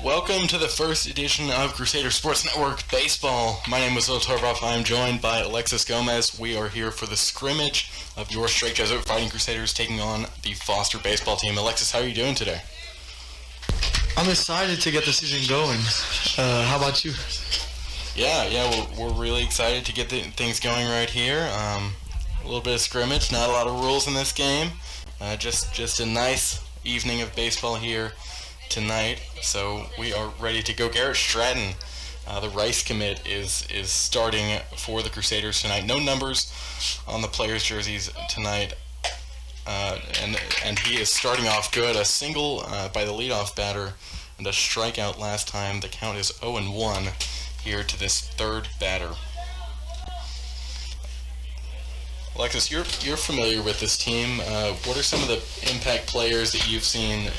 Welcome to the first edition of Crusader Sports Network Baseball. My name is Will Torboff. I am joined by Alexis Gomez. We are here for the scrimmage of your Straight Jesuit Fighting Crusaders taking on the Foster baseball team. Alexis, how are you doing today? I'm excited to get the season going. How about you? Yeah, we're really excited to get things going right here. A little bit of scrimmage, not a lot of rules in this game. Just a nice evening of baseball here tonight. So we are ready to go. Garrett Stratton, the Rice commit, is starting for the Crusaders tonight. No numbers on the players' jerseys tonight. And he is starting off good. A single by the leadoff batter and a strikeout last time. The count is 0-1 here to this third batter. Alexis, you're familiar with this team. What are some of the impact players that you've seen,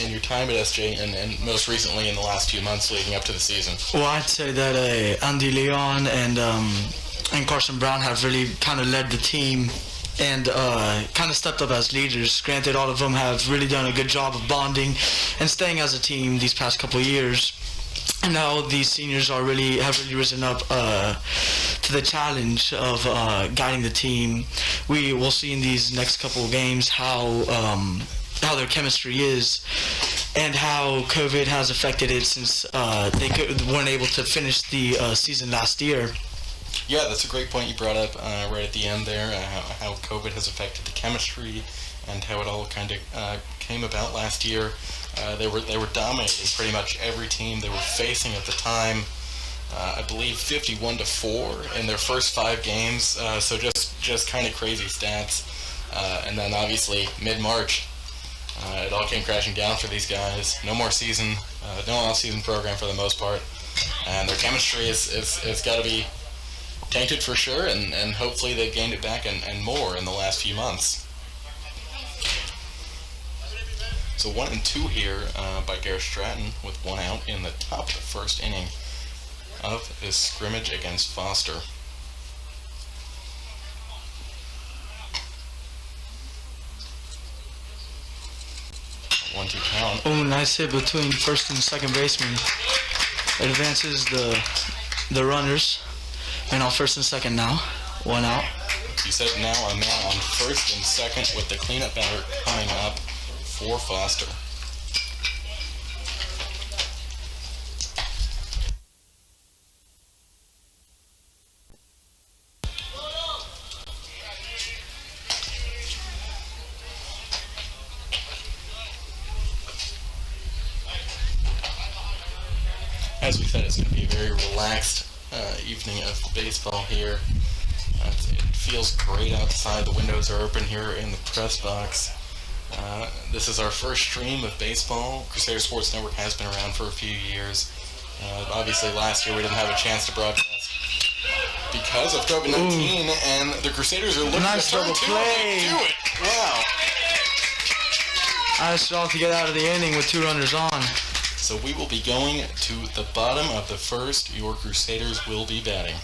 in your time at SJ and most recently in the last few months leading up to the season? Well, I'd say that Andy Leon and Carson Brown have really kind of led the team and kind of stepped up as leaders. Granted, all of them have really done a good job of bonding and staying as a team these past couple of years. And now these seniors have really risen up to the challenge of guiding the team. We will see in these next couple of games how their chemistry is and how COVID has affected it since they weren't able to finish the season last year. Yeah, that's a great point you brought up right at the end there, how COVID has affected the chemistry and how it all kind of came about last year. They were dominating pretty much every team they were facing at the time. I believe 51-4 in their first 5 games. So just kind of crazy stats. And then obviously mid-March, it all came crashing down for these guys. No more season, no off-season program for the most part, and their chemistry is got to be tainted for sure. And hopefully they've gained it back and more in the last few months. So 1-2 here by Garrett Stratton with 1 out in the top of the first inning of this scrimmage against Foster. 1-2 count. Oh, nice hit between first and second baseman. It advances the runners. And on first and second now. 1 out. You said now a man on first and second with the cleanup batter coming up for Foster. As we said, it's going to be a very relaxed evening of baseball here. It feels great outside. The windows are open here in the press box. This is our first stream of baseball. Crusader Sports Network has been around for a few years. Obviously, last year we didn't have a chance to broadcast because of COVID-19, and the Crusaders are looking nice to turn double to play. do it. Wow. Nice job to get out of the inning with 2 runners on. So we will be going to the bottom of the first. Your Crusaders will be batting.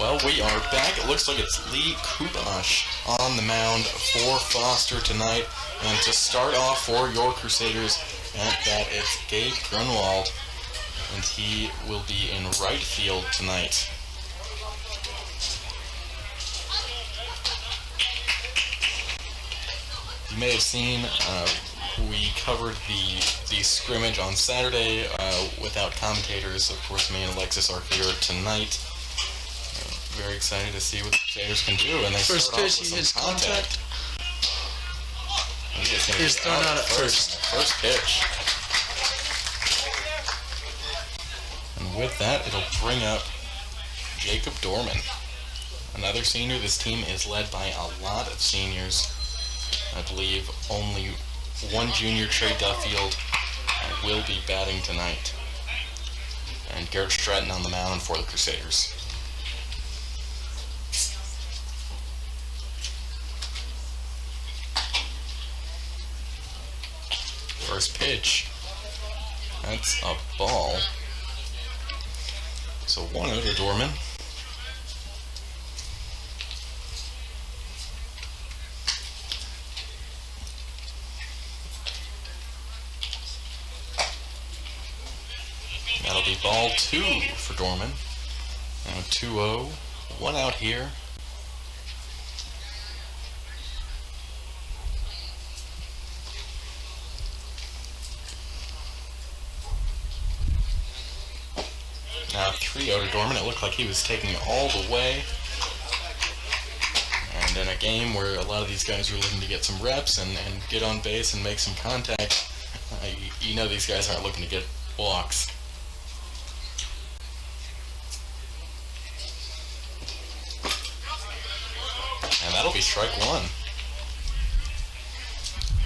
Well, we are back. It looks like it's Lee Kubash on the mound for Foster tonight. And to start off for your Crusaders, at that it's Gabe Grunwald. And he will be in right field tonight. You may have seen we covered the scrimmage on Saturday without commentators. Of course, me and Alexis are here tonight. Very excited to see what the Crusaders can do. And they First start off pitch, with he hits some contact. He's thrown out at first. First pitch. And with that, it'll bring up Jacob Dorman. Another senior. This team is led by a lot of seniors. I believe only one junior, Trey Duffield, will be batting tonight. And Garrett Stratton on the mound for the Crusaders. First pitch. That's a ball. So 1-0 to Dorman. That'll be ball 2 for Dorman. Now 2-0. 1 out here. Now 3-0 to Dorman. It looked like he was taking it all the way. And in a game where a lot of these guys are looking to get some reps and get on base and make some contact, you know these guys aren't looking to get walks. And that'll be strike 1.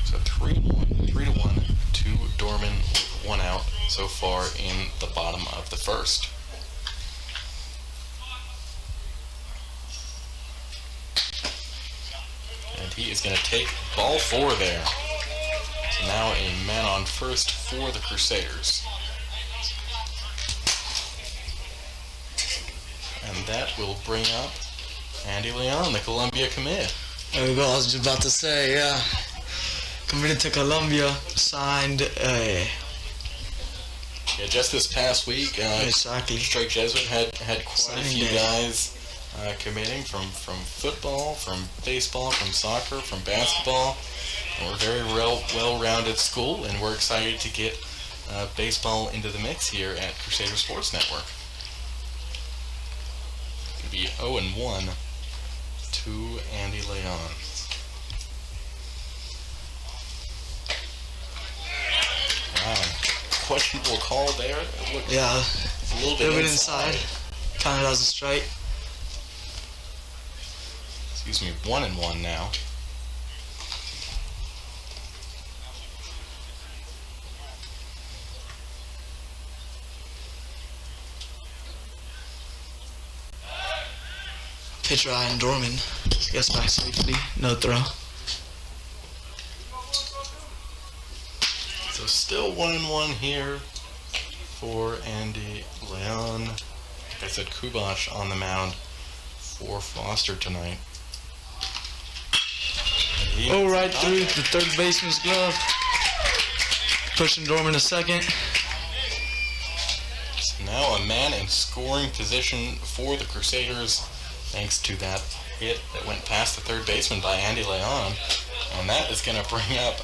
So 3-1 to Dorman, 1 out so far in the bottom of the first. And he is going to take ball 4 there. So now a man on first for the Crusaders. And that will bring up Andy Leon, the Columbia commit. There we go. I was just about to say, yeah. Committed to Columbia, signed a... Yeah, just this past week, Exactly. Strike Jesuit had quite a few guys committing from football, from baseball, from soccer, from basketball. And we're a very well-rounded school, and we're excited to get baseball into the mix here at Crusader Sports Network. It'll be 0-1 to Andy Leon. Wow. Questionable call there. It looked Yeah, a little bit inside. Counted as a strike. Excuse me, 1-1 now. Pitch Ryan Dorman gets back safely. No throw. So still 1-1 here for Andy Leon. Like I said, Kubash on the mound for Foster tonight. Oh, right through the third baseman's glove. Pushing Dorman to second. So now a man in scoring position for the Crusaders, thanks to that hit that went past the third baseman by Andy Leon. And that is going to bring up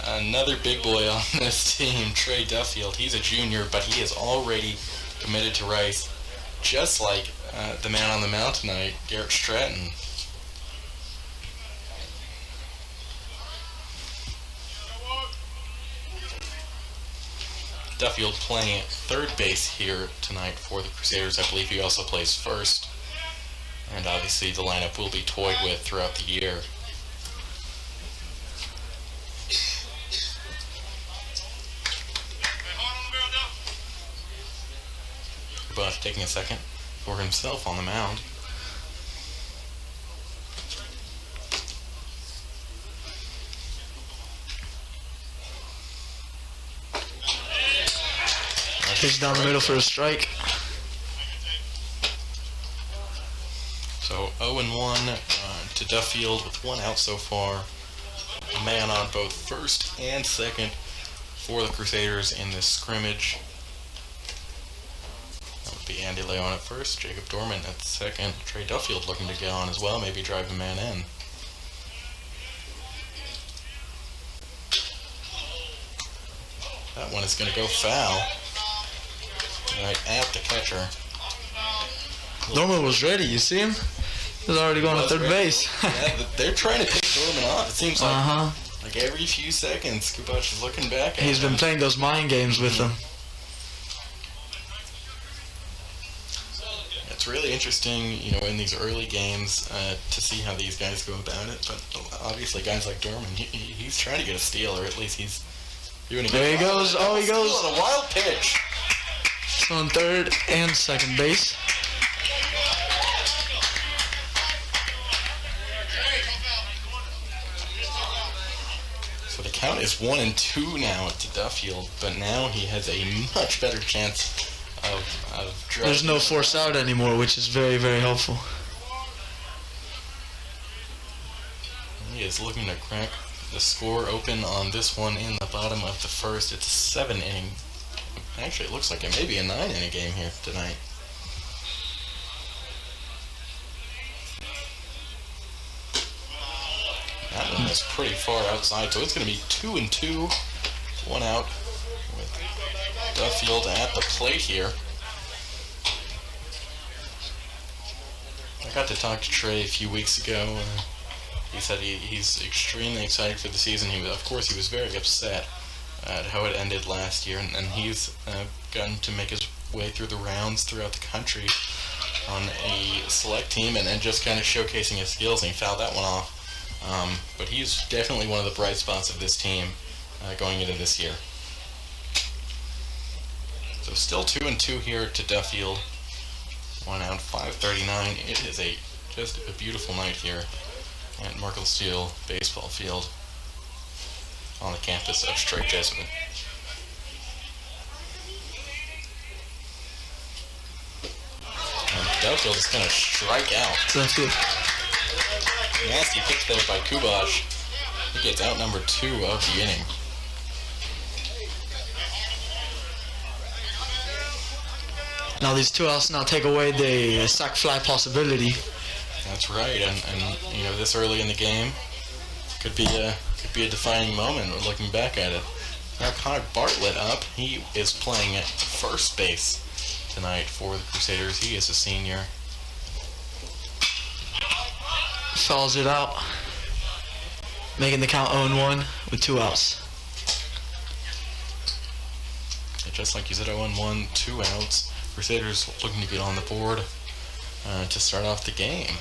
another big boy on this team, Trey Duffield. He's a junior, but he is already committed to Rice, just like the man on the mound tonight, Garrett Stratton. Duffield playing at third base here tonight for the Crusaders. I believe he also plays first. And obviously the lineup will be toyed with throughout the year. Bush taking a second for himself on the mound. Pitch down the middle for a strike. 0-1 to Duffield with 1 out so far. A man on both first and second for the Crusaders in this scrimmage. That would be Andy Leon at first, Jacob Dorman at second. Trey Duffield looking to get on as well, maybe drive a man in. That one is going to go foul. Right at the catcher. Dorman was ready, you see him? He's already going to third base. Yeah, they're trying to pick Dorman off. It seems like every few seconds, Kubash is looking back at He's been playing those mind games with them. It's really interesting, you know, in these early games to see how these guys go about it. But obviously, guys like Dorman, he's trying to get a steal, or at least he's doing a good There he job. goes. Oh, he goes. On a wild pitch. On third and second base. So the count is 1-2 now to Duffield, but now he has a much better chance of driving. There's no force out anymore, which is very, very helpful. He is looking to crack the score open on this one in the bottom of the first. It's a 7-inning. Actually, it looks like it may be a 9-inning game here tonight. That one was pretty far outside, so it's going to be 2-2. 1 out with Duffield at the plate here. I got to talk to Trey a few weeks ago. He said he's extremely excited for the season. Of course, he was very upset at how it ended last year, and he's gotten to make his way through the rounds throughout the country on a select team and just kind of showcasing his skills, and he fouled that one off. But he's definitely one of the bright spots of this team going into this year. So still 2-2 here to Duffield. 1 out, 5:39. It is just a beautiful night here at Merkel Steel Baseball Field on the campus of Straight Jesuit. And Duffield is going to strike out. That's good. Nasty pitch there by Kubash. He gets out number 2 of the inning. Now these 2 outs now take away the sac fly possibility. That's right, and you know, this early in the game could be a defining moment. We're looking back at it. Now Connor Bartlett up. He is playing at first base tonight for the Crusaders. He is a senior. Fouls it out, making the count 0-1 with 2 outs. Just like you said, 0-1, 2 outs. Crusaders looking to get on the board to start off the game.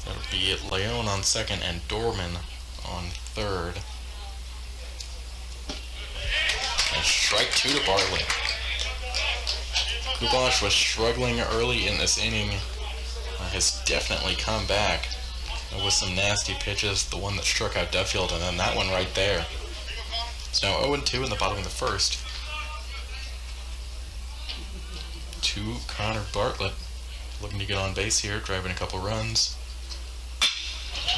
That'll be Leon on second and Dorman on third. And strike 2 to Bartlett. Kubash was struggling early in this inning. Has definitely come back with some nasty pitches. The one that struck out Duffield, and then that one right there. It's now 0-2 in the bottom of the first. To Connor Bartlett, looking to get on base here, driving a couple runs.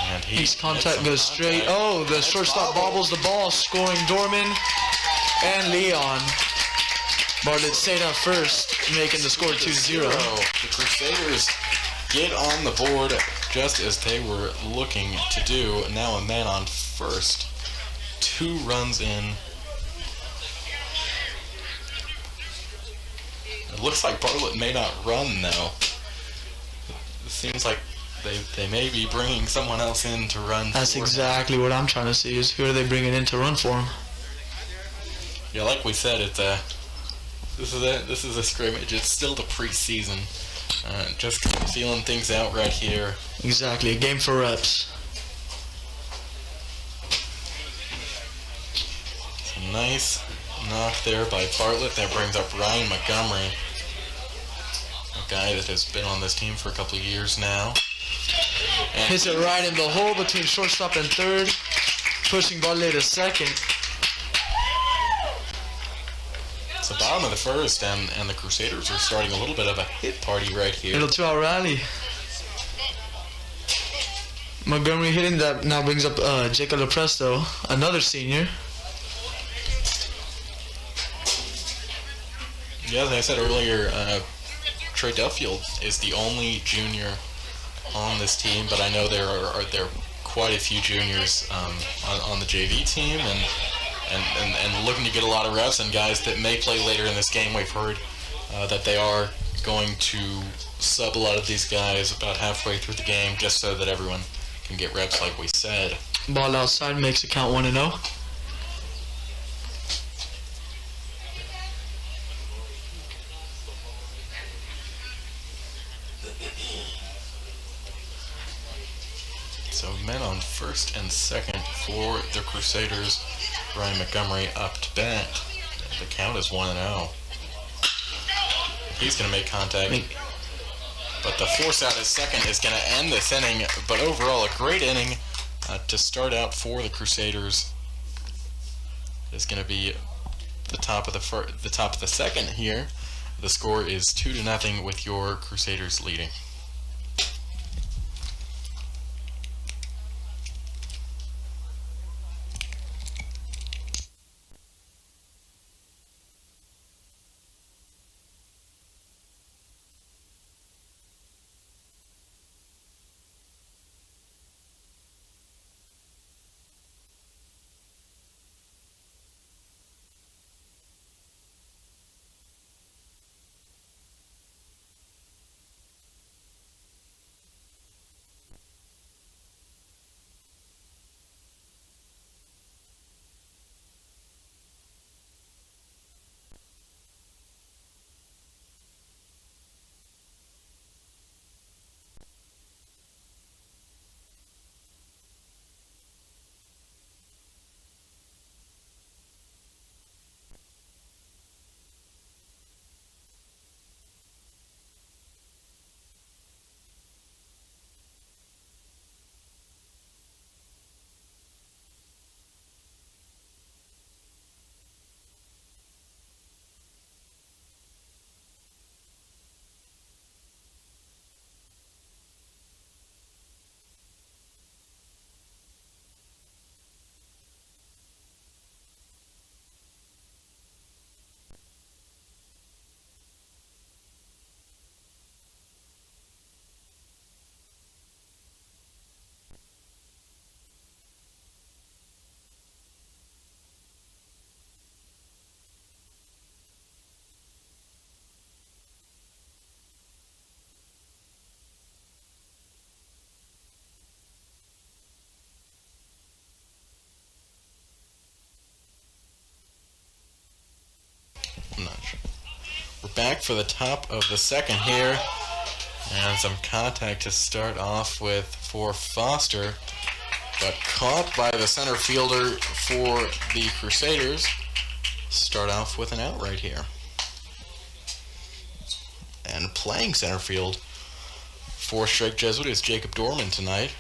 And His contact goes straight. Oh, the shortstop bobbles the ball, scoring Dorman and Leon. Bartlett stayed up first, making the score 2-0. The Crusaders get on the board just as they were looking to do. Now a man on first. 2 runs in. It looks like Bartlett may not run though. It seems like they may be bringing someone else in to run. That's exactly what I'm trying to see, is who are they bringing in to run for him? Yeah, like we said, this is a scrimmage. It's still the preseason. Just feeling things out right here. Exactly, a game for reps. A nice knock there by Bartlett. That brings up Ryan Montgomery, a guy that has been on this team for a couple of years now. And Hits it right in the hole between shortstop and third, pushing Bartlett to second. So bottom of the first, and the Crusaders are starting a little bit of a hit party right here. Little 2-out rally. Montgomery hitting that now brings up Jacob LaPresto, another senior. Yeah, as I said earlier, Trey Duffield is the only junior on this team, but I know there are quite a few juniors on the JV team, and looking to get a lot of reps, and guys that may play later in this game. We've heard that they are going to sub a lot of these guys about halfway through the game, just so that everyone can get reps, like we said. Ball outside makes it count 1-0. So men on first and second for the Crusaders. Ryan Montgomery up to bat. The count is 1-0. He's going to make contact. But the force out at second is going to end this inning. But overall, a great inning to start out for the Crusaders. It's going to be the top of the second here. The score is 2-0 with your Crusaders leading. I'm not sure. We're back for the top of the second here. And some contact to start off with for Foster. But caught by the center fielder for the Crusaders. Start off with an out right here. And playing center field for Strike Jesuit is Jacob Dorman tonight.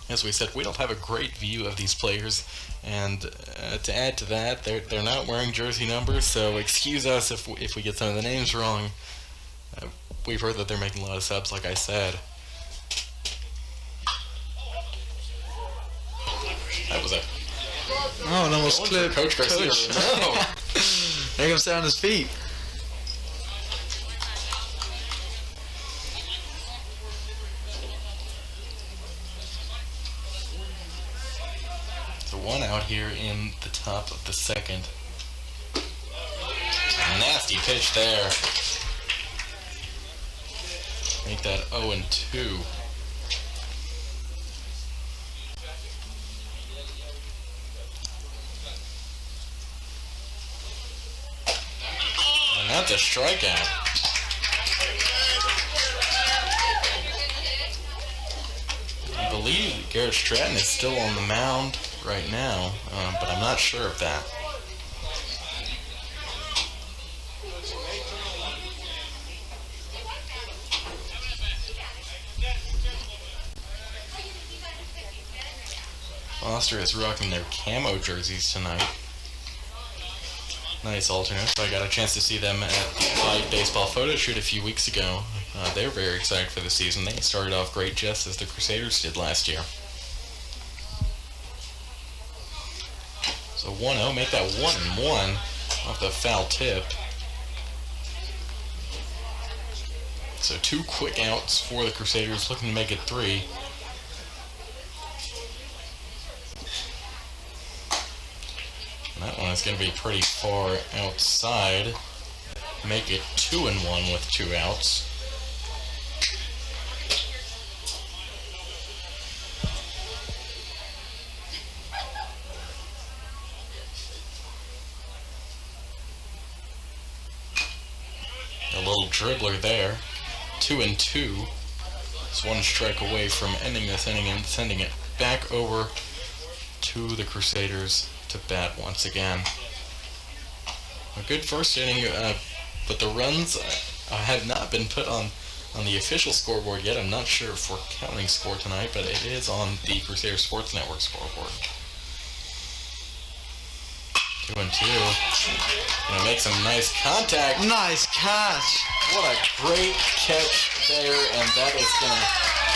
As we said, we don't have a great view of these players, and to add to that, they're not wearing jersey numbers, so excuse us if we get some of the names wrong. We've heard that they're making a lot of subs, like I said. That was a... Oh, it almost clipped. Coach Garcia. No. Make him stay on his feet. So one out here in the top of the second. Nasty pitch there. Make that 0-2. And that's a strikeout. I believe Garrett Stratton is still on the mound right now, but I'm not sure of that. Foster is rocking their camo jerseys tonight. Nice alternate. So I got a chance to see them at the live baseball photo shoot a few weeks ago. They were very excited for the season. They started off great just as the Crusaders did last year. So 1-0, make that 1-1 off the foul tip. So 2 quick outs for the Crusaders, looking to make it 3. And that one is going to be pretty far outside. Make it 2-1 with 2 outs. A little dribbler there. 2-2. It's 1 strike away from ending this inning and sending it back over to the Crusaders to bat once again. A good first inning, but the runs have not been put on the official scoreboard yet. I'm not sure if we're counting score tonight, but it is on the Crusader Sports Network scoreboard. 2-2. Gonna make some nice contact. Nice catch. What a great catch there, and that is gonna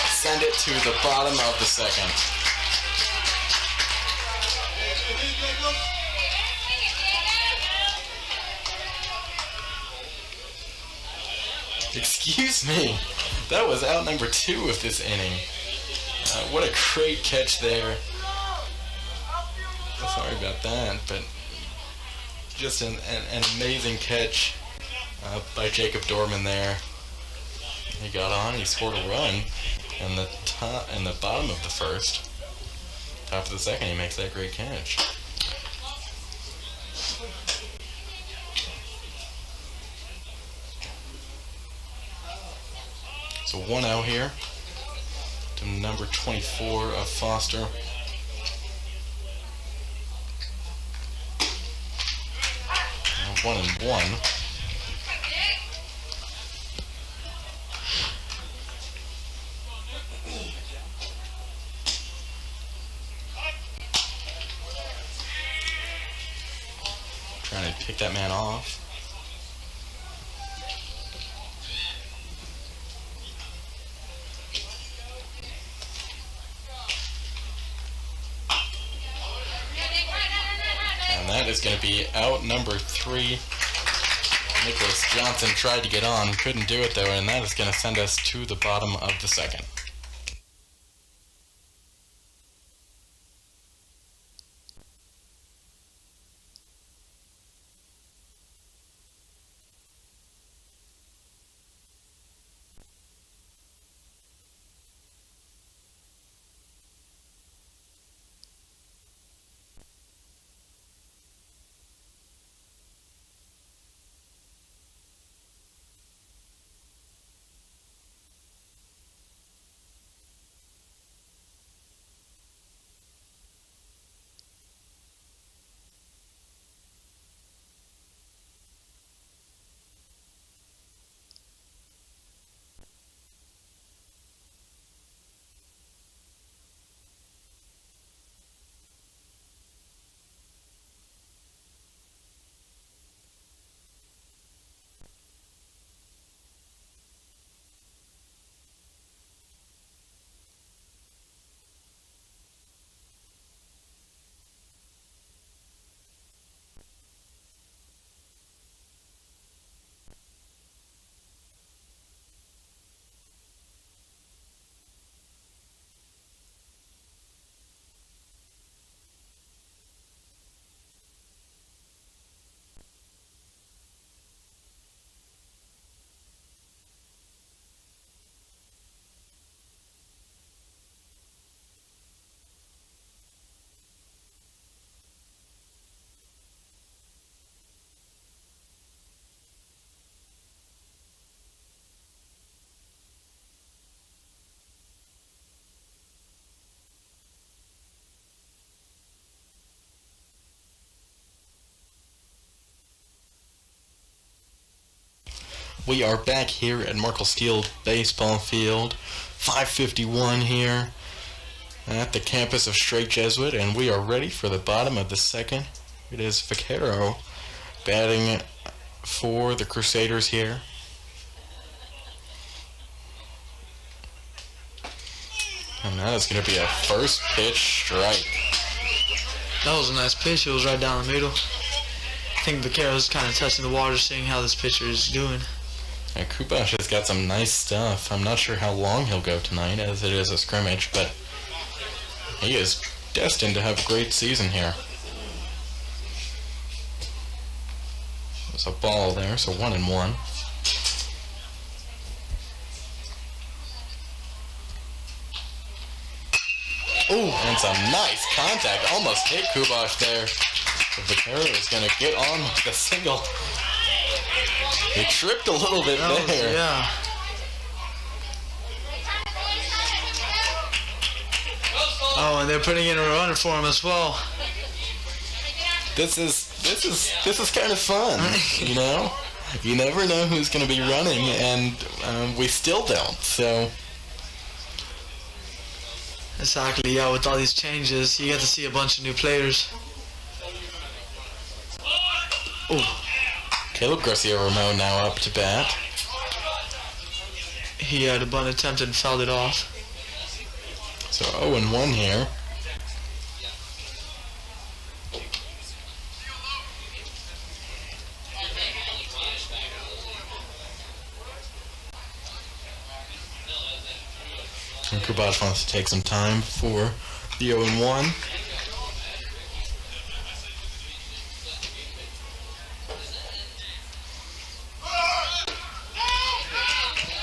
send it to the bottom of the second. Excuse me, that was out number 2 of this inning. What a great catch there. Sorry about that, but just an amazing catch by Jacob Dorman there. He got on, he scored a run in the bottom of the first. Top of the second, he makes that great catch. So 1-0 here to number 24 of Foster. Now 1-1. Trying to pick that man off. And that is going to be out number 3. Nicholas Johnson tried to get on, couldn't do it though, and that is going to send us to the bottom of the second. We are back here at Markle Steel Baseball Field, 5:51 here at the campus of Straight Jesuit, and we are ready for the bottom of the second. It is Vaquero batting for the Crusaders here. And that is going to be a first pitch strike. That was a nice pitch. It was right down the middle. I think Vaquero's kind of testing the water, seeing how this pitcher is doing. And Kubash has got some nice stuff. I'm not sure how long he'll go tonight, as it is a scrimmage, but he is destined to have a great season here. There's a ball there, so 1-1. Ooh, and some nice contact. Almost hit Kubash there. But Vaquero is going to get on with the single. He tripped a little bit there. Yeah. Oh, and they're putting in a runner for him as well. This is kind of fun, you know? You never know who's going to be running, and we still don't, so... Exactly, yeah, with all these changes, you get to see a bunch of new players. Ooh. Caleb Garcia-Ramon now up to bat. He had a bunt attempt and fouled it off. So 0-1 here. And Kubash wants to take some time for the 0-1.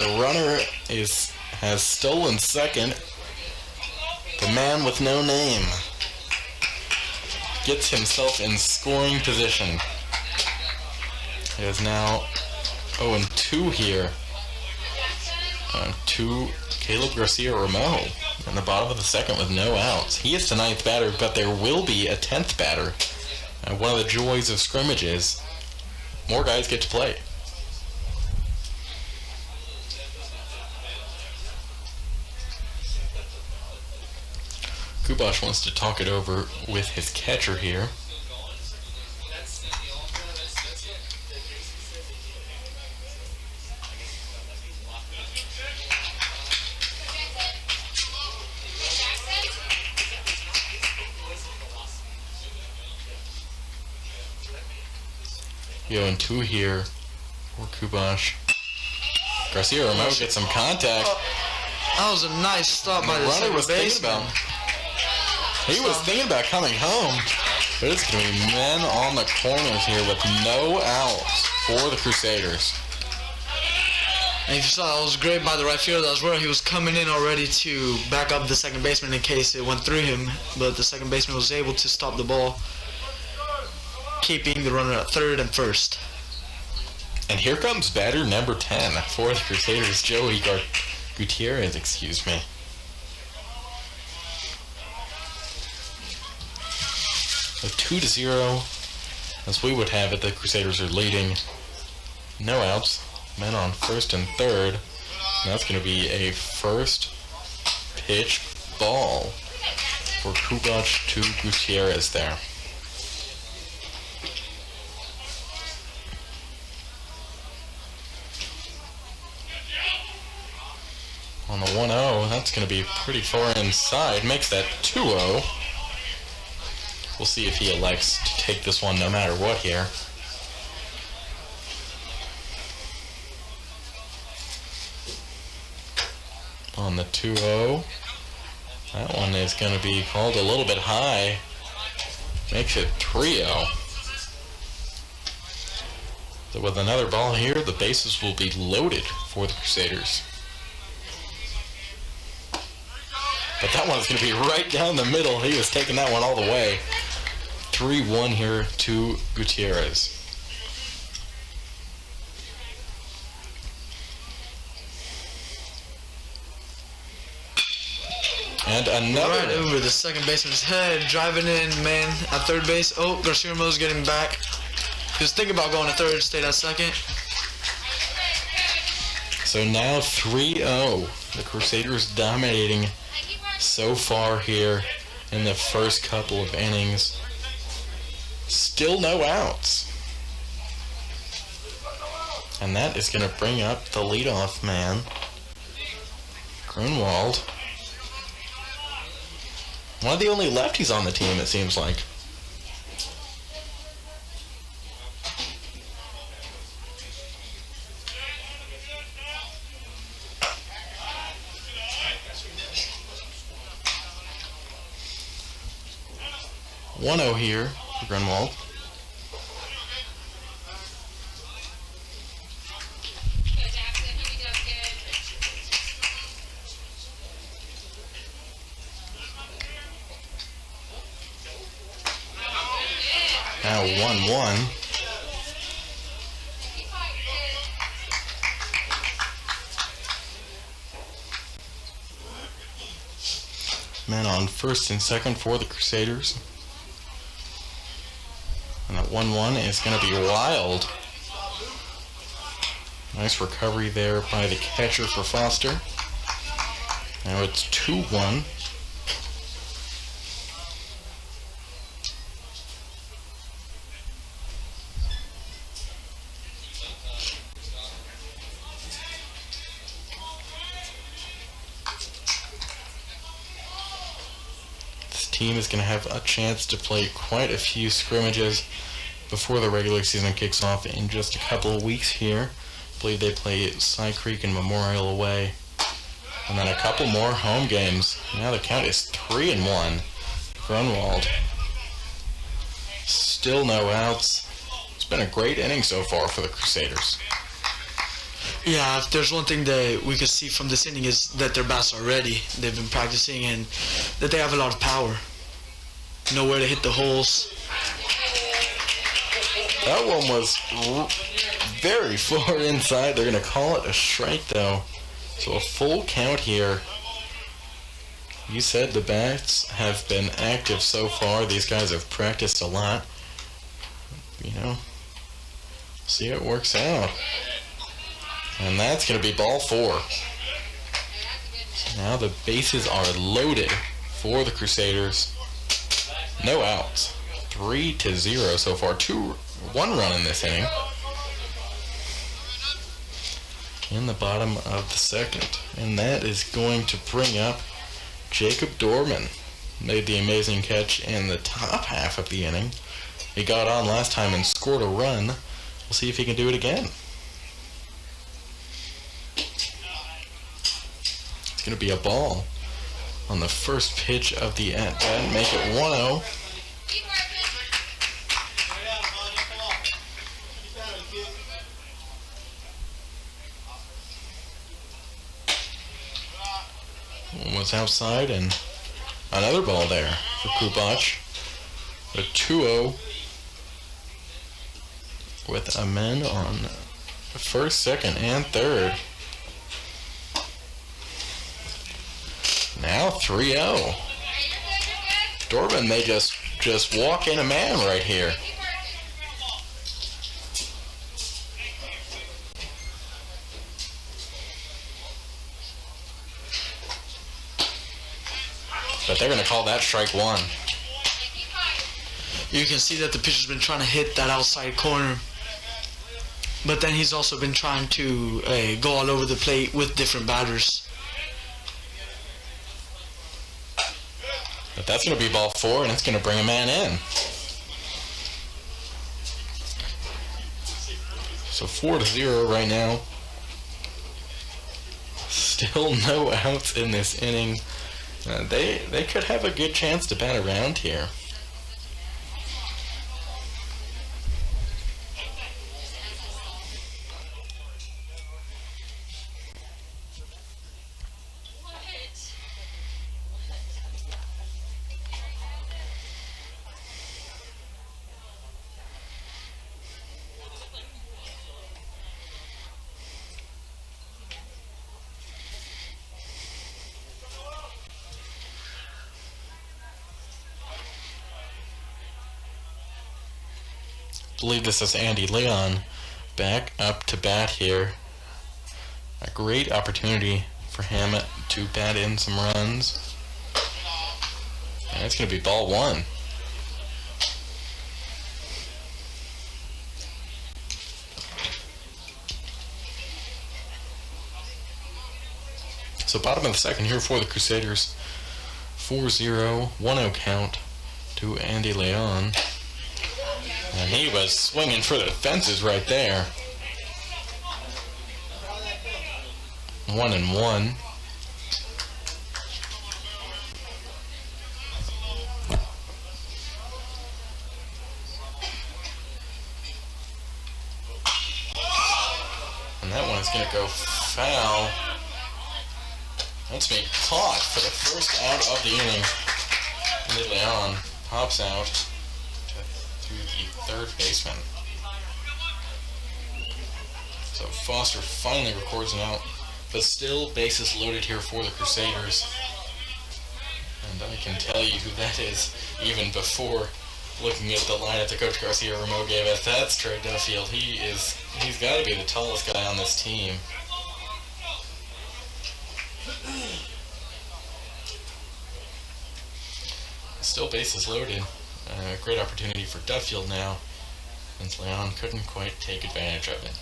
The runner has stolen second. The man with no name gets himself in scoring position. It is now 0-2 here. To Caleb Garcia-Ramon in the bottom of the second with no outs. He is the 9th batter, but there will be a 10th batter. One of the joys of scrimmages, more guys get to play. Kubash wants to talk it over with his catcher here. Yo, and 2 here for Kubash. Garcia-Ramon gets some contact. That was a nice stop by the runner second baseman. He was thinking about coming home. But it's going to be men on the corners here with no outs for the Crusaders. And if you saw, that was great by the right fielder. That was where he was coming in already to back up the second baseman in case it went through him. But the second baseman was able to stop the ball, keeping the runner at third and first. And here comes batter number 10 for the Crusaders, Joey Gutierrez, excuse me. So 2-0, as we would have it, the Crusaders are leading. No outs, men on first and third. And that's going to be a first pitch ball for Kubash to Gutierrez there. On the 1-0, that's going to be pretty far inside. Makes that 2-0. We'll see if he elects to take this one no matter what here. On the 2-0, that one is going to be called a little bit high. Makes it 3-0. So with another ball here, the bases will be loaded for the Crusaders. But that one's going to be right down the middle. He was taking that one all the way. 3-1 here to Gutierrez. And another. Right over the second baseman's head, driving in, man, at third base. Oh, Garcia-Ramon's getting back. He was thinking about going to third, stayed at second. So now 3-0. The Crusaders dominating so far here in the first couple of innings. Still no outs. And that is going to bring up the leadoff man, Grunwald. One of the only lefties on the team, it seems like. One-0 here for Grunwald. Now 1-1. Men on first and second for the Crusaders. And that 1-1 is going to be wild. Nice recovery there by the catcher for Foster. Now it's 2-1. Team is going to have a chance to play quite a few scrimmages before the regular season kicks off in just a couple of weeks here. I believe they play Cy Creek and Memorial away, and then a couple more home games. Now the count is 3-1. Grunwald. Still no outs. It's been a great inning so far for the Crusaders. Yeah, if there's one thing that we could see from this inning is that their bats are ready. They've been practicing and that they have a lot of power. Know where to hit the holes. That one was very far inside. They're going to call it a strike, though. So a full count here. You said the bats have been active so far. These guys have practiced a lot. You know, see how it works out. And that's going to be ball 4. So now the bases are loaded for the Crusaders. No outs. 3-0 so far. 1 run in this inning. In the bottom of the second. And that is going to bring up Jacob Dorman. Made the amazing catch in the top half of the inning. He got on last time and scored a run. We'll see if he can do it again. It's going to be a ball on the first pitch of the at-bat. Make it 1-0. One was outside and another ball there for Kubach. A 2-0 with a man on first, second, and third. Now 3-0. Dorman may just walk in a man right here. But they're going to call that strike 1. You can see that the pitcher's been trying to hit that outside corner. But then he's also been trying to go all over the plate with different batters. But that's going to be ball 4, and it's going to bring a man in. So 4-0 right now. Still no outs in this inning. They could have a good chance to bat around here. I believe this is Andy Leon back up to bat here. A great opportunity for him to bat in some runs. And it's going to be ball 1. So bottom of the second here for the Crusaders. 4-0, 1-0 count to Andy Leon. And he was swinging for the fences right there. 1-1. And that one is going to go foul. That's being caught for the first out of the inning. Andy Leon pops out to the third baseman. So Foster finally records an out, but still bases loaded here for the Crusaders. And I can tell you who that is even before looking at the lineup that Coach Garcia Ramo gave us. That's Trey Duffield. He's got to be the tallest guy on this team. Still bases loaded. Great opportunity for Duffield now, since Leon couldn't quite take advantage of it.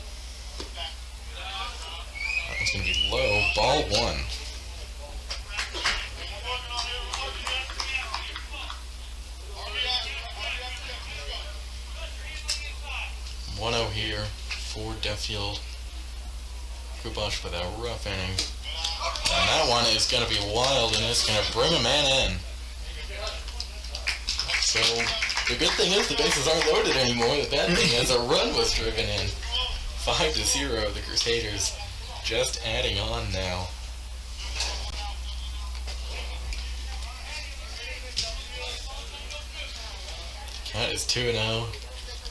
That one's going to be low. Ball 1. Here for Duffield. Kubosh with a rough inning. And that one is going to be wild, and it's going to bring a man in. So the good thing is the bases aren't loaded anymore. The bad thing is a run was driven in. 5-0, the Crusaders just adding on now. That is 2-0.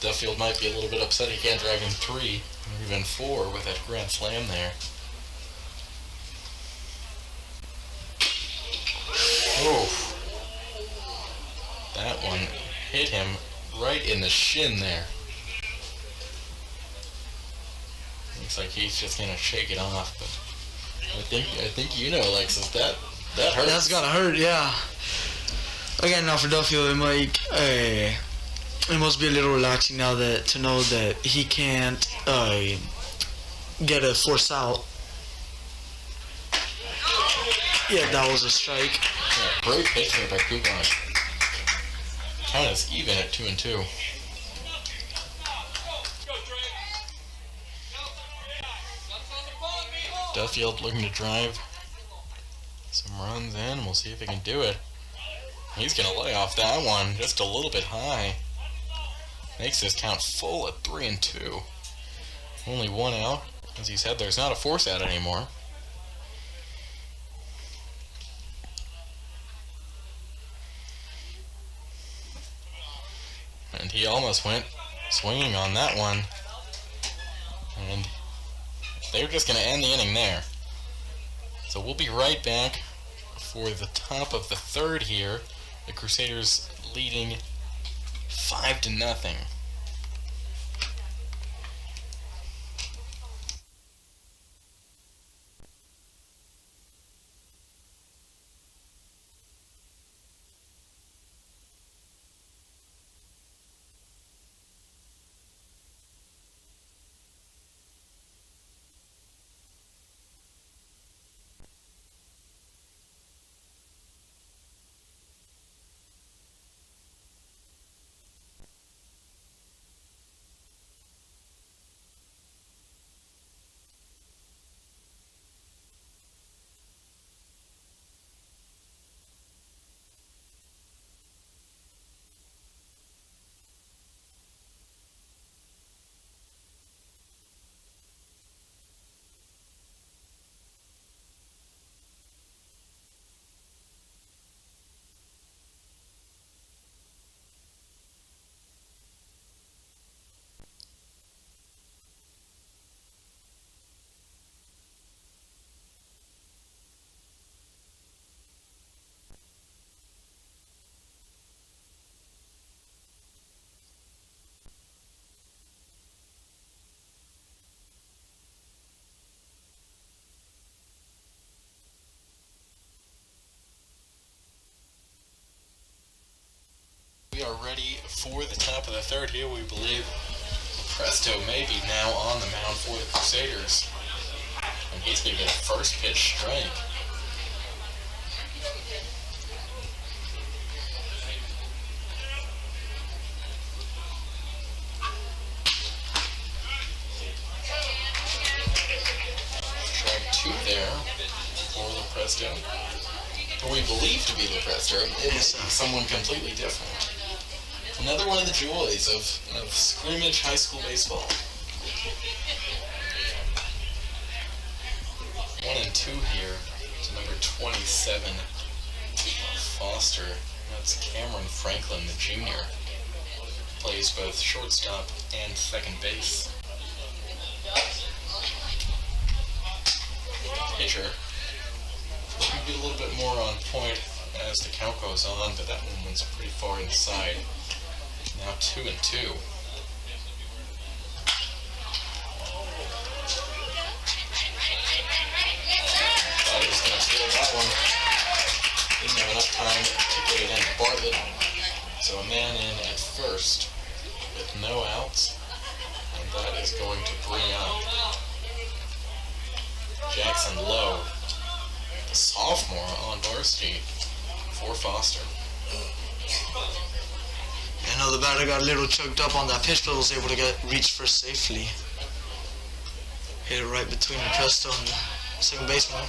Duffield might be a little bit upset he can't drag in 3 or even 4 with that grand slam there. Oh, that one hit him right in the shin there. Looks like he's just gonna shake it off, but I think you know, Alexis, that hurts. That's gotta hurt, yeah. Again, now for Duffield, it must be a little relaxing now to know that he can't get a force out. Yeah, that was a strike. Yeah, great pitch there by Kubosh. Count is even at 2-2. Duffield looking to drive some runs in. We'll see if he can do it. He's going to lay off that one just a little bit high. Makes this count full at 3-2. Only 1 out. As he said, there's not a force out anymore. And he almost went swinging on that one. And they're just going to end the inning there. So we'll be right back for the top of the third here. The Crusaders leading 5-0. We are ready for the top of the third here. We believe Presto may be now on the mound for the Crusaders. And he's going to get a first pitch strike. who we believe to be the Presto, is someone completely different. Another one of the joys of scrimmage high school baseball. 1-2 here to number 27, Foster. That's Cameron Franklin, the junior. Plays both shortstop and second base. Pitcher. Looking to be a little bit more on point as the count goes on, but that one was pretty far inside. Now 2-2. I was going to steal that one. Didn't have enough time to get it in to Bartlett. So a man in at first with no outs. And that is going to bring up Jackson Lowe, the sophomore on varsity for Foster. I know the batter got a little choked up on that pitch, but was able to reach first safely. Hit it right between the Presto and the second baseman.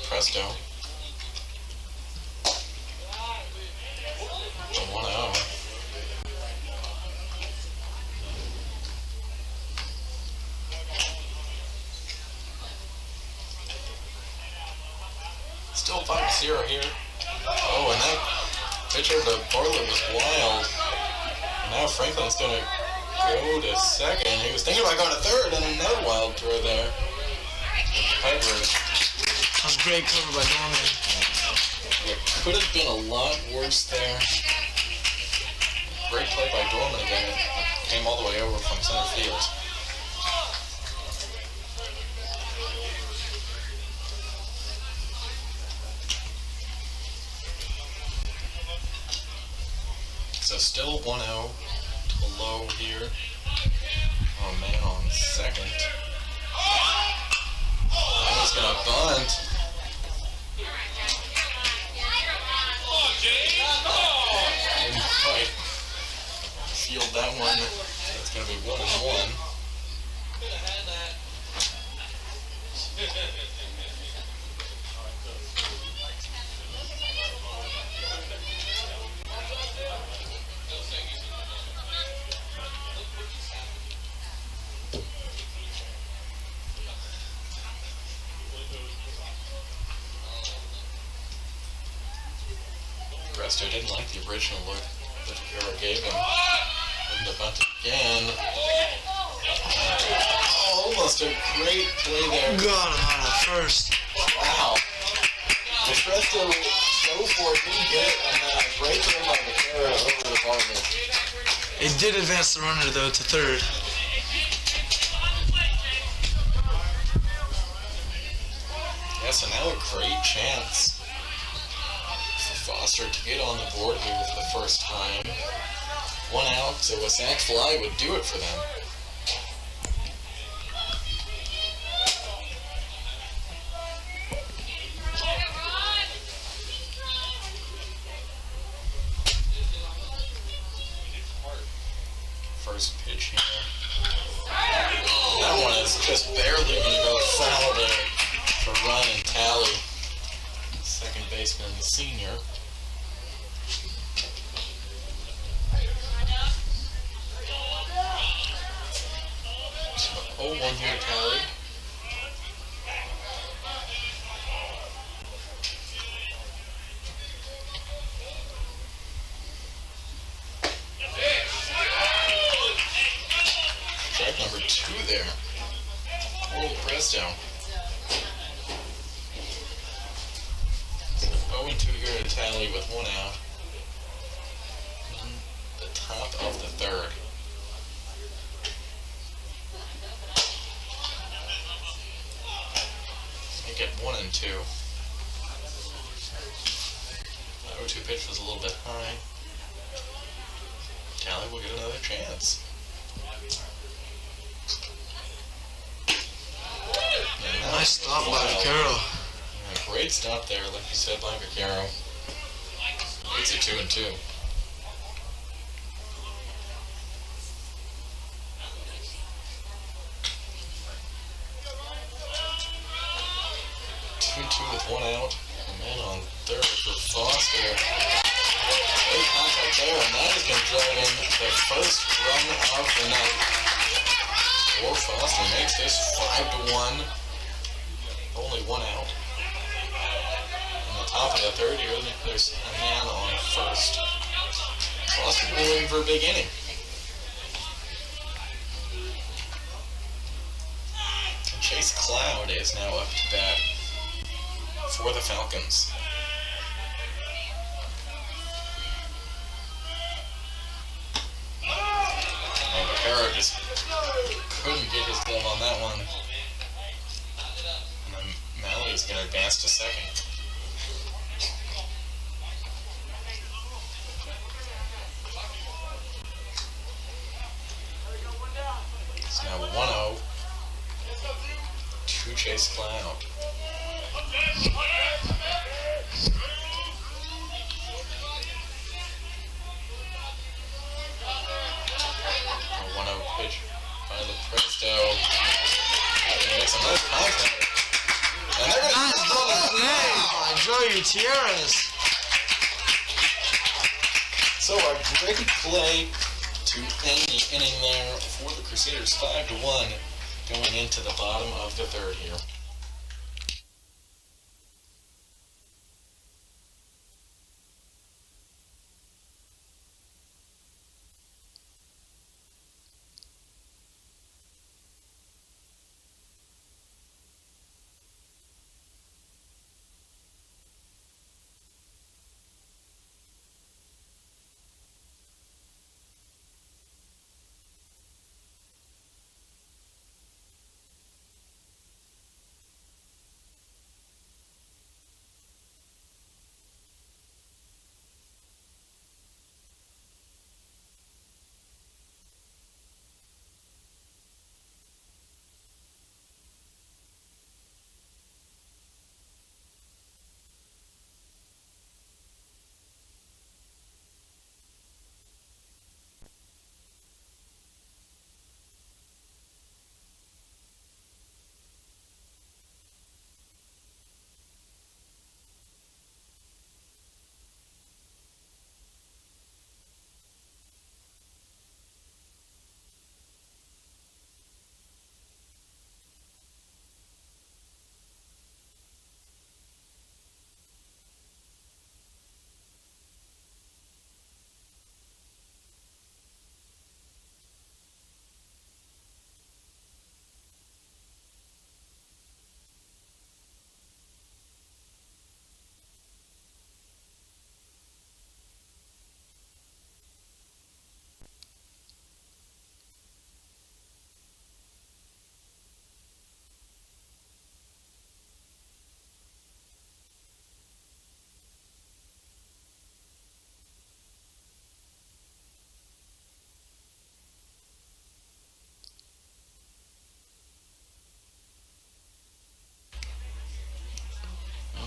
Presto. The 1-0. Still 5-0 here. Oh, and that pitcher to Bartlett was wild. And now Franklin's going to go to second. He was thinking about going to third, and another wild throw there. Piper. That was great cover by Dorman. It could have been a lot worse there. Great play by Dorman again. It came all the way over from center field. So still 1-0 to Lowe here. Oh man, on second. He's gonna bunt. Didn't quite field that one. That's gonna be 1-1. Presto didn't like the original look that Takara gave him. And the bunt again. Oh, almost a great play there. Got him on at first. Wow. The Presto go for it, didn't get it, and then right there by Takara over the Bartlett. It did advance the runner though to third. Yeah, so now a great chance for Foster to get on the board here for the first time. 1 out, so a sac fly would do it for them. First pitch here. That one is just barely going to go foul there for run and tally. Second baseman, the senior. So 0-1 here tally. Strike number 2 there. Oh, Presto. 0-2 here to tally with 1 out. The top of the third. Make it 1-2. That 0-2 pitch was a little bit high. Tally will get another chance. Nice stop by Vaquero. Yeah, great stop there, like you said, by Vaquero. It's a 2-2. with one out. A man on third for Foster. Great contact there, and that is going to drive in the first run of the night. For Foster makes this 5-1. Only one out. In the top of the third here, there's a man on first. Foster going for a big inning. Chase Cloud is now up to bat for the Falcons. Oh, Vaquero just couldn't get his glove on that one. And then Malley is going to advance to second. It's now 1-0 to Chase Cloud. A 1-0 pitch by Lepresto. He makes a nice contact. And they're going to Nice double play by Joey Gutierrez. So a great play to end the inning there for the Crusaders, 5-1, going into the bottom of the third here.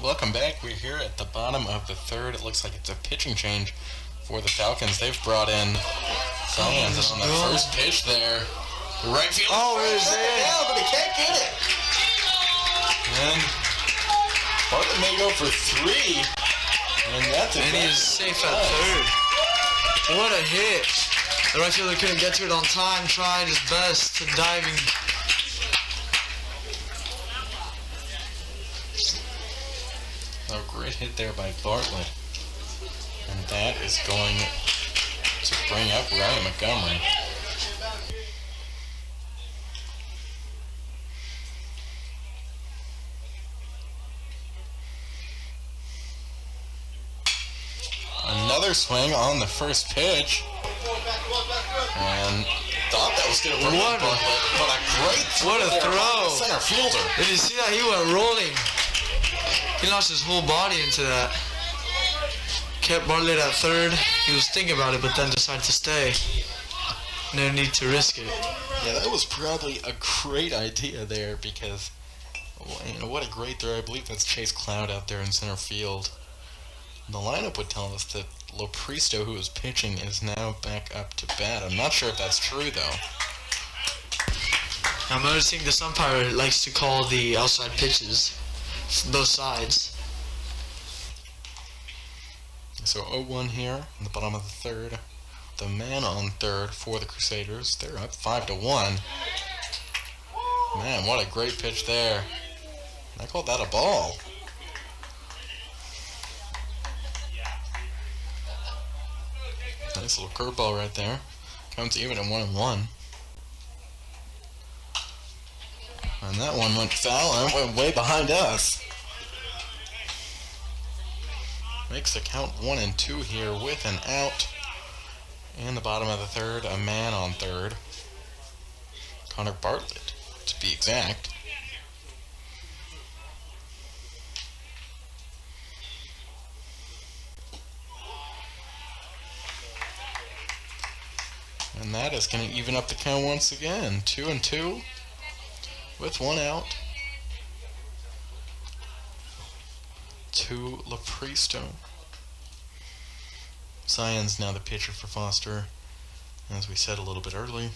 Welcome back. We're here at the bottom of the third. It looks like it's a pitching change for the Falcons. They've brought in Sands on the first pitch there. The right field. Oh, is it? Yeah, but he can't get it. And Bartlett may go for 3. And that's it. And he is safe at third. What a hit. The right fielder couldn't get to it on time. Tried his best to diving. A great hit there by Bartlett. And that is going to bring up Ryan Montgomery. Another swing on the first pitch. And thought that was going to bring up Bartlett, but a great throw. What a throw. Center fielder. Did you see that? He went rolling. He lost his whole body into that. Kept Bartlett at third. He was thinking about it, but then decided to stay. No need to risk it. Yeah, that was probably a great idea there because, you know, what a great throw. I believe that's Chase Cloud out there in center field. The lineup would tell us that Lopristo, who was pitching, is now back up to bat. I'm not sure if that's true, though. I'm noticing this umpire likes to call the outside pitches those sides. So 0-1 here in the bottom of the third. The man on third for the Crusaders. They're up 5-1. Man, what a great pitch there. I called that a ball. Nice little curveball right there. Counts even at 1-1. And that one went foul and went way behind us. Makes the count 1-2 here with an out. In the bottom of the third, a man on third. Connor Bartlett, to be exact. And that is going to even up the count once again. 2-2 with one out to Lopristo. Sion's now the pitcher for Foster, as we said a little bit early.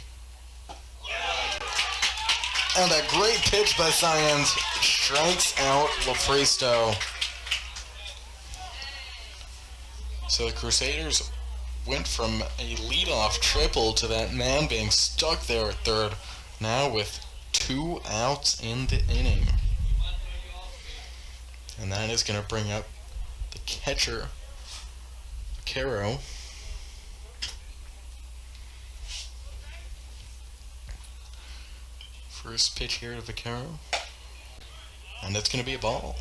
And a great pitch by Sions strikes out Lopristo. So the Crusaders went from a leadoff triple to that man being stuck there at third, now with 2 outs in the inning. And that is going to bring up the catcher, Caro. First pitch here to Vaccaro. And it's going to be a ball.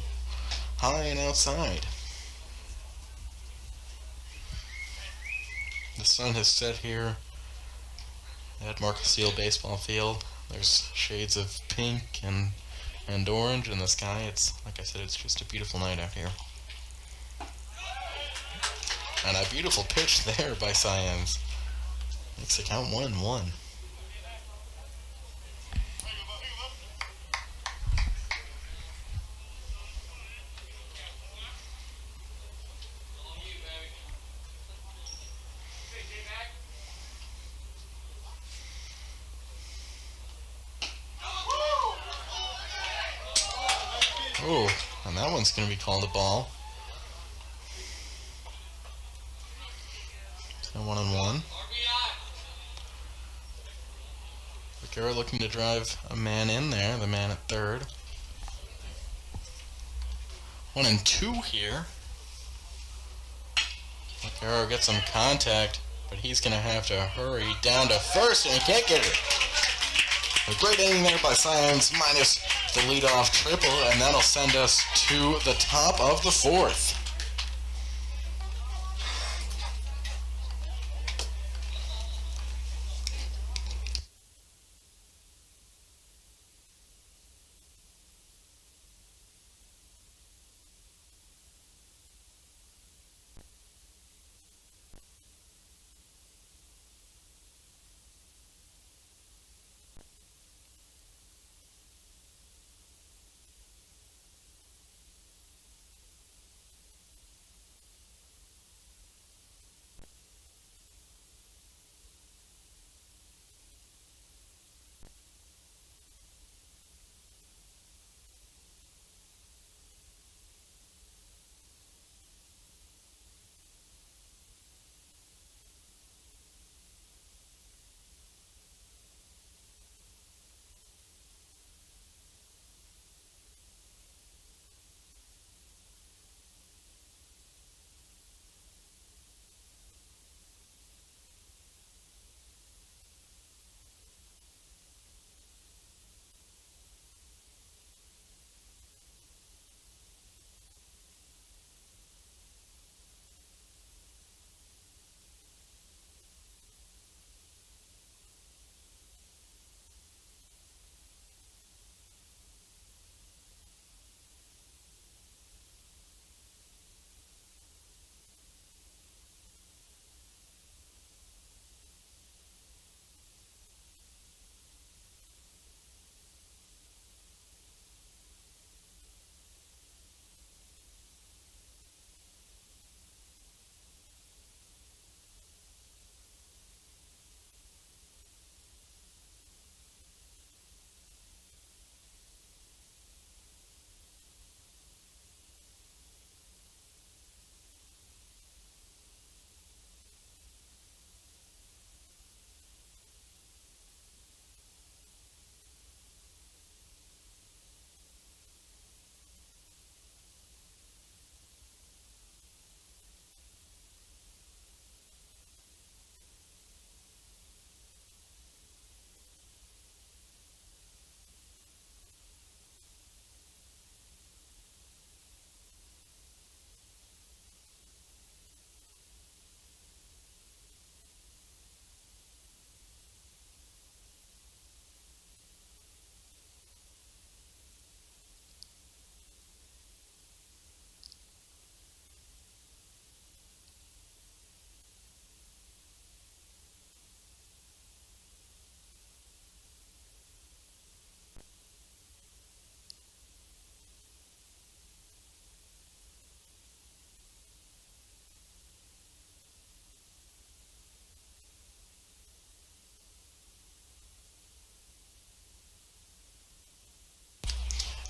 High and outside. The sun has set here at Marcus Seal Baseball Field. There's shades of pink and orange in the sky. It's, like I said, it's just a beautiful night out here. And a beautiful pitch there by Sions. Makes the count 1-1. Oh, and that one's going to be called a ball. So 1-1. Vaccaro looking to drive a man in there, the man at third. 1-2 here. Vaccaro gets some contact, but he's going to have to hurry down to first, and he can't get it. A great inning there by Sions, minus the leadoff triple, and that'll send us to the top of the fourth.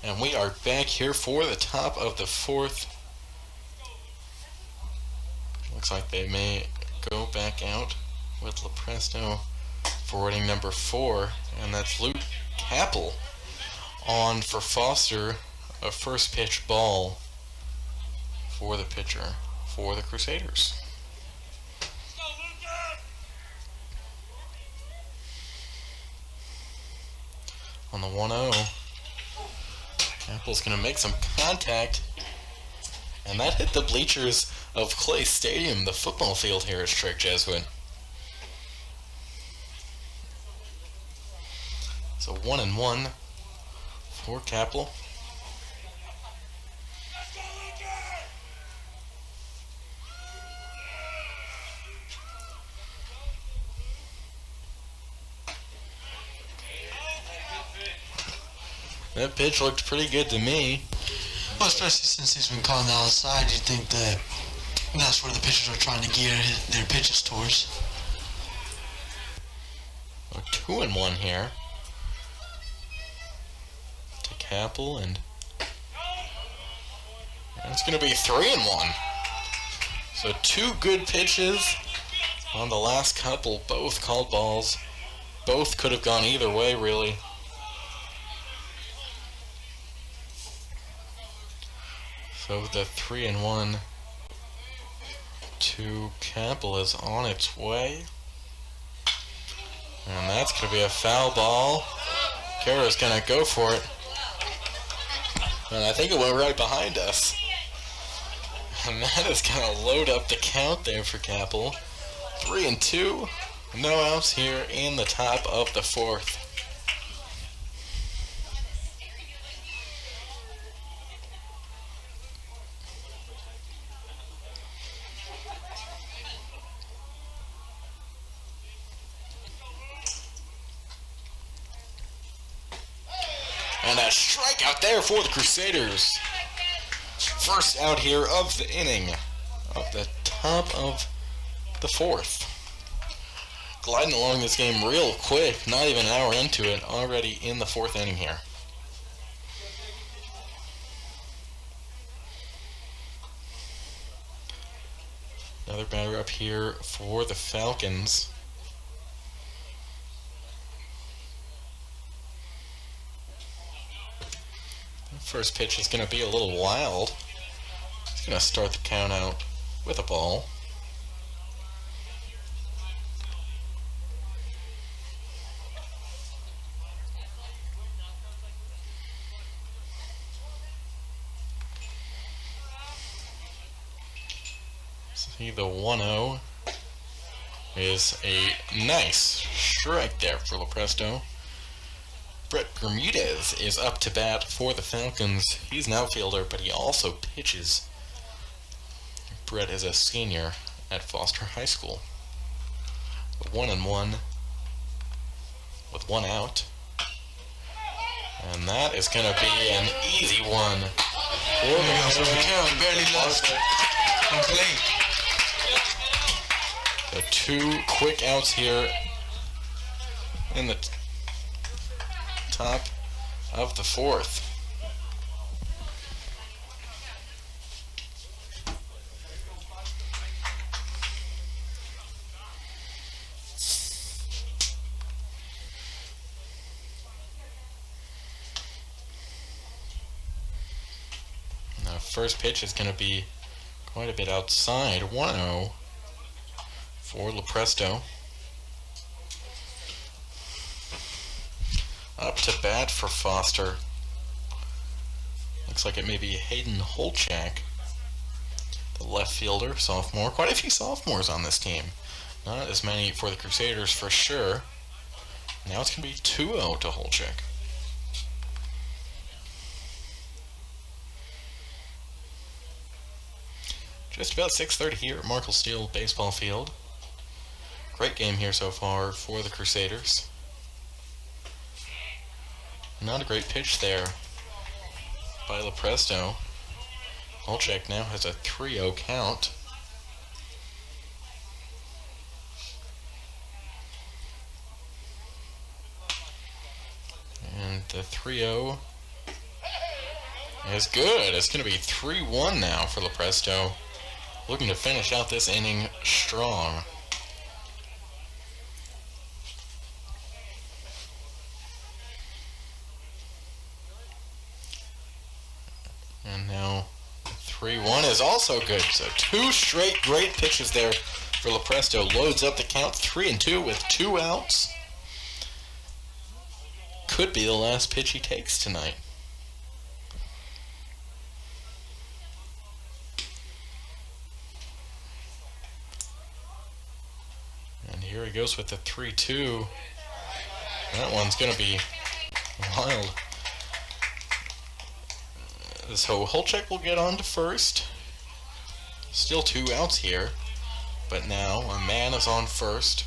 And we are back here for the top of the fourth. Looks like they may go back out with Lepresto forwarding number 4, and that's Luke Capel on for Foster, a first pitch ball for the pitcher for the Crusaders. On the 1-0, Capel's going to make some contact, and that hit the bleachers of Clay Stadium, the football field here at Strict Jesuit. So 1-1 for Capel. That pitch looked pretty good to me. Well, especially since he's been calling the outside, you think that that's where the pitchers are trying to gear their pitches towards. A 2-1 here to Capel, and it's going to be 3-1. So 2 good pitches on the last couple, both called balls. Both could have gone either way, really. So the 3-1 to Capel is on its way. And that's going to be a foul ball. Kara's going to go for it. And I think it went right behind us. And that is going to load up the count there for Capel. 3-2. No outs here in the top of the fourth. And a strikeout there for the Crusaders. First out here of the inning, of the top of the fourth. Gliding along this game real quick, not even an hour into it, already in the fourth inning here. Another batter up here for the Falcons. First pitch is going to be a little wild. He's going to start the count out with a ball. See, the 1-0 is a nice strike there for Lepresto. Brett Bermudez is up to bat for the Falcons. He's an outfielder, but he also pitches. Brett is a senior at Foster High School. 1-1 with 1 out. And that is going to be an easy one. Barely lost. Complete. The 2 quick outs here in the top of the fourth. Now, first pitch is going to be quite a bit outside. 1-0 for Lepresto. Up to bat for Foster. Looks like it may be Hayden Holchak, the left fielder, sophomore. Quite a few sophomores on this team. Not as many for the Crusaders for sure. Now it's going to be 2-0 to Holchak. Just about 6:30 here at Markle Steel Baseball Field. Great game here so far for the Crusaders. Not a great pitch there by Lepresto. Holchak now has a 3-0 count. And the 3-0 is good. It's going to be 3-1 now for Lepresto. Looking to finish out this inning strong. And now 3-1 is also good. So 2 straight great pitches there for Lepresto. Loads up the count 3-2 with 2 outs. Could be the last pitch he takes tonight. And here he goes with the 3-2. That one's going to be wild. So Holchek will get on to first. Still 2 outs here. But now a man is on first.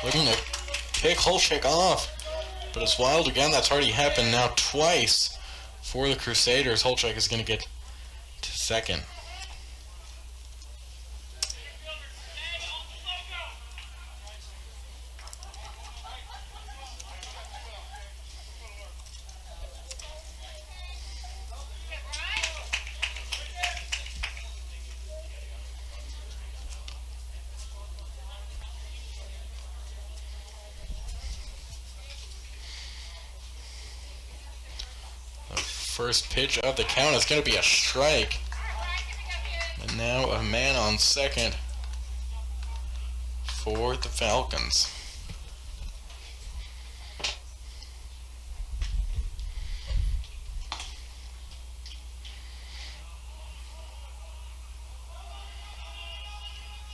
Looking to pick Holchek off. But it's wild again. That's already happened now twice for the Crusaders. Holchek is going to get to second. First pitch of the count is going to be a strike. And now a man on second for the Falcons.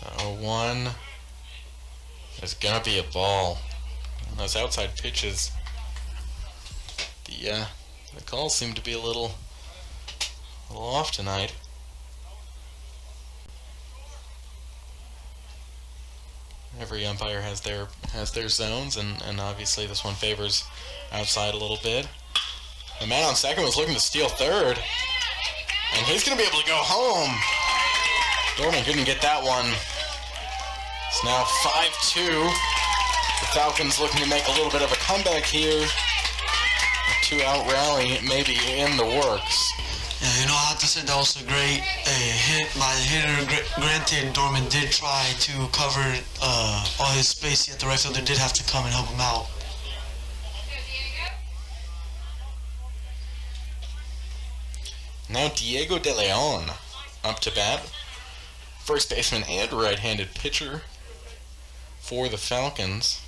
The 0-1 is going to be a ball. And those outside pitches, the calls seem to be a little off tonight. Every umpire has their zones, and obviously this one favors outside a little bit. The man on second was looking to steal third, and he's going to be able to go home. Dorman couldn't get that one. It's now 5-2. The Falcons looking to make a little bit of a comeback here. 2-out rally maybe in the works. Yeah, I have to say that was a great hit by the hitter. Granted, Dorman did try to cover all his space, yet the right fielder did have to come and help him out. Now Diego De Leon up to bat. First baseman and right-handed pitcher for the Falcons.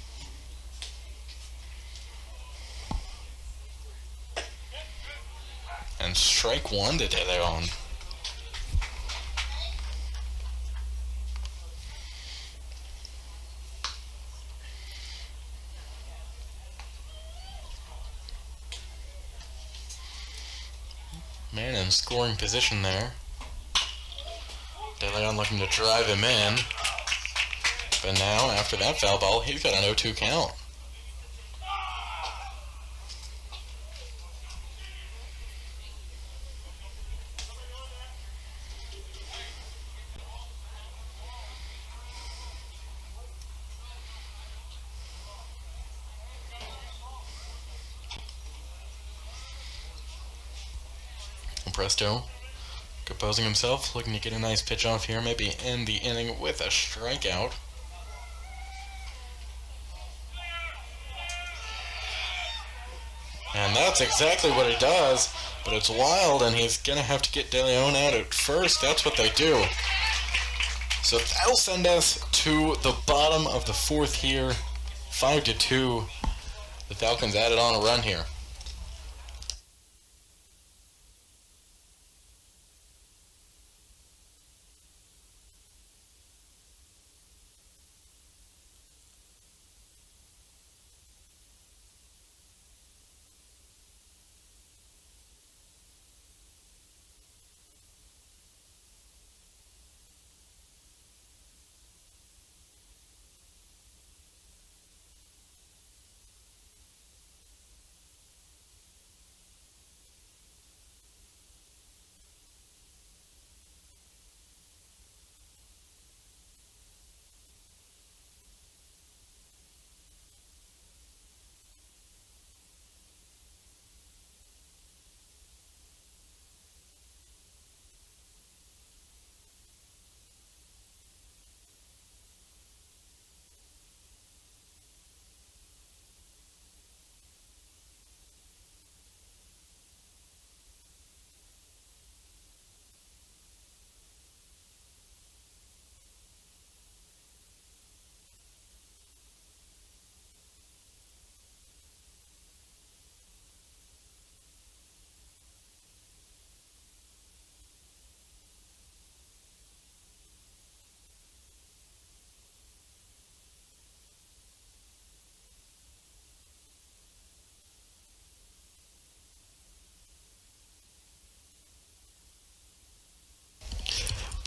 And strike one to De Leon. Man in scoring position there. De Leon looking to drive him in. But now, after that foul ball, he's got an 0-2 count. Presto composing himself, looking to get a nice pitch off here, maybe end the inning with a strikeout. And that's exactly what he does, but it's wild, and he's going to have to get De Leon out at first. That's what they do. So that'll send us to the bottom of the fourth here, 5-2. The Falcons added on a run here.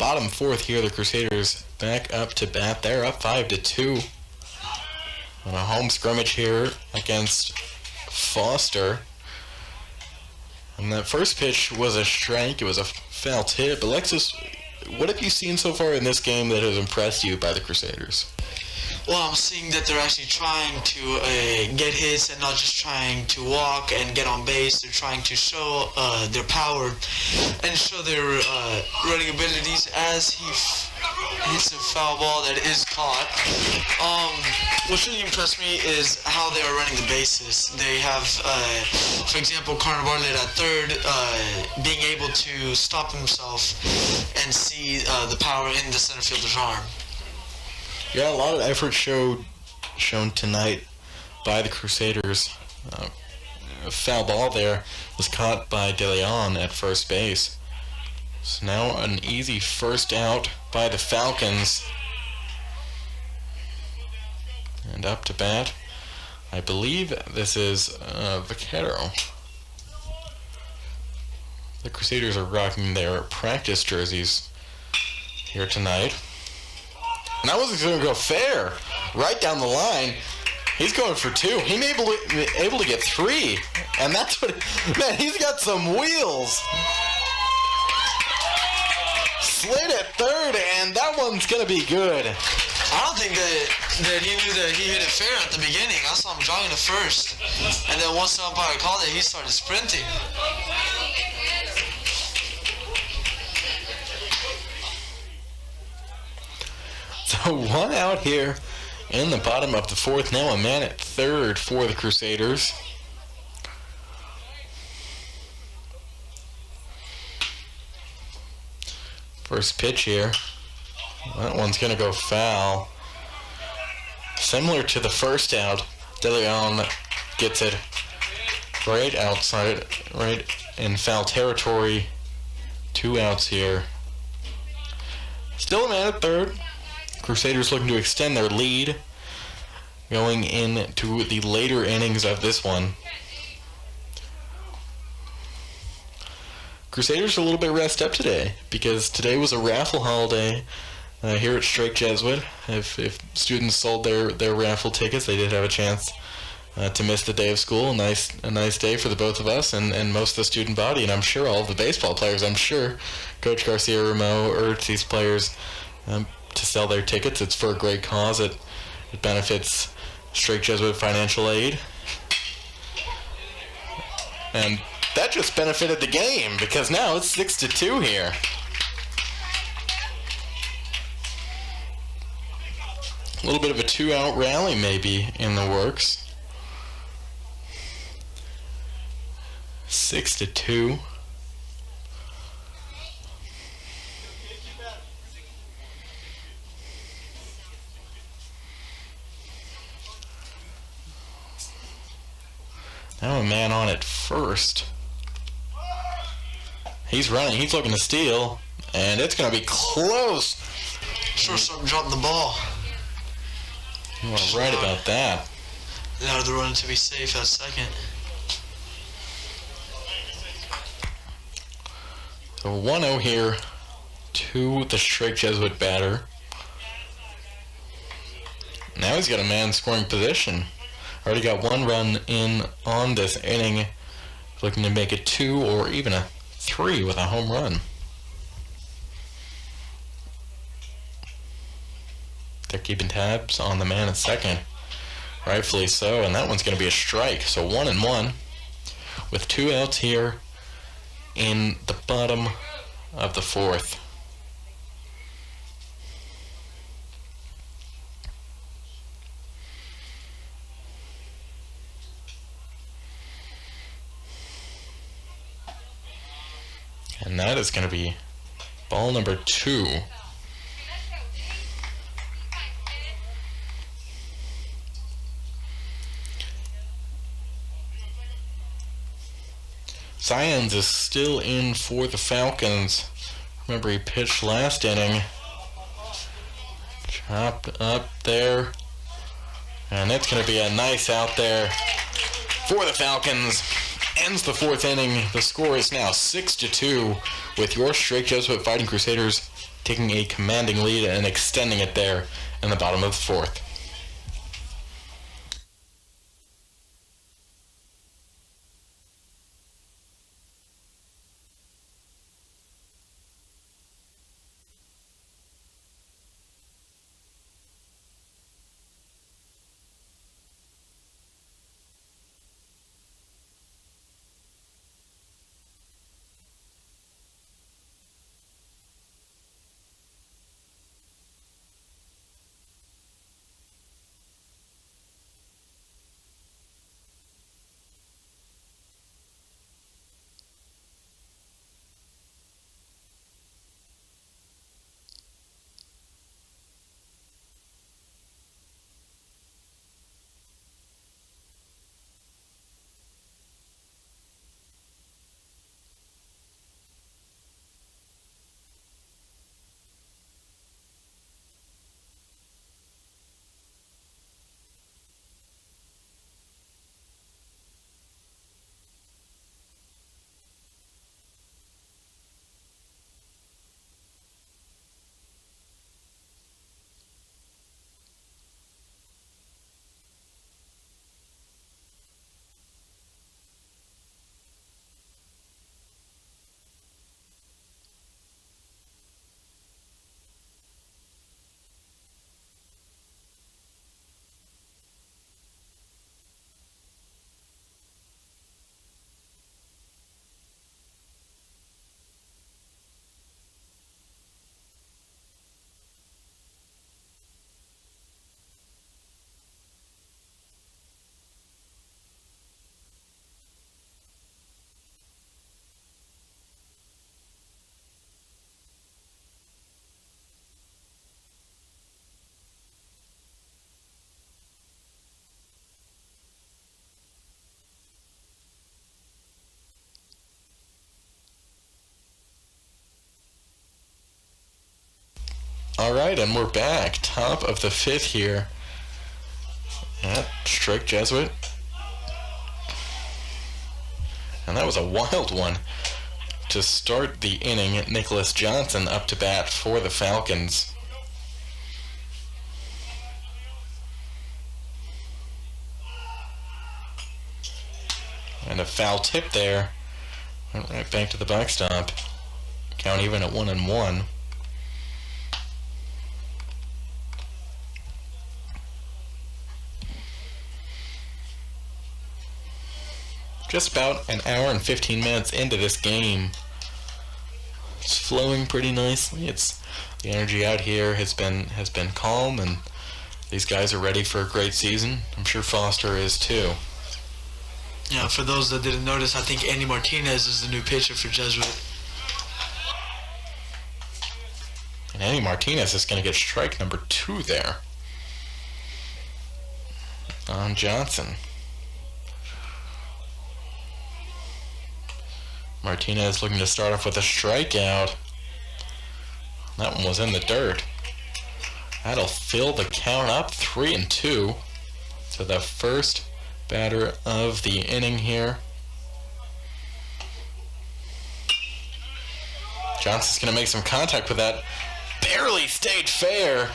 bottom fourth here, the Crusaders back up to bat. They're up 5-2 on a home scrimmage here against Foster. And that first pitch was a strike. It was a foul tip. But Alexis, what have you seen so far in this game that has impressed you by the Crusaders? Well, I'm seeing that they're actually trying to get hits and not just trying to walk and get on base. They're trying to show their power and show their running abilities as he hits a foul ball that is caught. What's really impressed me is how they are running the bases. They have, for example, Connor Bartlett at third being able to stop himself and see the power in the center fielder's arm. Yeah, a lot of effort shown tonight by the Crusaders. A foul ball there was caught by De Leon at first base. So now an easy first out by the Falcons. And up to bat, I believe this is Vaquero. The Crusaders are rocking their practice jerseys here tonight. And that wasn't going to go fair. Right down the line. He's going for two. He may be able to get three. And that's what... Man, he's got some wheels. Slid at third, and that one's going to be good. I don't think that he knew that he hit it fair at the beginning. I saw him jogging to first. And then once the umpire called it, he started sprinting. So one out here in the bottom of the fourth. Now a man at third for the Crusaders. First pitch here. That one's going to go foul. Similar to the first out, De Leon gets it right outside, right in foul territory. 2 outs here. Still a man at third. Crusaders looking to extend their lead going into the later innings of this one. Crusaders are a little bit rest up today because today was a raffle holiday here at Strake Jesuit. If students sold their raffle tickets, they did have a chance to miss the day of school. A nice day for the both of us and most of the student body, and I'm sure all of the baseball players. I'm sure Coach Garcia Ramo urged these players to sell their tickets. It's for a great cause. It benefits Strake Jesuit Financial Aid. And that just benefited the game because now it's 6-2 here. A little bit of a 2-out rally maybe in the works. 6-2. Now a man on at first. He's running. He's looking to steal. And it's going to be close. Shortstop dropped the ball. You are right about that. Allowed the runner to be safe at second. So 1-0 here to the Strake Jesuit batter. Now he's got a man scoring position. Already got 1 run in on this inning. Looking to make it 2 or even a 3 with a home run. They're keeping tabs on the man at second. Rightfully so, and that one's going to be a strike. So 1-1 with 2 outs here in the bottom of the fourth. And that is going to be ball number 2. Zions is still in for the Falcons. Remember, he pitched last inning. Chopped up there. And it's going to be a nice out there for the Falcons. Ends the fourth inning. The score is now 6-2 with your Strake Jesuit Fighting Crusaders taking a commanding lead and extending it there in the bottom of the fourth. All right, and we're back. Top of the fifth here at Strike Jesuit. And that was a wild one. To start the inning, Nicholas Johnson up to bat for the Falcons. And a foul tip there. Went right back to the backstop. Count even at 1-1. Just about an hour and 15 minutes into this game. It's flowing pretty nicely. The energy out here has been calm, and these guys are ready for a great season. I'm sure Foster is too. Yeah, for those that didn't notice, I think Andy Martinez is the new pitcher for Jesuit. And Andy Martinez is going to get strike number 2 there on Johnson. Martinez looking to start off with a strikeout. That one was in the dirt. That'll fill the count up 3-2 to the first batter of the inning here. Johnson's going to make some contact with that. Barely stayed fair,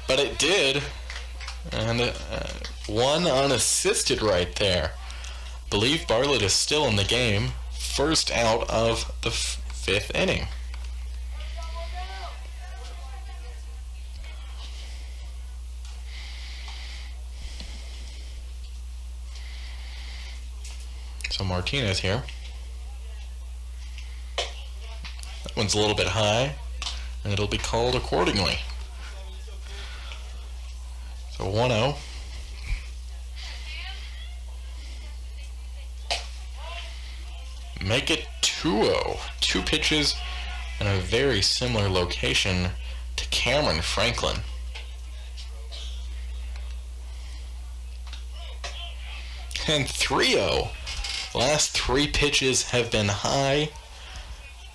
but it did. And one unassisted right there. Believe Bartlett is still in the game. First out of the fifth inning. So Martinez here. That one's a little bit high, and it'll be called accordingly. So 1-0. Make it 2-0. 2 pitches in a very similar location to Cameron Franklin. And 3-0. Last 3 pitches have been high.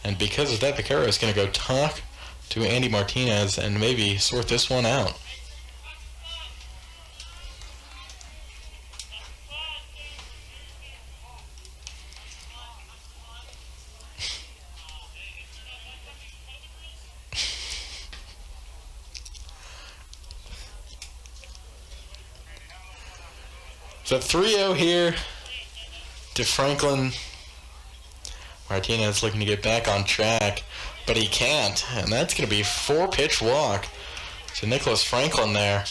And because of that, Vaquero is going to go talk to Andy Martinez and maybe sort this one out. So 3-0 here to Franklin. Martinez looking to get back on track, but he can't, and that's going to be 4-pitch walk to Nicholas Franklin there.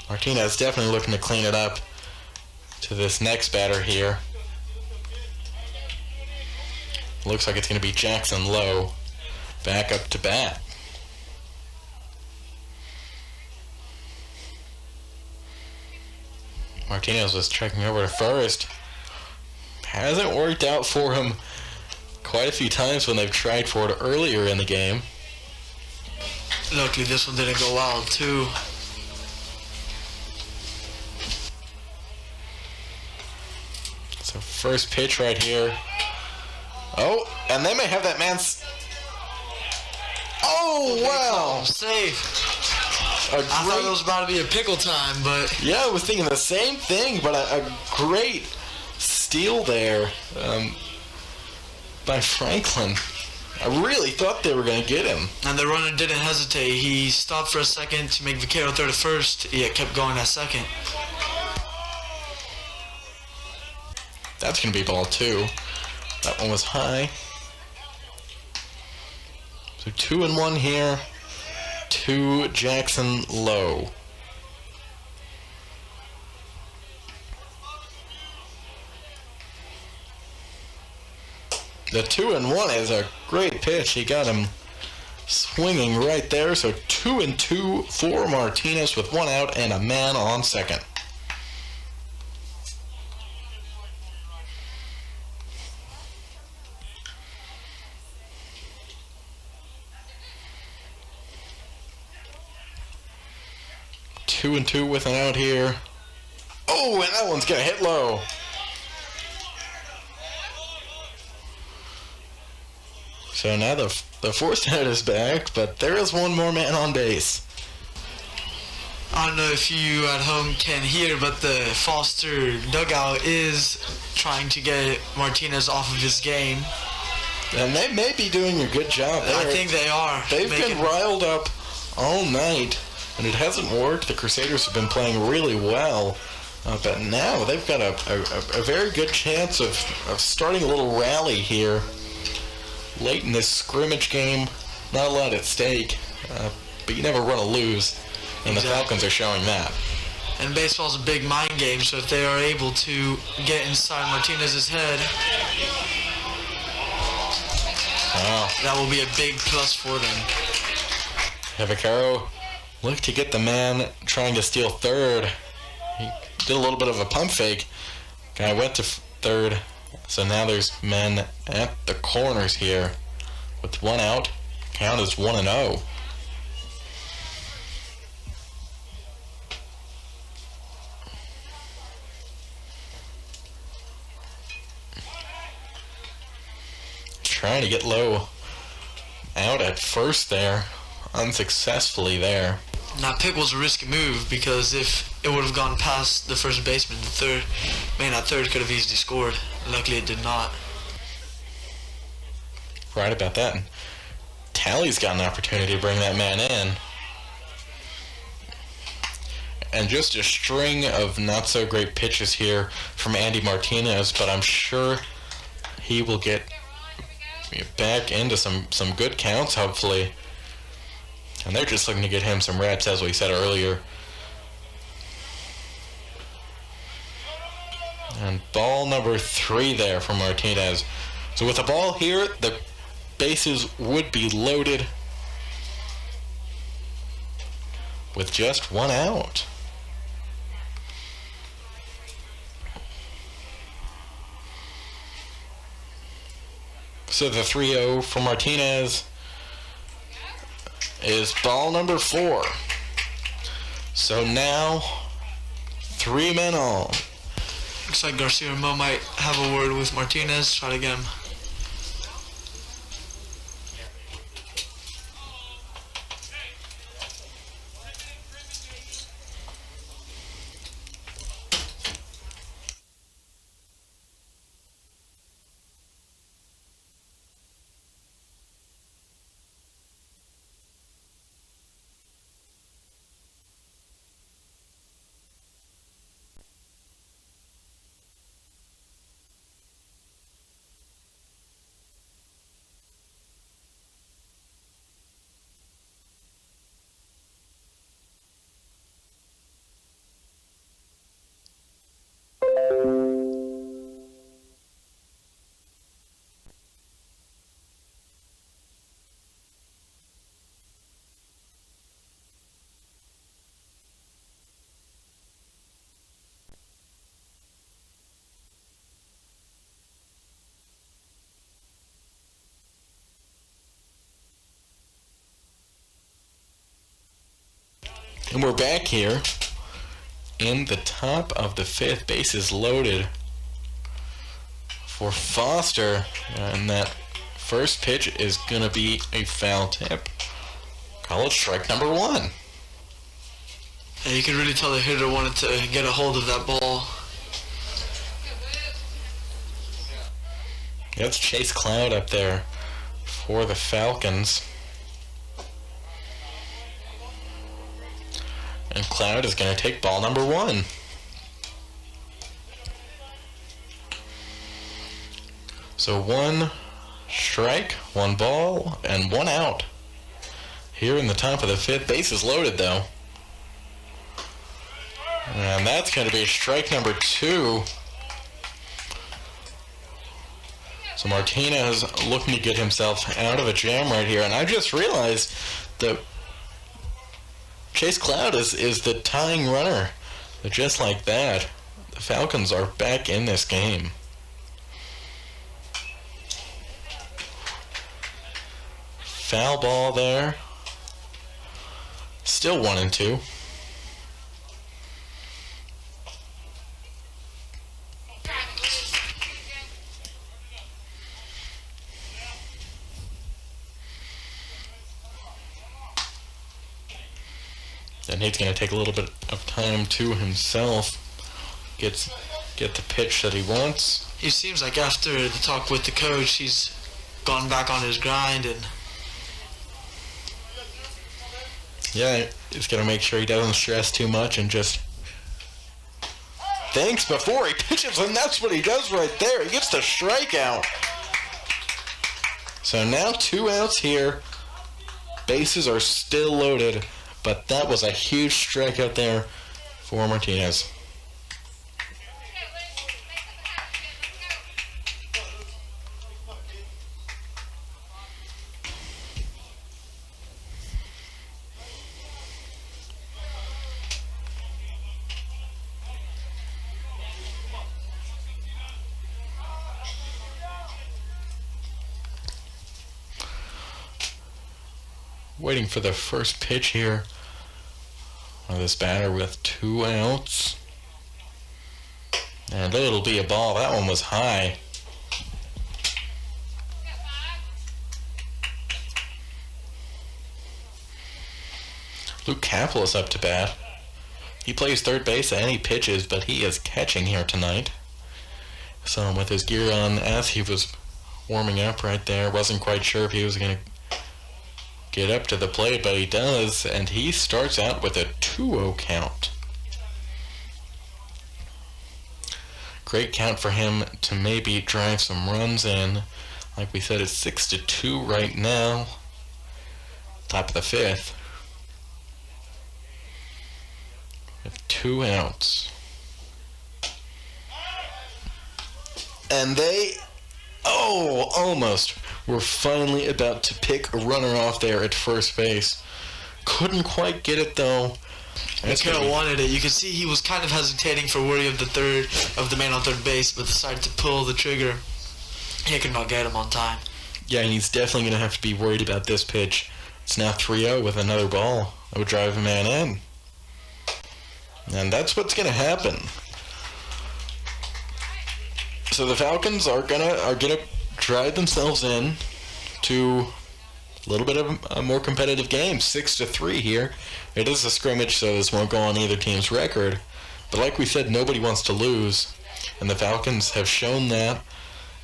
Martinez definitely looking to clean it up to this next batter here. Looks like it's going to be Jackson Lowe back up to bat. Martinez was checking over to first. Hasn't worked out for him quite a few times when they've tried for it earlier in the game. Luckily, this one didn't go out, too. So first pitch right here. Oh, and they may have that man's... Oh, wow! Safe. I thought it was about to be a pickle time, but... Yeah, I was thinking the same thing, but a great steal there by Franklin. I really thought they were going to get him. And the runner didn't hesitate. He stopped for a second to make Vaquero throw to first, yet kept going at second. That's going to be ball 2. That one was high. So 2-1 here to Jackson Lowe. The 2-1 is a great pitch. He got him swinging right there. So 2-2 for Martinez with 1 out and a man on second. Two and two with an out here. Oh, and that one's gonna hit low. So now the forced out is back, but there is one more man on base. I don't know if you at home can hear, but the Foster dugout is trying to get Martinez off of his game. And they may be doing a good job there. I think they are. They've been riled up all night, and it hasn't worked. The Crusaders have been playing really well, but now they've got a very good chance of starting a little rally here. Late in this scrimmage game, not a lot at stake, but you never want to lose, and the Falcons are showing that. And baseball's a big mind game, so if they are able to get inside Martinez's head, that will be a big plus for them. Vaquero looked to get the man trying to steal third. He did a little bit of a pump fake. Guy went to third. So now there's men at the corners here with 1 out. Count is 1-0. Trying to get Lowe out at first there. Unsuccessfully there. Now pick was a risky move because if it would have gone past the first baseman, the third could have easily scored. Luckily it did not. Right about that. Talley's got an opportunity to bring that man in. And just a string of not so great pitches here from Andy Martinez, but I'm sure he will get back into some good counts hopefully. And they're just looking to get him some reps, as we said earlier. And ball number 3 there for Martinez. So with the ball here, the bases would be loaded with just 1 out. So the 3-0 for Martinez is ball number 4. So now 3 men on. Looks like Garcia Mo might have a word with Martinez. Try to get him. And we're back here in the top of the fifth. Bases loaded for Foster. And that first pitch is going to be a foul tip. Call it strike number one. And you can really tell the hitter wanted to get a hold of that ball. That's Chase Cloud up there for the Falcons. And Cloud is going to take ball number one. So one strike, one ball, and one out. Here in the top of the fifth. Bases loaded, though. And that's going to be strike number two. So Martinez looking to get himself out of a jam right here. And I just realized that Chase Cloud is the tying runner. But just like that, the Falcons are back in this game. Foul ball there. Still 1-2. And he's going to take a little bit of time to himself. Get the pitch that he wants. He seems like after the talk with the coach, he's gone back on his grind and yeah, he's going to make sure he doesn't stress too much and just thinks before he pitches, and that's what he does right there. He gets the strikeout. So now 2 outs here. Bases are still loaded, but that was a huge strikeout there for Martinez. Waiting for the first pitch here of this batter with 2 outs. And it'll be a ball. That one was high. Luke Capel is up to bat. He plays third base and he pitches, but he is catching here tonight. Saw him with his gear on as he was warming up right there. Wasn't quite sure if he was going to get up to the plate, but he does, and he starts out with a 2-0 count. Great count for him to maybe drive some runs in. Like we said, it's 6-2 right now. Top of the fifth. With 2 outs. And they, almost were finally about to pick a runner off there at first base. Couldn't quite get it though. He could have wanted it. You could see he was kind of hesitating for worry of the man on third base, but decided to pull the trigger. He could not get him on time. Yeah, and he's definitely going to have to be worried about this pitch. It's now 3-0 with another ball. That would drive a man in. And that's what's going to happen. So the Falcons are gonna drive themselves in to a little bit of a more competitive game. 6-3 here. It is a scrimmage, so this won't go on either team's record. But like we said, nobody wants to lose, and the Falcons have shown that.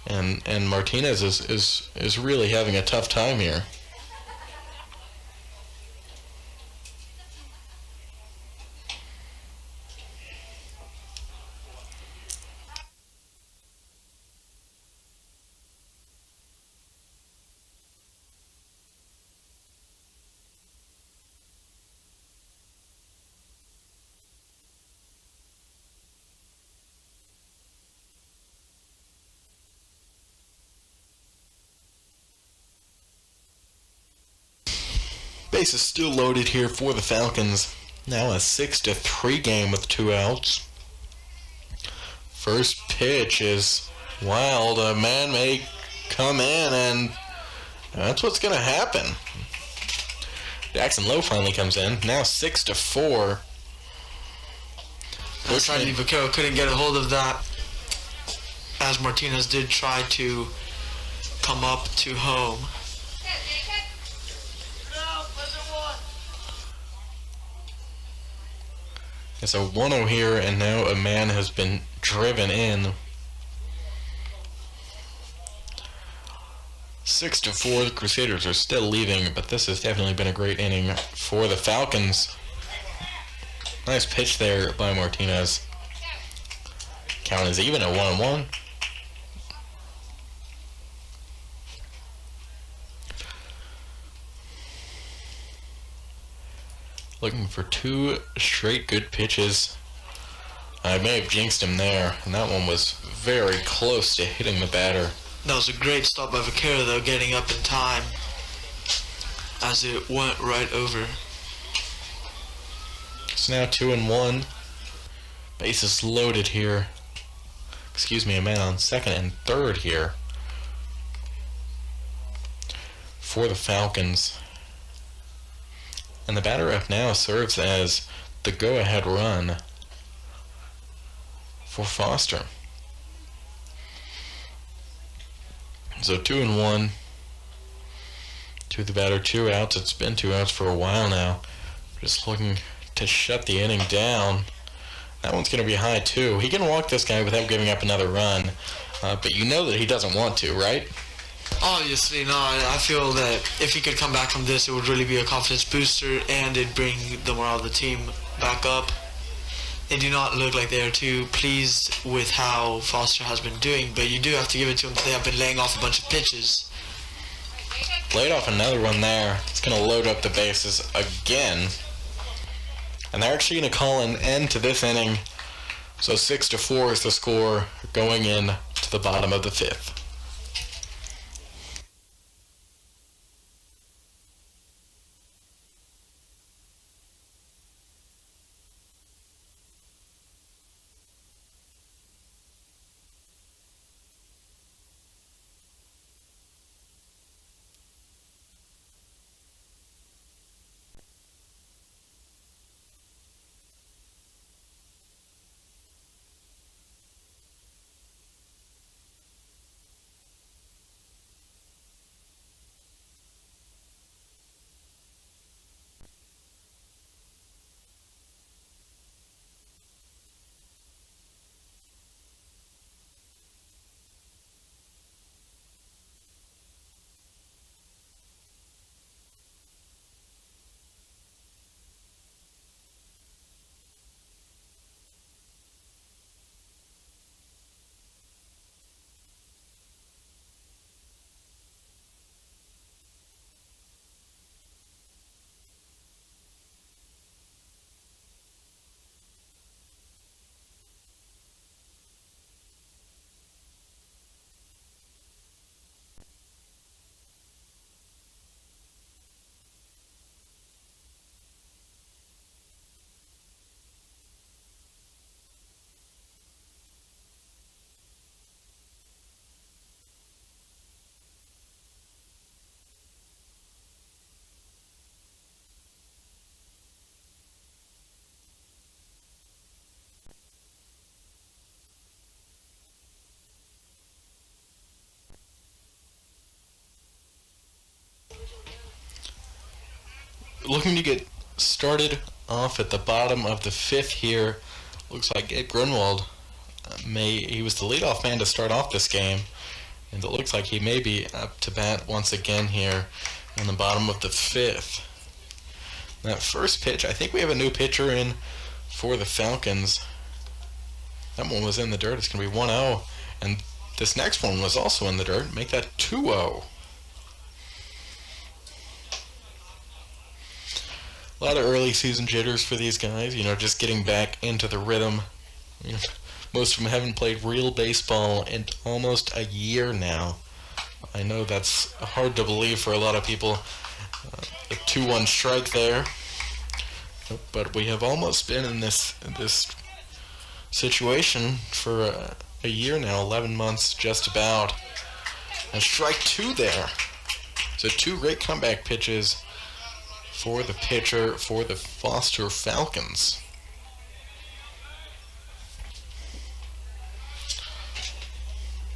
And Martinez is really having a tough time here. Base is still loaded here for the Falcons. Now a 6-3 game with 2 outs. First pitch is wild. A man may come in, and that's what's going to happen. Jackson Lowe finally comes in. Now 6-4. Sadly, Vaquero couldn't get a hold of that, as Martinez did try to come up to home. It's a 1-0 here, and now a man has been driven in. 6-4, the Crusaders are still leading, but this has definitely been a great inning for the Falcons. Nice pitch there by Martinez. Count is even at 1-1. Looking for 2 straight good pitches. I may have jinxed him there, and that one was very close to hitting the batter. That was a great stop by Vaquero, though, getting up in time as it went right over. It's now 2-1. Bases loaded here. Excuse me, a man on second and third here for the Falcons. And the batter up now serves as the go-ahead run for Foster. So 2-1 to the batter, 2 outs. It's been 2 outs for a while now. Just looking to shut the inning down. That one's going to be high too. He can walk this guy without giving up another run, but you know that he doesn't want to, right? Obviously not. I feel that if he could come back from this, it would really be a confidence booster, and it'd bring the morale of the team back up. They do not look like they are too pleased with how Foster has been doing, but you do have to give it to them that they have been laying off a bunch of pitches. Laid off another one there. It's going to load up the bases again. And they're actually going to call an end to this inning. So 6-4 is the score going in to the bottom of the 5th. Looking to get started off at the bottom of the 5th here. Looks like Gabe Grunwald he was the leadoff man to start off this game, and it looks like he may be up to bat once again here in the bottom of the 5th. That first pitch, I think we have a new pitcher in for the Falcons. That one was in the dirt. It's going to be 1-0, and this next one was also in the dirt. Make that 2-0. A lot of early season jitters for these guys, just getting back into the rhythm. Most of them haven't played real baseball in almost a year now. I know that's hard to believe for a lot of people. A 2-1 strike there. But we have almost been in this situation for a year now, 11 months just about. And strike 2 there. So 2 great comeback pitches for the pitcher for the Foster Falcons.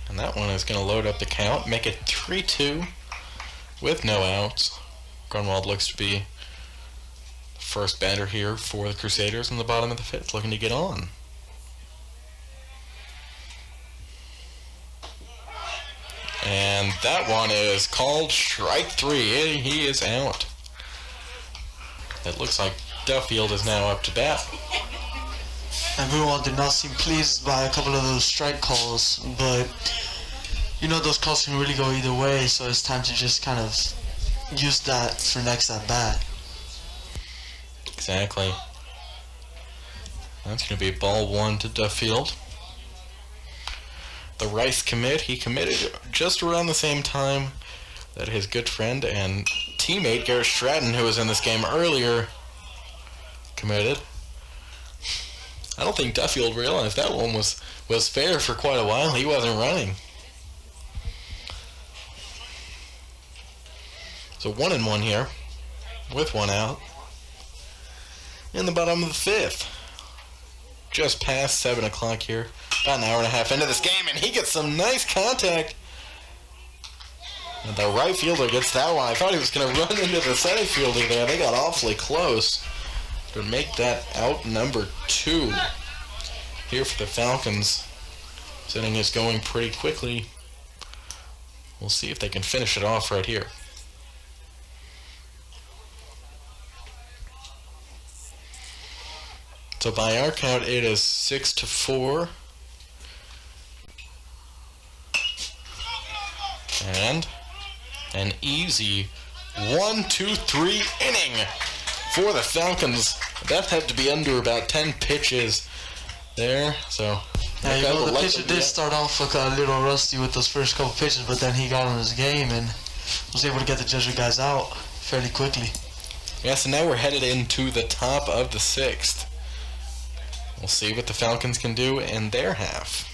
And that one is going to load up the count, make it 3-2 with no outs. Grunwald looks to be first batter here for the Crusaders in the bottom of the fifth, looking to get on. And that one is called strike 3. He is out. It looks like Duffield is now up to bat. And Grunwald did not seem pleased by a couple of those strike calls, but you know those calls can really go either way, so it's time to just kind of use that for next at bat. Exactly. That's going to be ball 1 to Duffield. The Rice commit, he committed just around the same time that his good friend and teammate Garrett Stratton, who was in this game earlier, committed. I don't think Duffield realized that one was fair for quite a while. He wasn't running. So 1-1 here, with 1 out. In the bottom of the fifth. Just past 7 o'clock here. About an hour and a half into this game, and he gets some nice contact. And the right fielder gets that one. I thought he was going to run into the center fielder there. They got awfully close to make that out number 2 here for the Falcons. This inning is going pretty quickly. We'll see if they can finish it off right here. So by our count, it is 6-4. And an easy 1-2-3 inning for the Falcons. That had to be under about 10 pitches there. So the pitcher did start off a little rusty with those first couple pitches, but then he got on his game and was able to get the Jesuit guys out fairly quickly. Yeah, so now we're headed into the top of the 6th. We'll see what the Falcons can do in their half.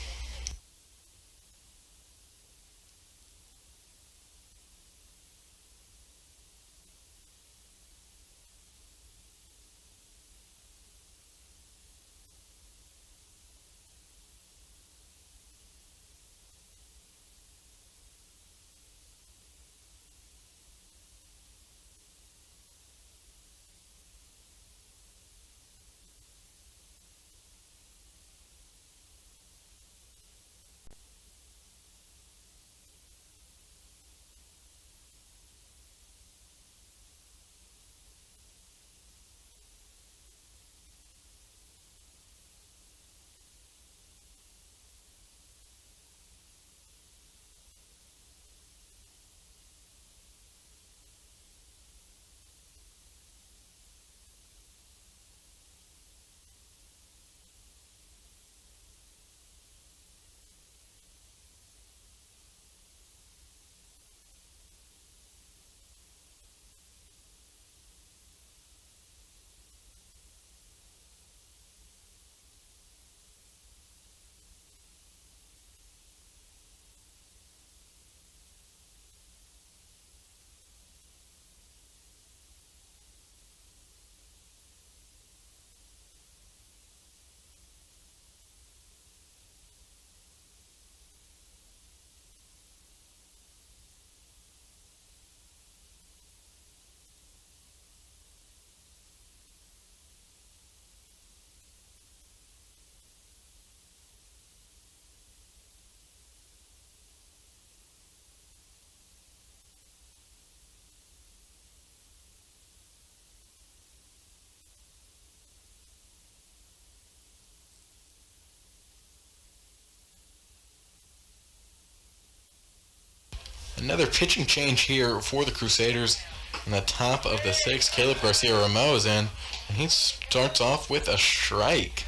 Another pitching change here for the Crusaders. In the top of the 6th, Caleb Garcia-Ramo is in, and he starts off with a strike.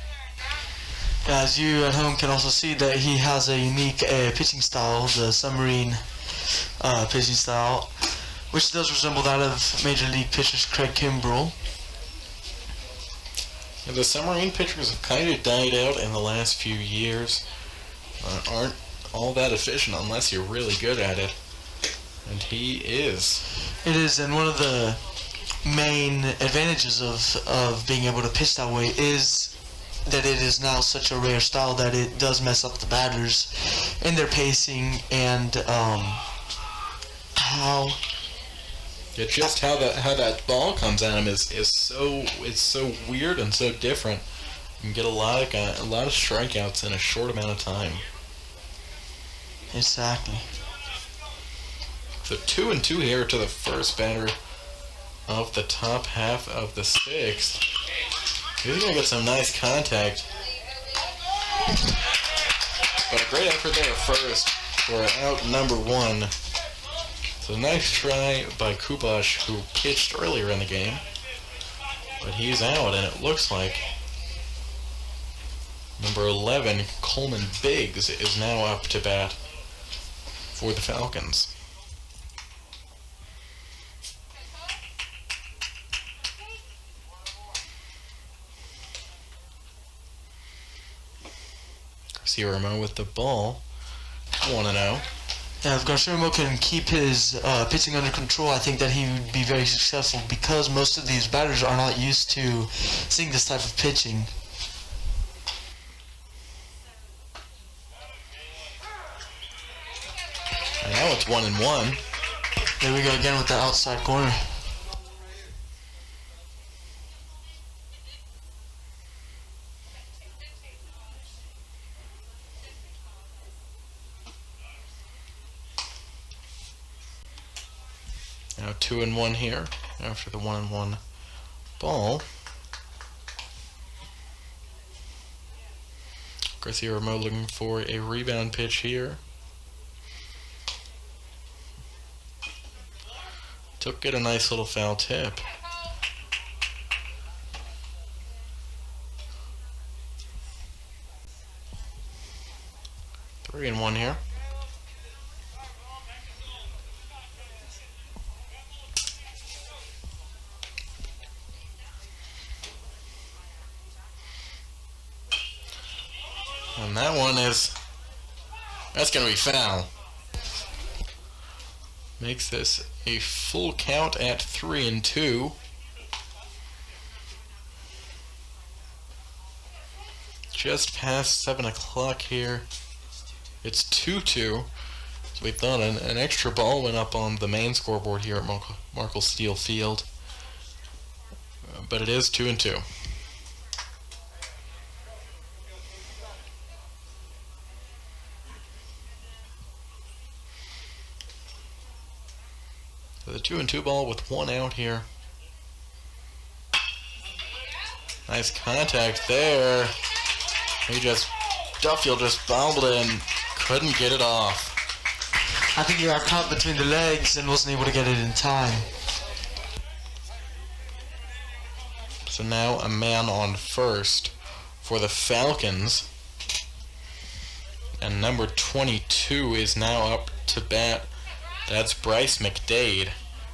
As you at home can also see that he has a unique pitching style, the submarine pitching style, which does resemble that of Major League pitchers Craig Kimbrell. Yeah, the submarine pitchers have kind of died out in the last few years. Aren't all that efficient unless you're really good at it. And he is. It is, and one of the main advantages of being able to pitch that way is that it is now such a rare style that it does mess up the batters in their pacing and how just how that ball comes at him is so weird and so different. You can get a lot of strikeouts in a short amount of time. exactly. So 2-2 here to the first batter of the top half of the sixth. He's gonna get some nice contact, but a great effort there at first for out number one. So nice try by Kubash, who pitched earlier in the game, but he's out, and it looks like number 11, Coleman Biggs, is now up to bat for the Falcons. Garcia with the ball, 1-0. Yeah, if Garcia can keep his pitching under control, I think that he would be very successful because most of these batters are not used to seeing this type of pitching. And now it's 1-1. There we go again with the outside corner. Now 2-1 here after the 1-1 ball. Garcia looking for a rebound pitch here. Took it a nice little foul tip. Three and one here. And that one that's going to be foul. Makes this a full count at 3-2. Just past 7 o'clock here. It's 2-2. So we thought an extra ball went up on the main scoreboard here at Markle Steel Field. But it is 2-2. So the 2-2 ball with one out here. Nice contact there. Duffield just bobbled it and couldn't get it off. I think he got caught between the legs and wasn't able to get it in time. So now a man on first for the Falcons. And number 22 is now up to bat. That's Bryce McDade,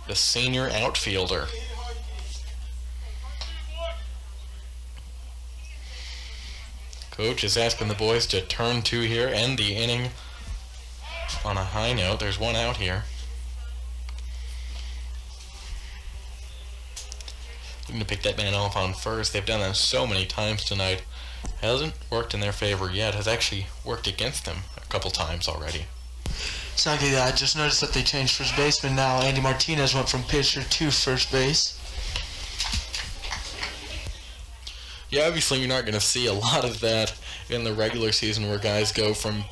the senior outfielder. Coach is asking the boys to turn two here, end the inning on a high note. There's one out here. Looking to pick that man off on first. They've done that so many times tonight. Hasn't worked in their favor yet. Has actually worked against them a couple times already. Exactly that. I just noticed that they changed first baseman now. Andy Martinez went from pitcher to first base. Yeah, obviously you're not going to see a lot of that in the regular season where guys go from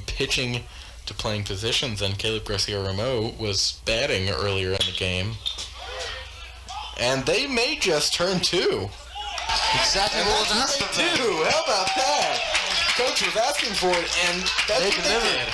pitching to playing positions, and Caleb Garcia-Ramo was batting earlier in the game. And they may just turn two. Exactly what was asked of them. How about that? Coach was asking for it, and that's what they did.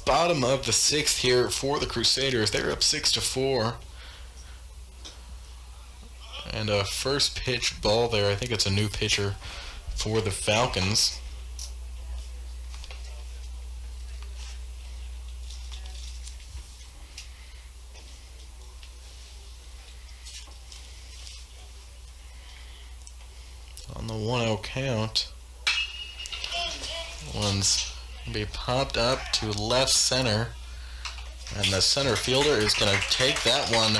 bottom of the 6th here for the Crusaders. They're up 6-4. And a first pitch ball there. I think it's a new pitcher for the Falcons. On the 1-0 count, one's going to be popped up to left center, and the center fielder is going to take that one.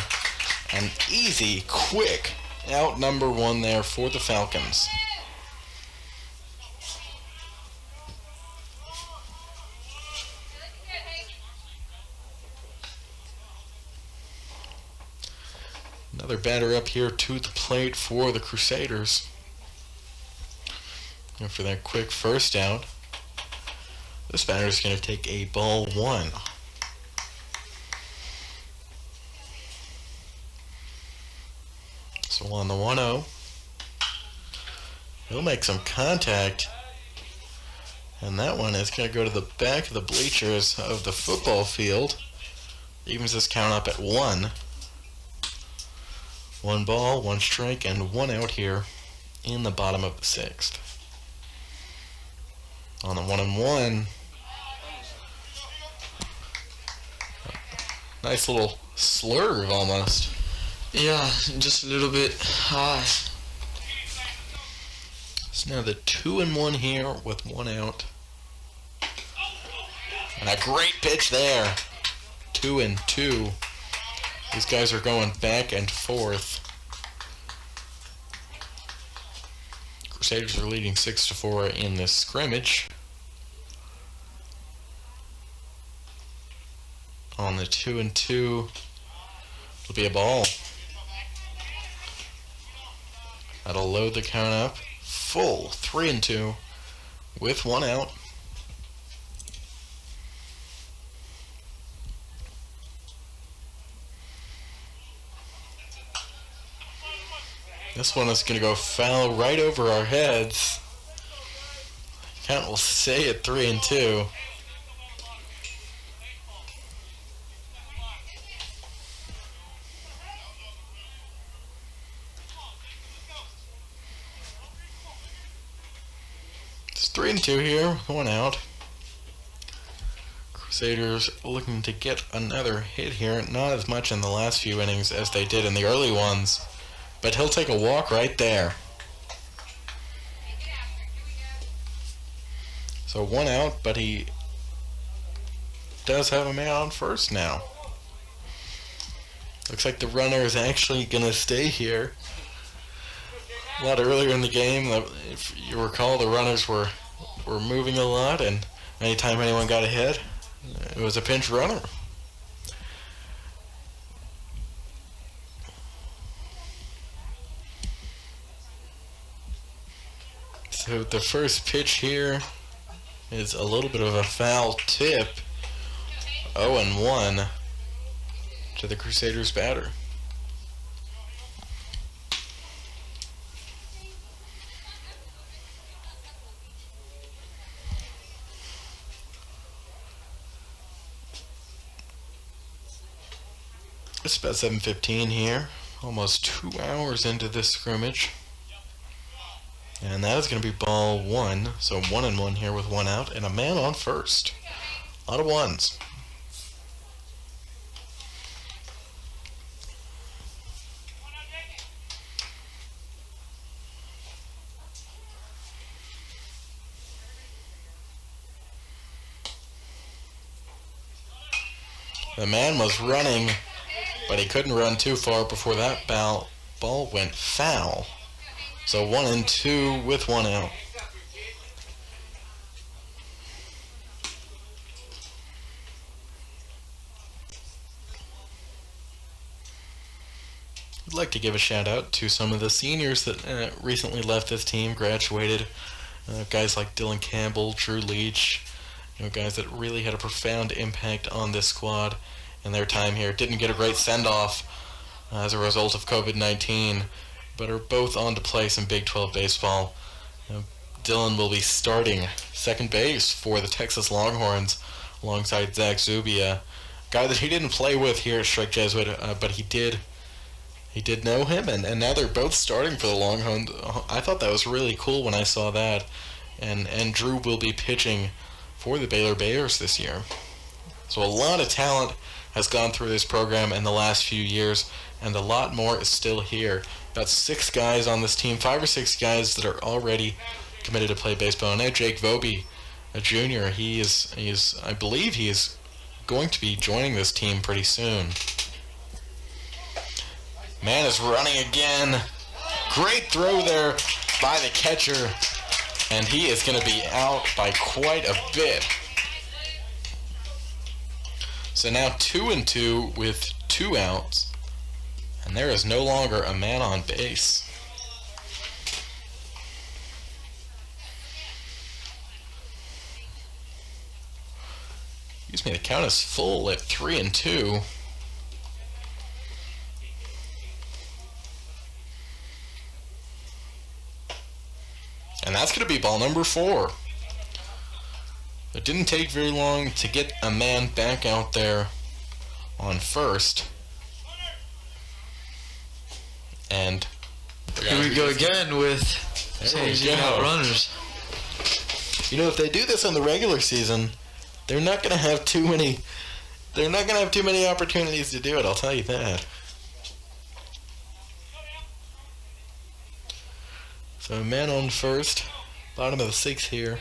An easy, quick out number 1 there for the Falcons. Another batter up here to the plate for the Crusaders. And for that quick first out, this batter is going to take a ball 1. So on the 1-0, he'll make some contact, and that one is going to go to the back of the bleachers of the football field. Evens this count up at 1. 1 ball, 1 strike, and 1 out here in the bottom of the 6th. On the 1-1, nice little slurve almost. Yeah, just a little bit high. So now the 2-1 here with 1 out. And a great pitch there. 2-2. These guys are going back and forth. Crusaders are leading 6-4 in this scrimmage. On the 2-2, it'll be a ball. That'll load the count up. Full 3-2 with 1 out. This one is going to go foul right over our heads. Count will stay at 3-2. It's 3-2 here, 1 out. Crusaders looking to get another hit here. Not as much in the last few innings as they did in the early ones. But he'll take a walk right there. So 1 out, but he does have a man on first now. Looks like the runner is actually going to stay here. A lot earlier in the game, if you recall, the runners were moving a lot, and anytime anyone got a hit, it was a pinch runner. So the first pitch here is a little bit of a foul tip. 0-1 to the Crusaders batter. It's about 7:15 here, almost 2 hours into this scrimmage. And that is going to be ball 1. So 1-1 here with 1 out and a man on first. A lot of ones. The man was running, but he couldn't run too far before that ball went foul. So 1-2 with 1 out. I'd like to give a shout out to some of the seniors that recently left this team, graduated. Guys like Dylan Campbell, Drew Leach, guys that really had a profound impact on this squad in their time here. Didn't get a great send-off as a result of COVID-19. But are both on to play some Big 12 baseball. Dylan will be starting second base for the Texas Longhorns alongside Zach Zubia, guy that he didn't play with here at Strike Jesuit, but he did know him, and now they're both starting for the Longhorns. I thought that was really cool when I saw that, and Drew will be pitching for the Baylor Bears this year. So a lot of talent has gone through this program in the last few years, and a lot more is still here. About 6 guys on this team, 5 or 6 guys that are already committed to play baseball. Now Jake Vobie, a junior, I believe he is going to be joining this team pretty soon. Man is running again. Great throw there by the catcher, and he is going to be out by quite a bit. So now 2-2 with 2 outs, and there is no longer a man on base. Excuse me, the count is full at 3-2. And that's going to be ball number 4. It didn't take very long to get a man back out there on first. And here we go again with changing out runners. You know, if they do this in the regular season, they're not going to have too many opportunities to do it, I'll tell you that. So a man on first, bottom of the 6th here.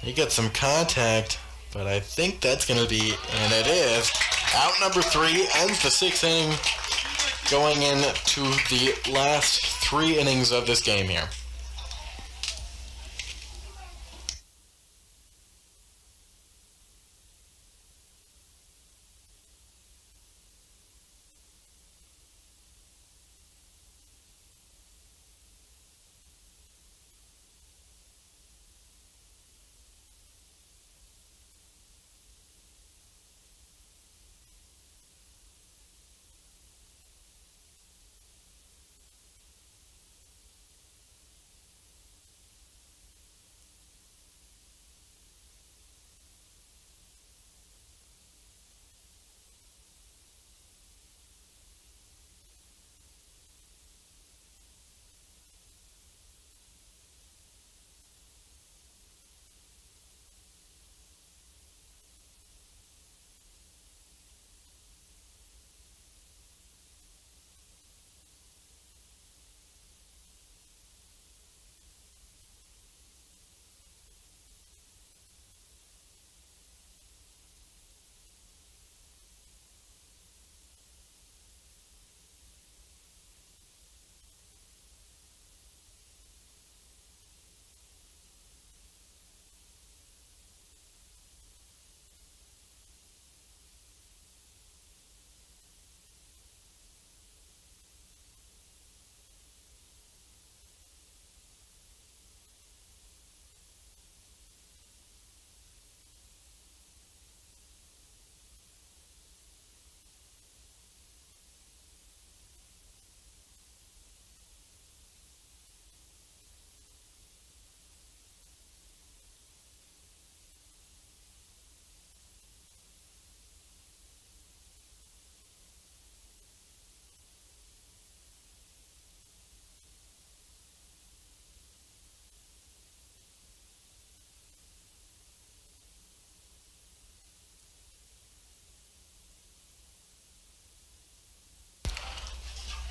He got some contact, but I think that's going to be, and it is, out number 3, ends the 6th inning, going into the last 3 innings of this game here.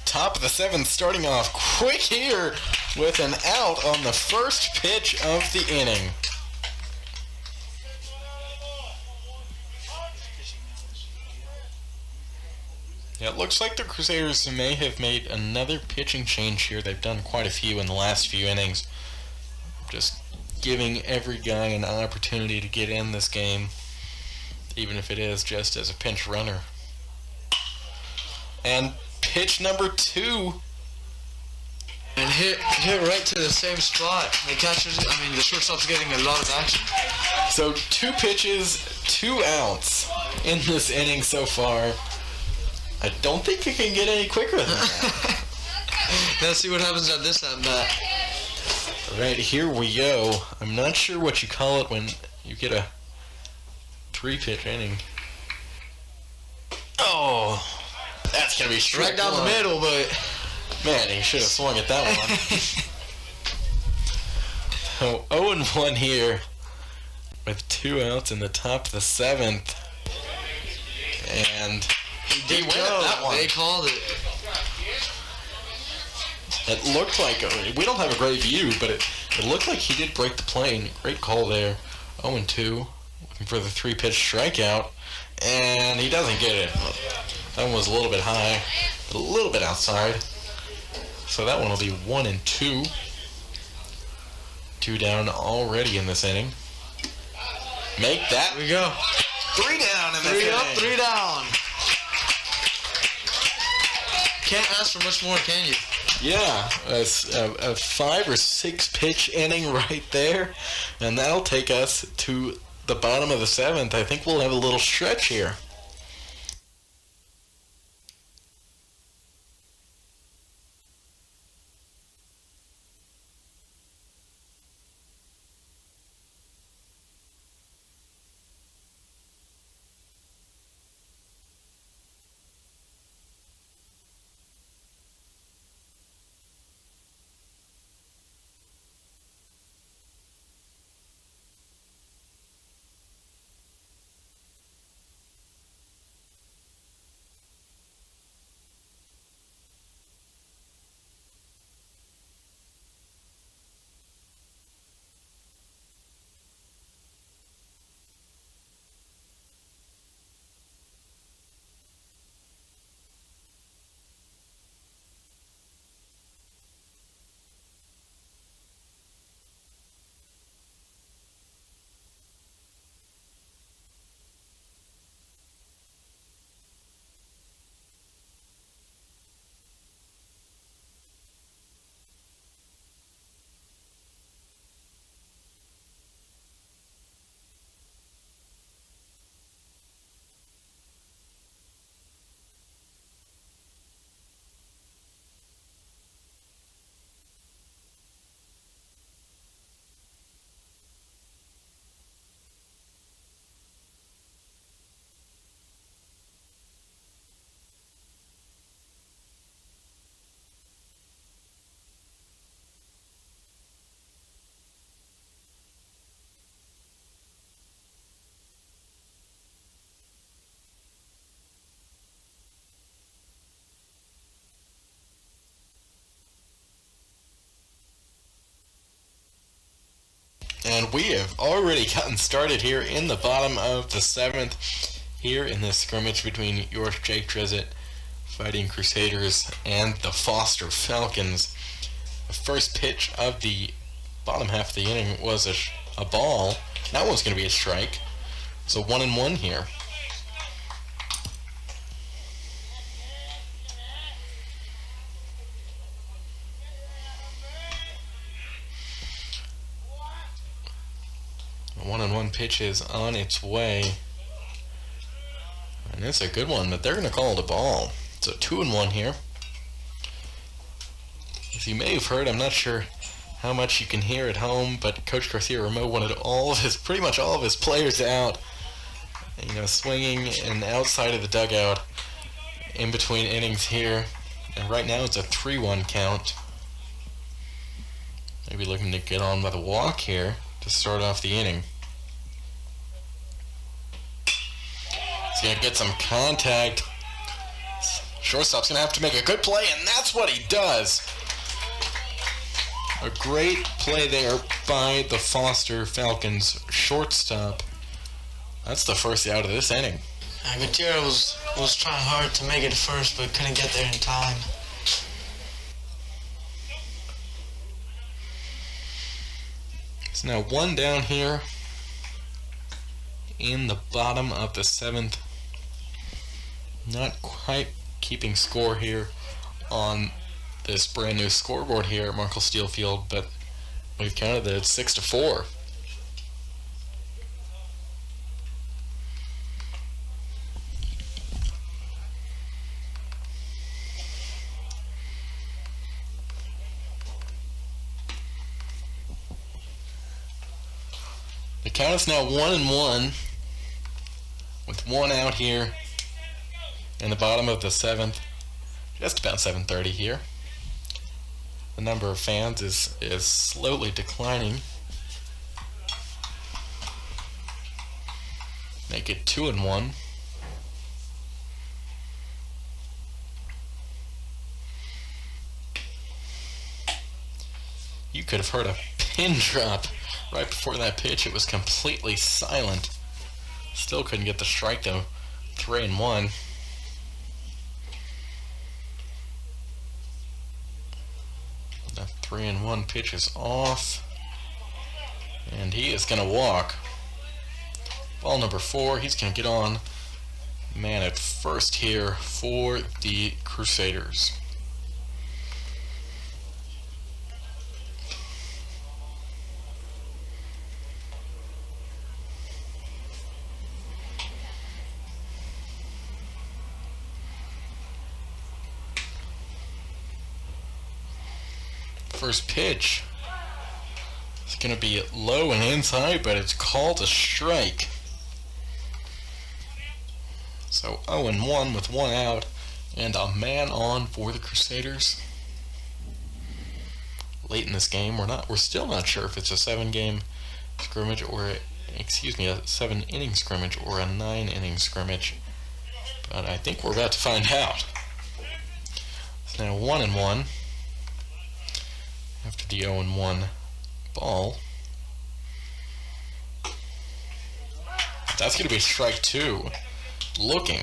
Top of the 7th, starting off quick here with an out on the first pitch of the inning. Yeah, it looks like the Crusaders may have made another pitching change here. They've done quite a few in the last few innings. Just giving every guy an opportunity to get in this game, even if it is just as a pinch runner. And pitch number 2. And hit right to the same spot. The shortstop's getting a lot of action. So 2 pitches, 2 outs in this inning so far. I don't think it can get any quicker than that. Let's see what happens at this at bat. Right, here we go. I'm not sure what you call it when you get a 3-pitch inning. Oh, that's going to be strike Right down the one. middle, but Man, he should have swung at that one. So 0-1 here with 2 outs in the top of the 7th. And he went at that one. They called it. It looked like, we don't have a great view, but it looked like he did break the plane. Great call there. 0-2, looking for the 3-pitch strikeout, and he doesn't get it. That one was a little bit high, but a little bit outside. So that one will be 1-2. 2 down already in this inning. Make that. Here we go. 3 down in this inning. 3 up, 3 down. Can't ask for much more, can you? Yeah, a 5 or 6 pitch inning right there, and that'll take us to the bottom of the 7th. I think we'll have a little stretch here. And we have already gotten started here in the bottom of the 7th, here in this scrimmage between yours, Jake Drizzt, Fighting Crusaders, and the Foster Falcons. The first pitch of the bottom half of the inning was a ball. That one's going to be a strike. So 1-1 here. A 1-1 pitch is on its way. And it's a good one, but they're going to call it a ball. So 2-1 here. As you may have heard, I'm not sure how much you can hear at home, but Coach Garcia Rameau wanted pretty much all of his players out, swinging and outside of the dugout in between innings here. And right now it's a 3-1 count. Maybe looking to get on by the walk here to start off the inning. He's going to get some contact. Shortstop's going to have to make a good play, and that's what he does. A great play there by the Foster Falcons shortstop. That's the first out of this inning. Gutierrez was trying hard to make it first, but couldn't get there in time. It's now 1 down here in the bottom of the 7th. Not quite keeping score here on this brand new scoreboard here at Markle Steel Field, but we've counted that it's 6-4. The count is now 1-1 with one out here in the bottom of the seventh. Just about 7:30 here. The number of fans is slowly declining. Make it 2-1. You could have heard a pin drop right before that pitch. It was completely silent. Still couldn't get the strike though. 3-1. The 3-1 pitch is off, and he is going to walk. Ball number 4. He's going to get on. Man at first here for the Crusaders. First pitch. It's going to be low and inside, but it's called a strike. So 0-1 with one out and a man on for the Crusaders. Late in this game, we're still not sure if it's a 7-game scrimmage or a 7-inning scrimmage or a 9-inning scrimmage. But I think we're about to find out. It's now 1-1 after the 0-1 ball. That's going to be strike 2. Looking.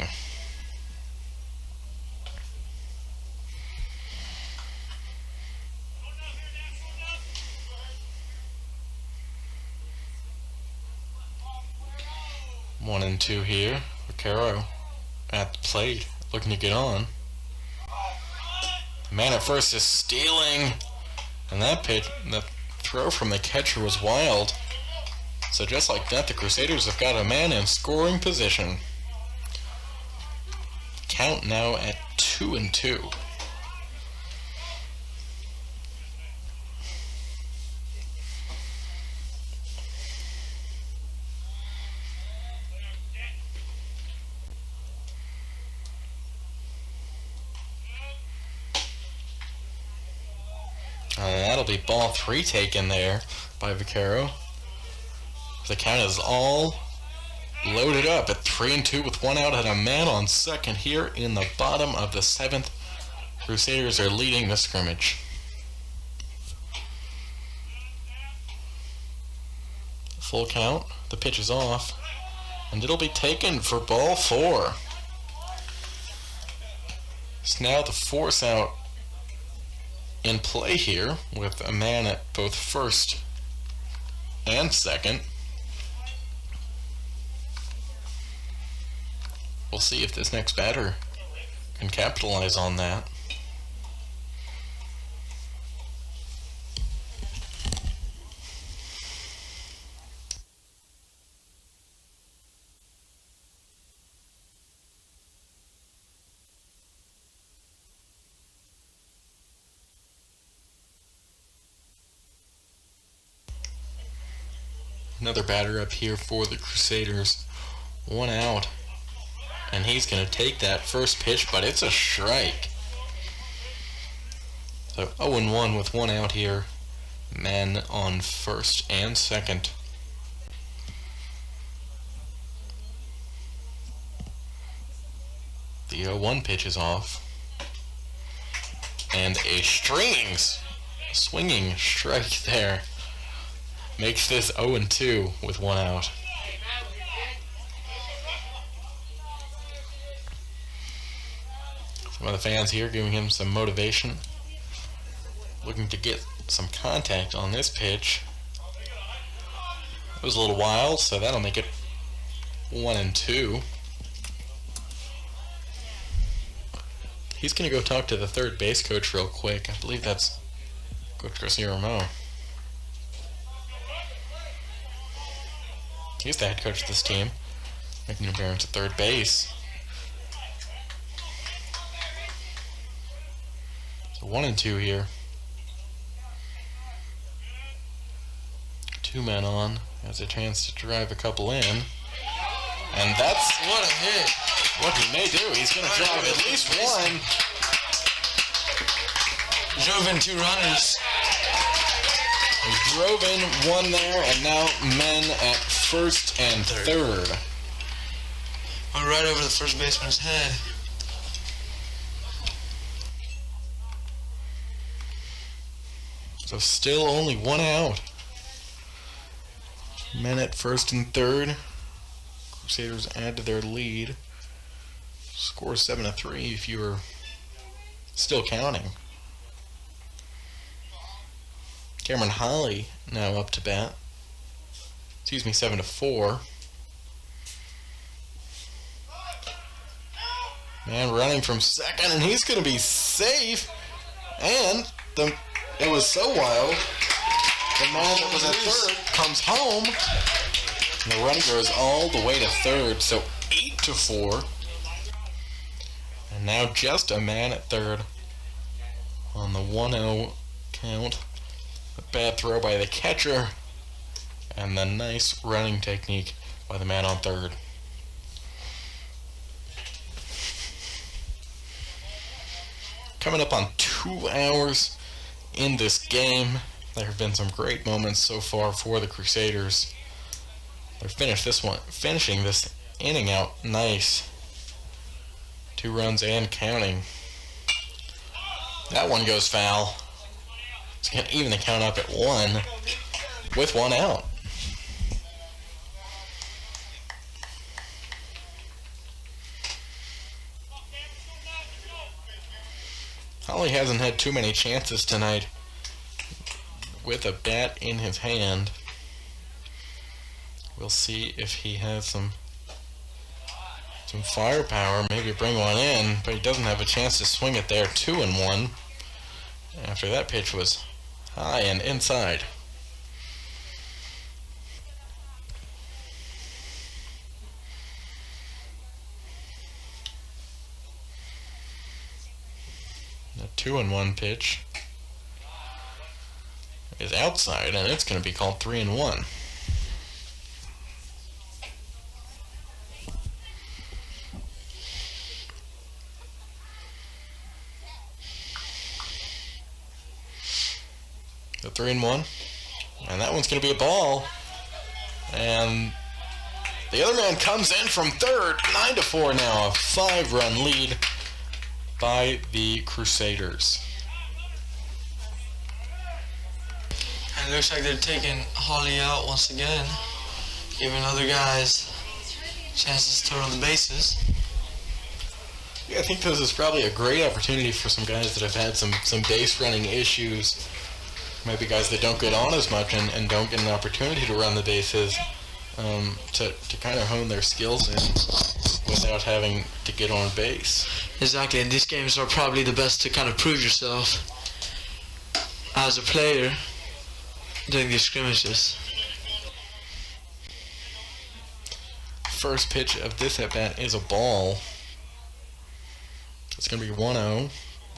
One and two here. Vaquero at the plate, looking to get on. The man at first is stealing, and that throw from the catcher was wild. So just like that, the Crusaders have got a man in scoring position. Count now at 2-2. That'll be ball 3 taken there by Vaquero. The count is all loaded up at 3-2 with one out and a man on second here in the bottom of the 7th. Crusaders are leading the scrimmage. Full count. The pitch is off, and it'll be taken for ball 4. It's now the force out in play here with a man at both first and second. We'll see if this next batter can capitalize on that. Another batter up here for the Crusaders. One out. And he's going to take that first pitch, but it's a strike. So 0-1 with one out here. Man on first and second. The 0-1 pitch is off. And a swinging strike there makes this 0-2 with one out. Some of the fans here giving him some motivation, looking to get some contact on this pitch. It was a little wild, so that'll make it 1-2. He's going to go talk to the third base coach real quick. I believe that's Coach Garcia-Ramon. He's the head coach of this team, making an appearance at third base. So 1-2 here. 2 men on. Has a chance to drive a couple in. And that's What a hit. what he may do. He's going to drive at least one. Drove in 2 runners. He drove in one there, and now men at first and third. Went right over the first baseman's head. So still only 1 out. Men at first and third. Crusaders add to their lead. Score 7-3 if you were still counting. Cameron Holly now up to bat. 7-4. Man running from second, and he's going to be safe. And it was so wild. The man that was at third comes home. And the run goes all the way to third, so 8-4. And now just a man at third on the 1-0 count. A bad throw by the catcher, and the nice running technique by the man on third. Coming up on 2 hours in this game. There have been some great moments so far for the Crusaders. They're finishing this inning out nice. 2 runs and counting. That one goes foul. It's going to even the count up at 1 with 1 out. Holly hasn't had too many chances tonight with a bat in his hand. We'll see if he has some firepower, maybe bring one in, but he doesn't have a chance to swing it there. 2-1 after that pitch was high and inside. The 2-1 pitch is outside, and it's going to be called 3-1. The 3-1, and that one's going to be a ball, and the other man comes in from third. 9-4 now, a 5-run lead by the Crusaders. And it looks like they're taking Holly out once again, giving other guys chances to run the bases. Yeah, I think this is probably a great opportunity for some guys that have had some base running issues. Maybe guys that don't get on as much and don't get an opportunity to run the bases, to kind of hone their skills in without having to get on base. Exactly, and these games are probably the best to kind of prove yourself as a player during these scrimmages. First pitch of this at-bat is a ball. It's going to be 1-0.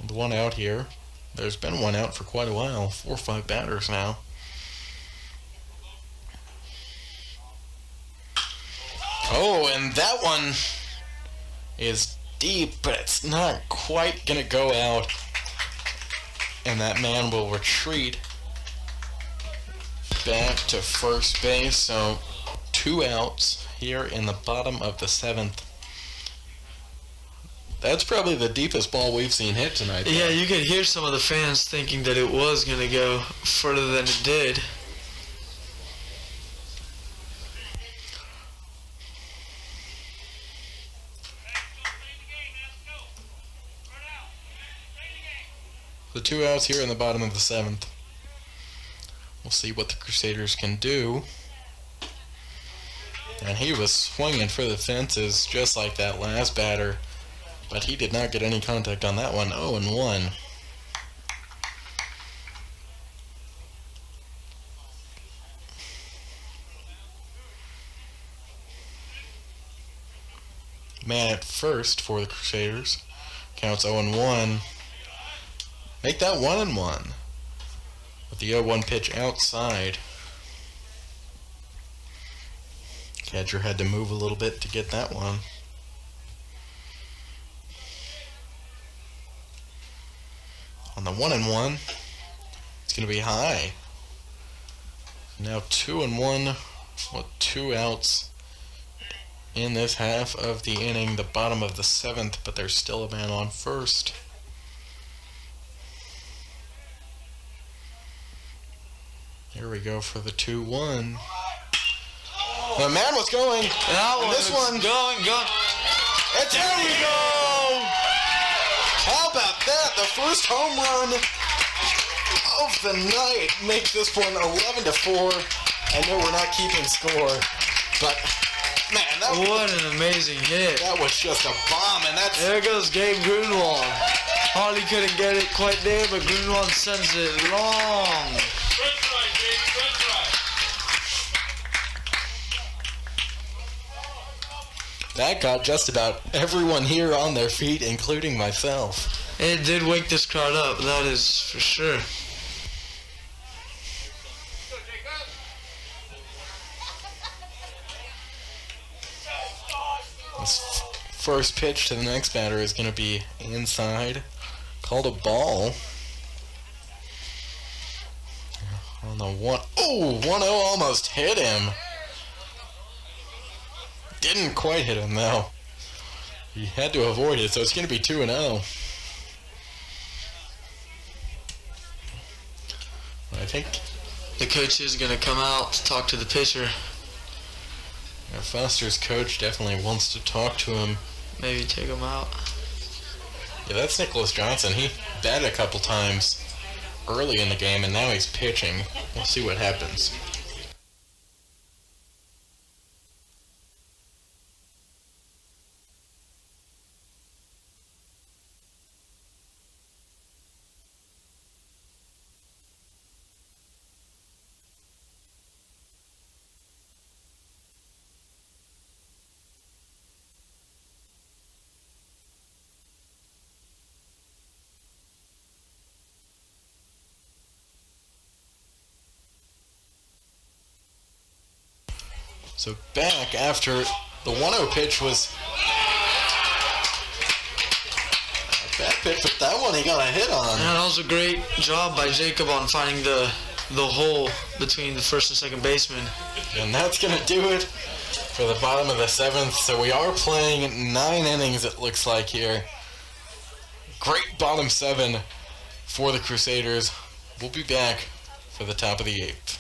The 1 out here. There's been 1 out for quite a while. 4 or 5 batters now. Oh, and that one is deep, but it's not quite going to go out. And that man will retreat back to first base. So 2 outs here in the bottom of the 7th. That's probably the deepest ball we've seen hit tonight, though. Yeah, you could hear some of the fans thinking that it was going to go further than it did. The 2 outs here in the bottom of the 7th. We'll see what the Crusaders can do. And he was swinging for the fences just like that last batter. But he did not get any contact on that one. 0-1. Man at first for the Crusaders. Counts 0-1. Make that 1-1. With the 0-1 pitch outside. Catcher had to move a little bit to get that one. On the 1-1, it's going to be high. Now 2-1 with 2 outs in this half of the inning, the bottom of the 7th, but there's still a man on first. Here we go for the 2-1. The man was going. This one going. And there we go! How about that? The first home run of the night makes this one 11-4. I know we're not keeping score, but man, what an amazing hit! That was just a bomb, and there goes Gabe Grunwald. Harley couldn't get it quite there, but Grunwald sends it long. That got just about everyone here on their feet, including myself. It did wake this crowd up, that is for sure. This first pitch to the next batter is going to be inside. Called a ball. On the 1-0, almost hit him. Didn't quite hit him, though. He had to avoid it, so it's going to be 2-0. I think the coach is going to come out to talk to the pitcher. Foster's coach definitely wants to talk to him. Maybe take him out. Yeah, that's Nicholas Johnson. He batted a couple times early in the game, and now he's pitching. We'll see what happens. So back after the 1-0 pitch was a bad pitch, but that one he got a hit on. Yeah, that was a great job by Jacob on finding the hole between the first and second baseman. And that's going to do it for the bottom of the 7th. So we are playing 9 innings, it looks like here. Great bottom 7 for the Crusaders. We'll be back for the top of the 8th.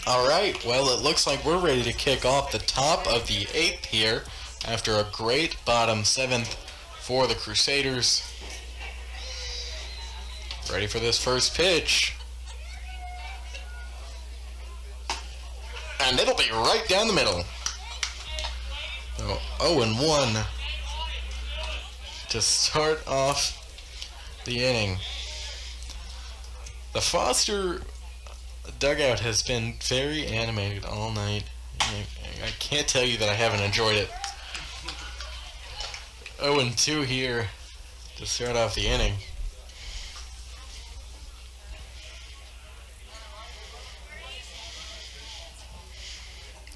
All right, well, it looks like we're ready to kick off the top of the 8th here after a great bottom 7th for the Crusaders. Ready for this first pitch. And it'll be right down the middle. So 0-1. to start off the inning. The Foster dugout has been very animated all night. I can't tell you that I haven't enjoyed it. 0-2 here to start off the inning.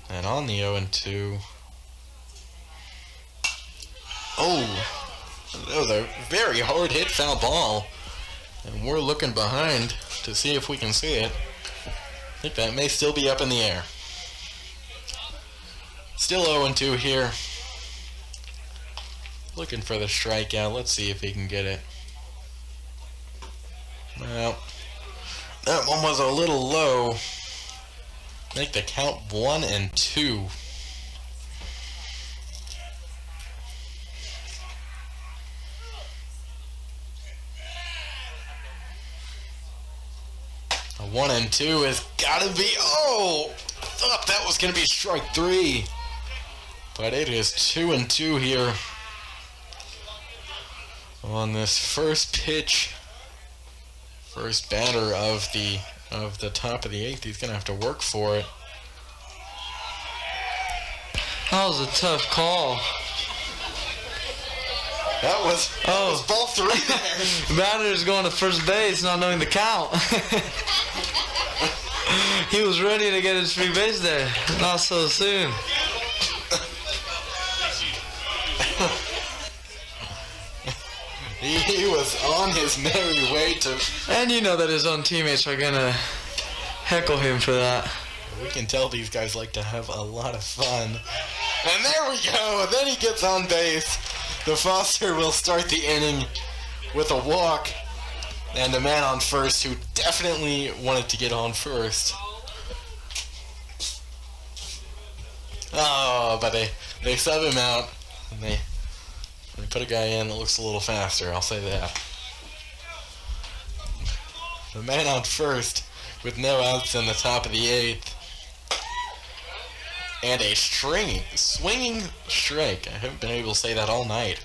And on the 0-2. Oh, that was a very hard hit foul ball. And we're looking behind to see if we can see it. I think that may still be up in the air. Still 0-2 here. Looking for the strikeout. Let's see if he can get it. Well, that one was a little low. Make the count 1-2. A 1-2 has got to be. Oh, I thought that was going to be strike 3, but it is 2-2 here on this first pitch. First batter of the top of the 8th. He's gonna have to work for it. That was a tough call. That was ball 3 there. Batter's going to first base, not knowing the count. He was ready to get his free base there. Not so soon. He was on his merry way to... And you know that his own teammates are going to heckle him for that. We can tell these guys like to have a lot of fun. And there we go. Then he gets on base. The Foster will start the inning with a walk and a man on first who definitely wanted to get on first. Oh, but they sub him out. And they put a guy in that looks a little faster, I'll say that. The man on first with no outs in the top of the 8th. And a swinging strike. I haven't been able to say that all night.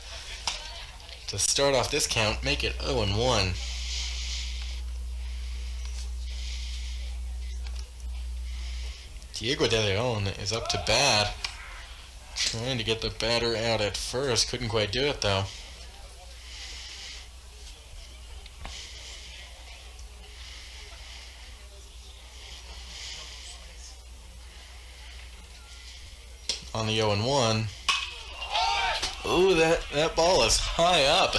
To start off this count, make it 0-1. Diego de Leon is up to bat. Trying to get the batter out at first. Couldn't quite do it though. On the 0-1. Ooh, that ball is high up.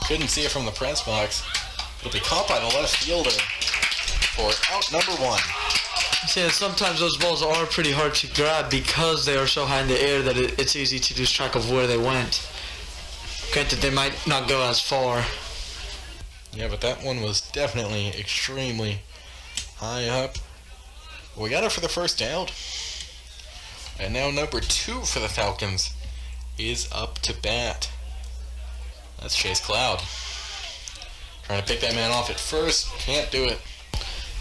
Couldn't see it from the press box. It'll be caught by the left fielder for out number 1. See, sometimes those balls are pretty hard to grab because they are so high in the air that it's easy to lose track of where they went. Granted, they might not go as far. Yeah, but that one was definitely extremely high up. We got it for the first out. And now number 2 for the Falcons is up to bat. That's Chase Cloud. Trying to pick that man off at first. Can't do it.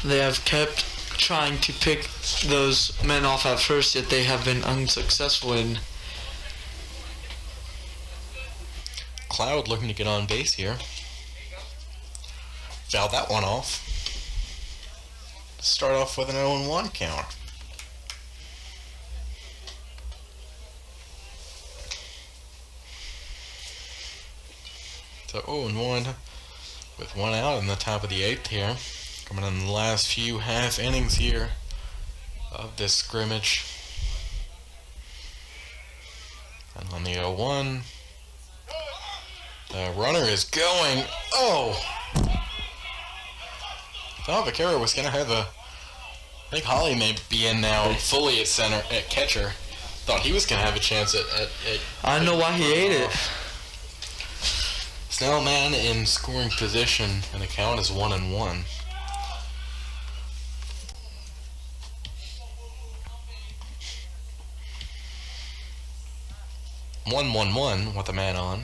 They have kept trying to pick those men off at first, yet they have been unsuccessful in. Cloud looking to get on base here. Fouled that one off. Start off with an 0-1 count. So 0-1 with 1 out in the top of the 8th here. Coming in the last few half innings here of this scrimmage. And on the 0-1, the runner is going. Oh! Thought Vaquero was going to have a... I think Holly may be in now fully at center, at catcher. Thought he was going to have a chance at I know why he ate it. Snell man in scoring position, and the count is 1-1. One with a man on.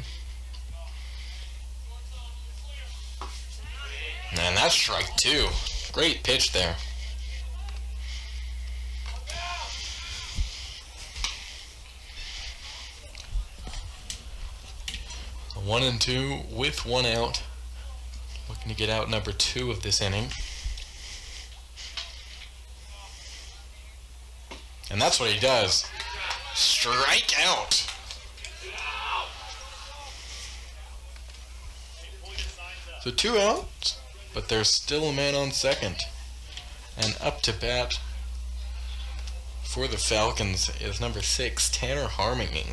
And that's strike 2. Great pitch there. 1-2 with 1 out. Looking to get out number 2 of this inning. And that's what he does. Strike out. So 2 outs, but there's still a man on second. And up to bat for the Falcons is number 6, Tanner Harming.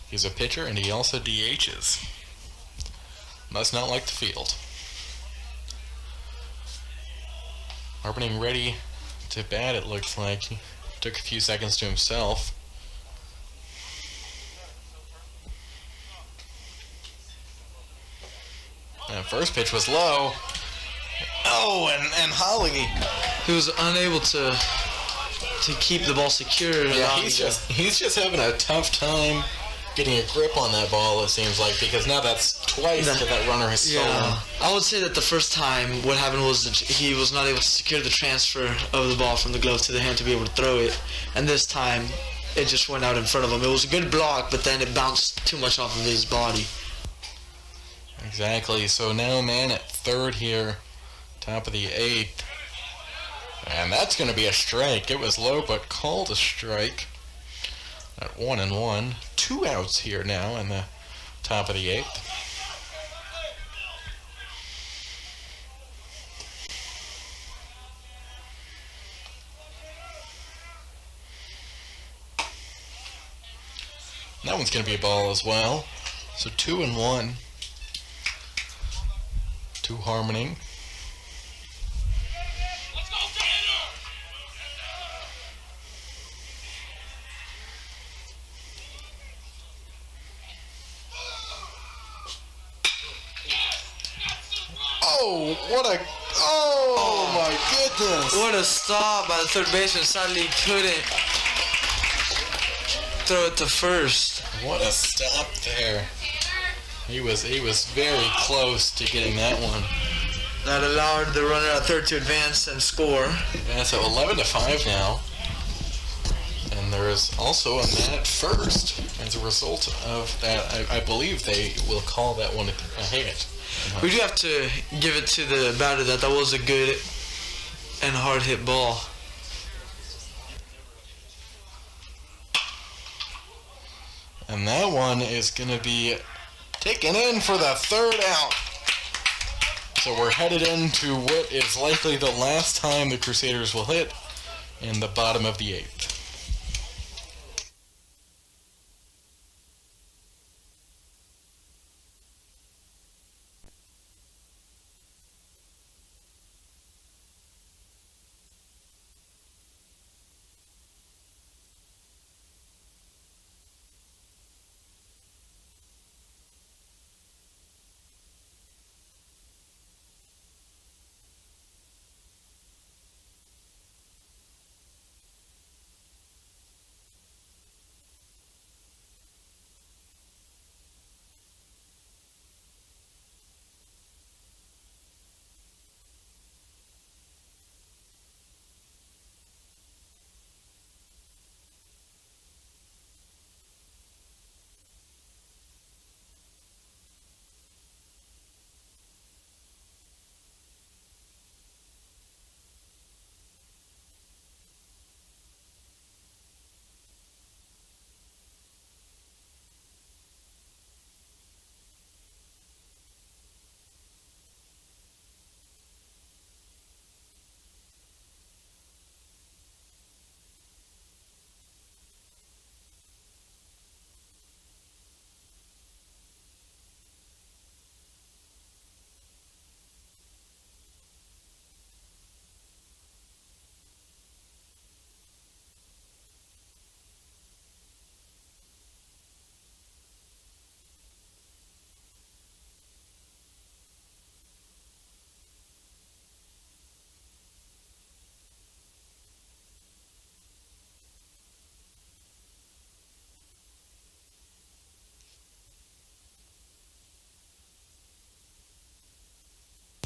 He's a pitcher and he also DHs. Must not like the field. Harming ready to bat, it looks like. He took a few seconds to himself. And first pitch was low. Oh, and Holly. He was unable to keep the ball secure. Yeah, he's just having a tough time getting a grip on that ball, it seems like, because now that's twice that runner has stolen. I would say that the first time what happened was that he was not able to secure the transfer of the ball from the glove to the hand to be able to throw it, and this time it just went out in front of him. It was a good block, but then it bounced too much off of his body. Exactly. So now man at third here, top of the 8th, and that's going to be a strike. It was low, but called a strike at 1-1. 2 outs here now in the top of the 8th. That one's going to be a ball as well. So 2-1 to Harming. Oh my goodness. What a stop by the third baseman. Sadly, he couldn't throw it to first. What a stop there. He was very close to getting that one. That allowed the runner at third to advance and score. Yeah, so 11-5 now. And there is also a man at first. As a result of that, I believe they will call that one a hit. We do have to give it to the batter that was a good and hard hit ball. And that one is going to be taken in for the 3rd out. So we're headed into what is likely the last time the Crusaders will hit in the bottom of the 8th.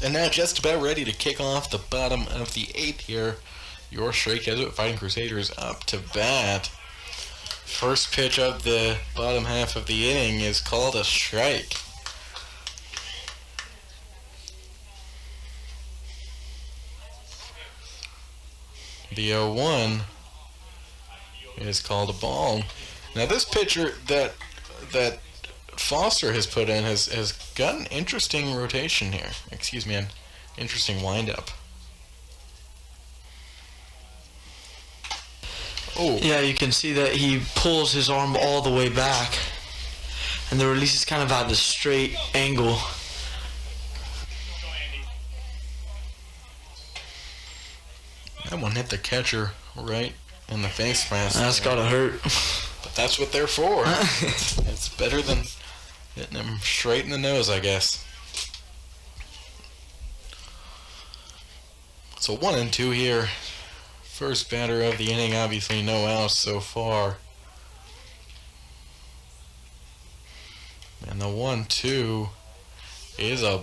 And now just about ready to kick off the bottom of the 8th here. Your Straight Jesuit Fighting Crusaders up to bat. First pitch of the bottom half of the inning is called a strike. The 0-1 is called a ball. Now this pitcher that Foster has put in has got an interesting rotation here. Excuse me, an interesting windup. Oh. Yeah, you can see that he pulls his arm all the way back, and the release is kind of at a straight angle. That one hit the catcher right in the face mask. That's gotta hurt. But that's what they're for. It's better than hitting him straight in the nose, I guess. So 1-2 here. First batter of the inning, obviously no outs so far. And the 1-2 is a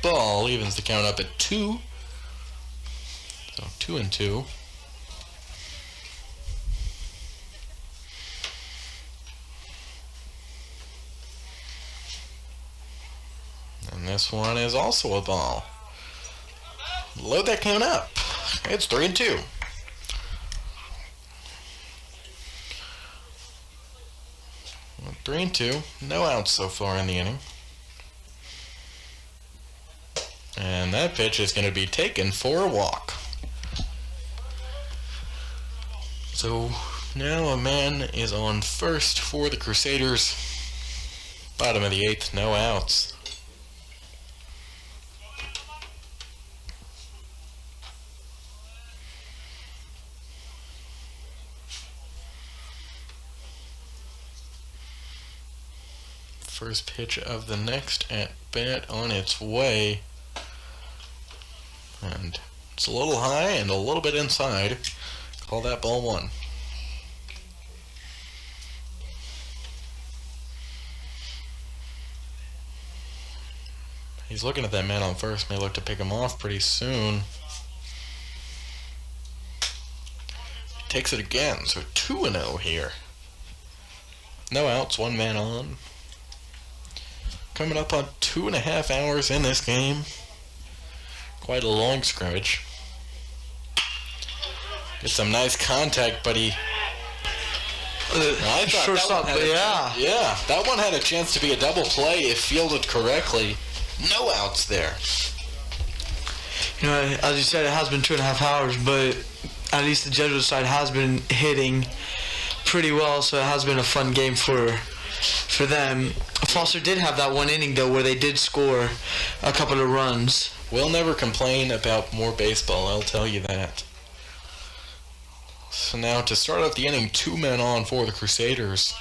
ball, evens the count up at 2. So 2-2. And this one is also a ball. Load that count up. It's 3-2. Well, 3-2. No outs so far in the inning. And that pitch is going to be taken for a walk. So now a man is on first for the Crusaders. Bottom of the 8th, no outs. First pitch of the next at bat on its way. And it's a little high and a little bit inside. Call that ball 1. He's looking at that man on first. May look to pick him off pretty soon. He takes it again. So 2-0 here. No outs, 1 man on. Coming up on 2.5 hours in this game. Quite a long scrimmage. Get some nice contact, but he... I thought that one had a chance to be a double play if fielded correctly. No outs there. You know, as you said, it has been 2.5 hours, but at least the Jesuit side has been hitting pretty well, so it has been a fun game for them. Foster did have that one inning, though, where they did score a couple of runs. We'll never complain about more baseball, I'll tell you that. So now to start off the inning, 2 men on for the Crusaders.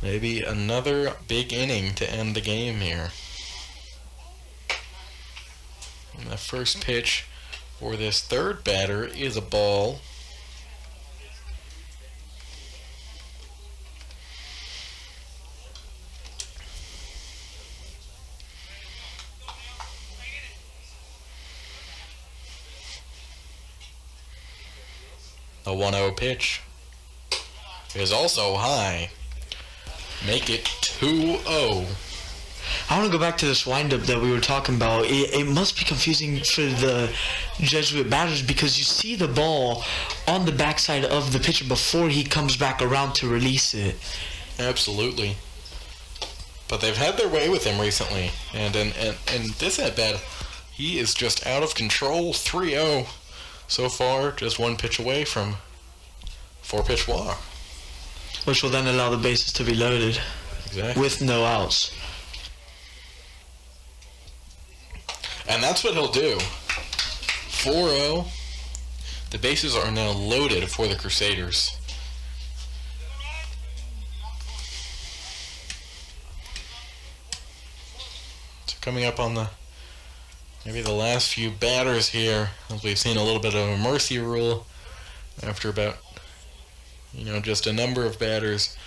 Maybe another big inning to end the game here. And the first pitch for this third batter is a ball. The 1-0 pitch is also high. Make it 2-0. I want to go back to this windup that we were talking about. It must be confusing for the Jesuit batters because you see the ball on the backside of the pitcher before he comes back around to release it. Absolutely. But they've had their way with him recently. And this at-bat, he is just out of control. 3-0 so far, just 1 pitch away from 4-pitch walk. Which will then allow the bases to be loaded. Exactly. With no outs. And that's what he'll do. 4-0. The bases are now loaded for the Crusaders. So coming up on maybe the last few batters here, as we've seen a little bit of a mercy rule after about, just a number of batters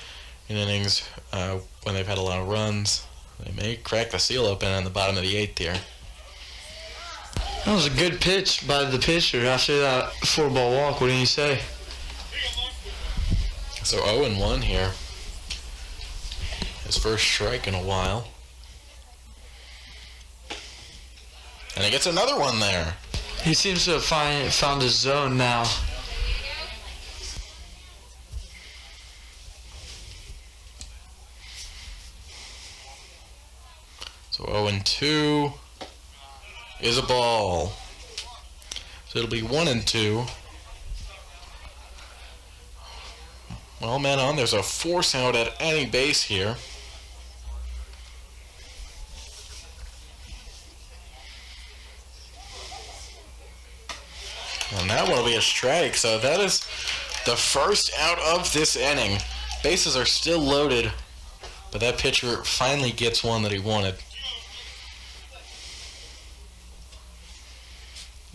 in innings when they've had a lot of runs. They may crack the seal open on the bottom of the 8th here. That was a good pitch by the pitcher after that 4-ball walk. What do you say? So 0-1 here. His first strike in a while. And he gets another one there. He seems to have found his zone now. So 0-2 is a ball. So it'll be 1-2. Well, man on, there's a force out at any base here. And that one will be a strike. So that is the first out of this inning. Bases are still loaded, but that pitcher finally gets one that he wanted.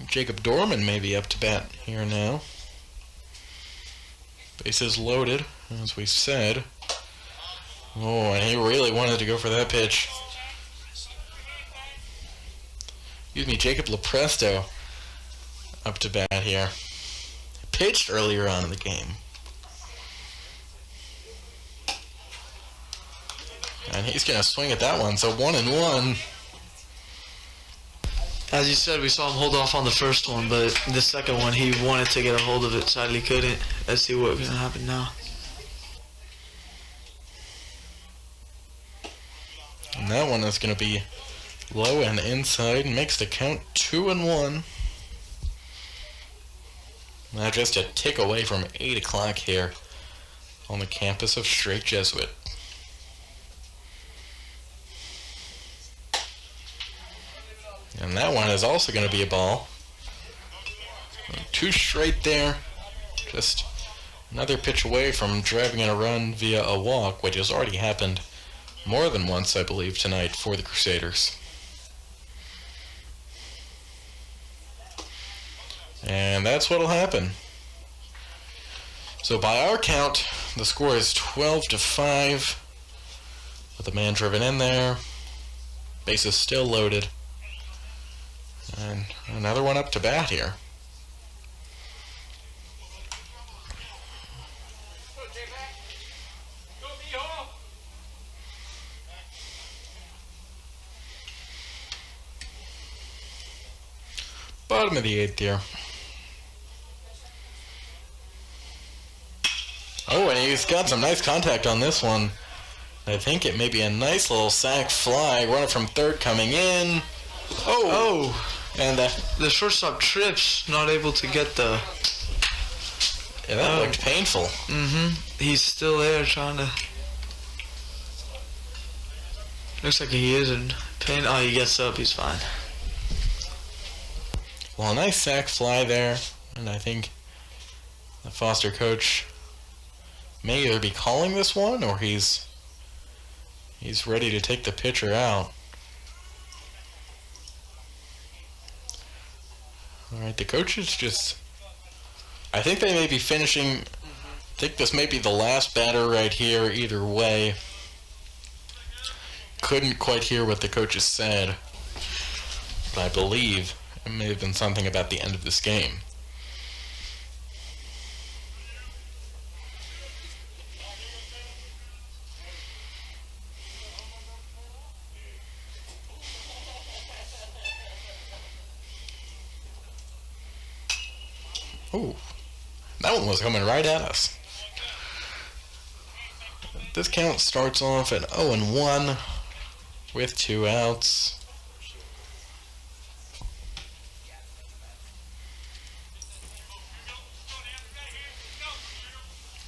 Jacob Dorman may be up to bat here now. Bases loaded, as we said. Oh, and he really wanted to go for that pitch. Excuse me, Jacob Lepresto up to bat here. Pitched earlier on in the game. And he's going to swing at that one, so 1-1. As you said, we saw him hold off on the first one, but the second one he wanted to get a hold of it, sadly couldn't. Let's see what's going to happen now. And that one is going to be low and inside, makes the count 2-1. Now just a tick away from 8 o'clock here on the campus of Straight Jesuit. And that one is also going to be a ball. 2 straight there. Just another pitch away from driving in a run via a walk, which has already happened more than once, I believe, tonight for the Crusaders. And that's what'll happen. So by our count, the score is 12-5. With a man driven in there. Bases still loaded. And another one up to bat here. Bottom of the 8th here. Oh, and he's got some nice contact on this one. I think it may be a nice little sac fly. Runner from third coming in. Oh! And the shortstop trips, not able to get the... Yeah, that looked painful. Mm-hmm. He's still there trying to... Looks like he is in pain. Oh, he gets up. He's fine. Well, a nice sac fly there. And I think the Foster coach may either be calling this one or he's ready to take the pitcher out. Alright, the coaches just... I think they may be finishing... I think this may be the last batter right here either way. Couldn't quite hear what the coaches said. But I believe it may have been something about the end of this game. Ooh, that one was coming right at us. This count starts off at 0-1 with 2 outs.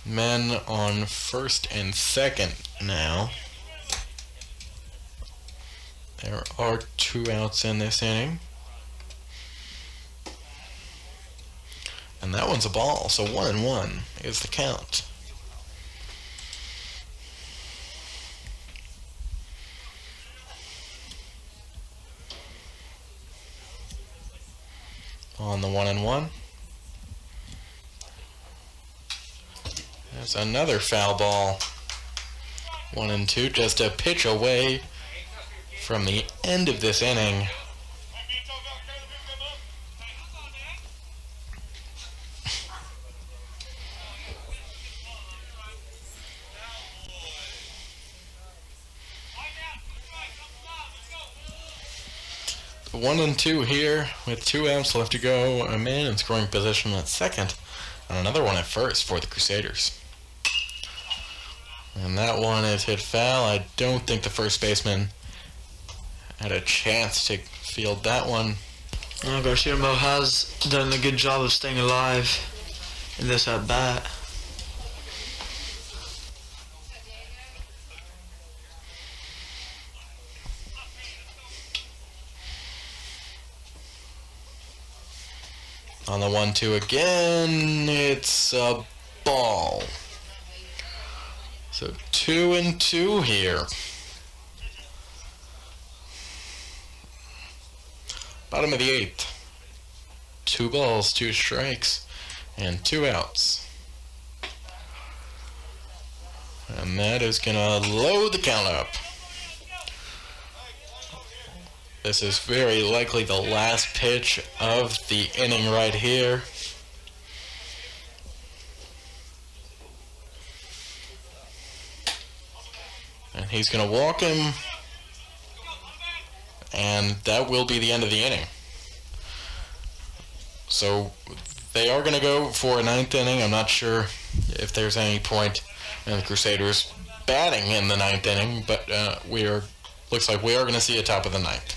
Men on first and second now. There are 2 outs in this inning. And that one's a ball, so 1-1 is the count. On the 1-1. There's another foul ball. 1-2, just a pitch away from the end of this inning. 1-2 here with 2 outs left to go. A man in scoring position at second, and another one at first for the Crusaders. And that one is hit foul. I don't think the first baseman had a chance to field that one. Garcia has done a good job of staying alive in this at bat. On the 1-2 again, it's a ball. So 2-2 here. Bottom of the 8th. 2 balls, 2 strikes, and 2 outs. And that is gonna load the count up. This is very likely the last pitch of the inning right here. And he's going to walk him. And that will be the end of the inning. So they are going to go for a 9th inning. I'm not sure if there's any point in the Crusaders batting in the 9th inning, but looks like we are going to see a top of the 9th.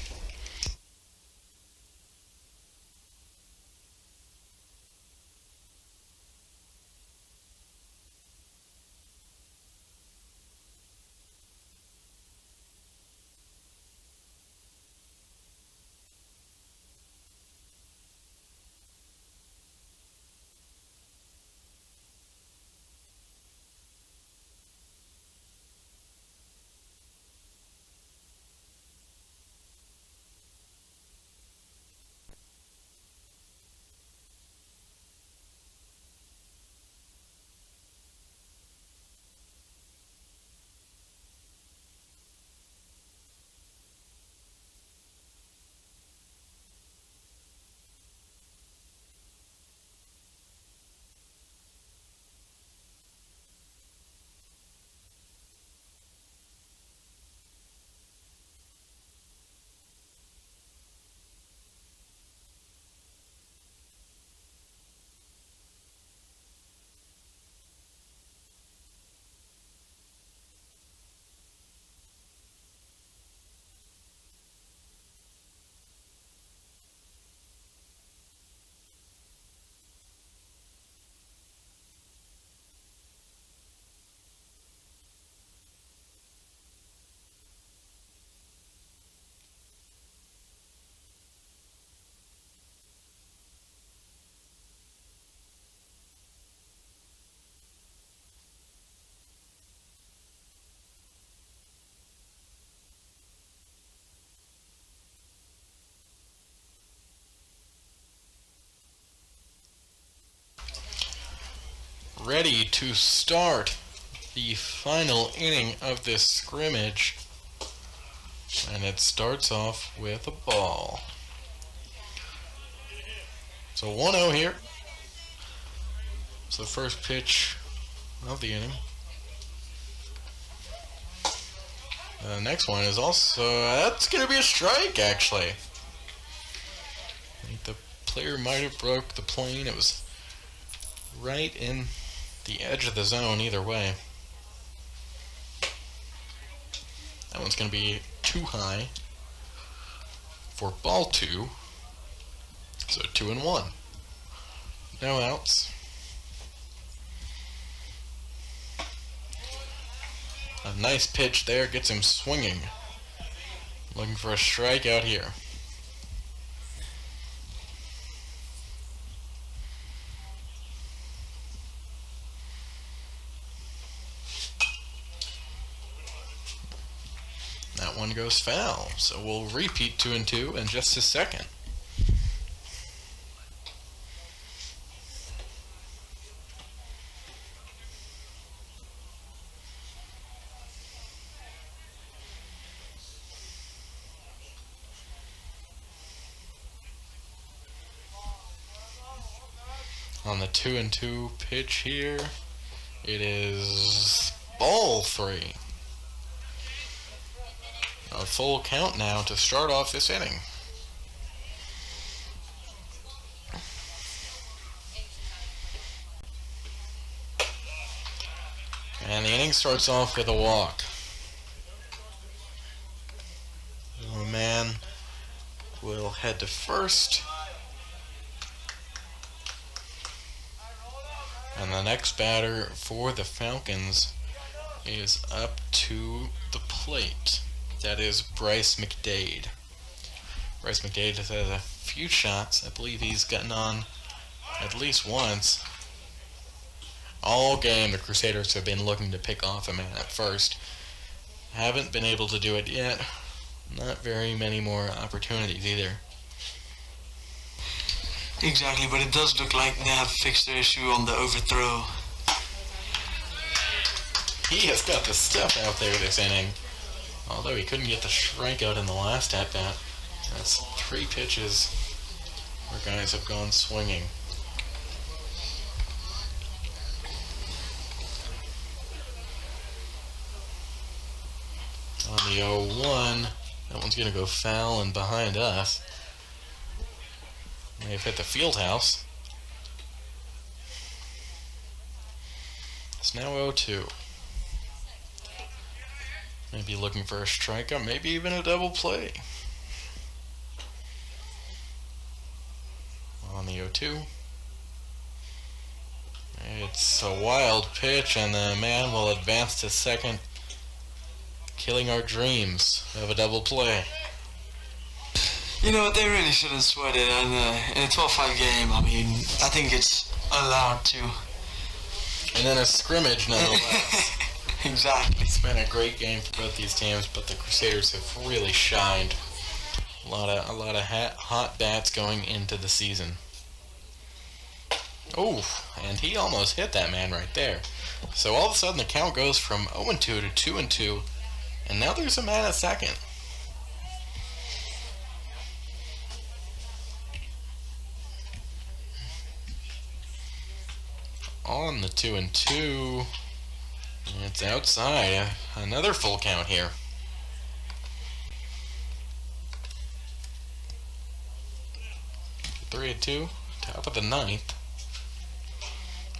Ready to start the final inning of this scrimmage, and it starts off with a ball. So 1-0 here. It's the first pitch of the inning. The next one is also, that's going to be a strike actually. I think the player might have broke the plane. It was right in the edge of the zone either way. That one's going to be too high for ball 2. So 2-1. No outs. A nice pitch there gets him swinging. Looking for a strikeout here. That one goes foul, so we'll repeat 2-2 in just a second. On the 2-2 pitch here, it is ball 3. A full count now to start off this inning. And the inning starts off with a walk. The man will head to first. And the next batter for the Falcons is up to the plate. That is Bryce McDade. Bryce McDade has had a few shots. I believe he's gotten on at least once. All game the Crusaders have been looking to pick off a man at first. Haven't been able to do it yet. Not very many more opportunities either. Exactly, but it does look like they have fixed their issue on the overthrow. He has got the stuff out there this inning. Although he couldn't get the strikeout in the last at-bat. That's 3 pitches where guys have gone swinging. On the 0-1, that one's going to go foul and behind us. May have hit the field house. It's now 0-2. Maybe looking for a strikeout, maybe even a double play. On the 0-2. It's a wild pitch, and the man will advance to second, killing our dreams of a double play. You know what, they really shouldn't sweat it. And in a 12-5 game, I mean, I think it's allowed to. And then a scrimmage, nonetheless. Exactly. It's been a great game for both these teams, but the Crusaders have really shined. A lot of hot bats going into the season. Oh, and he almost hit that man right there. So all of a sudden the count goes from 0-2 to 2-2, and now there's a man at second. On the 2-2, it's outside. Another full count here. Three and 2, top of the 9th.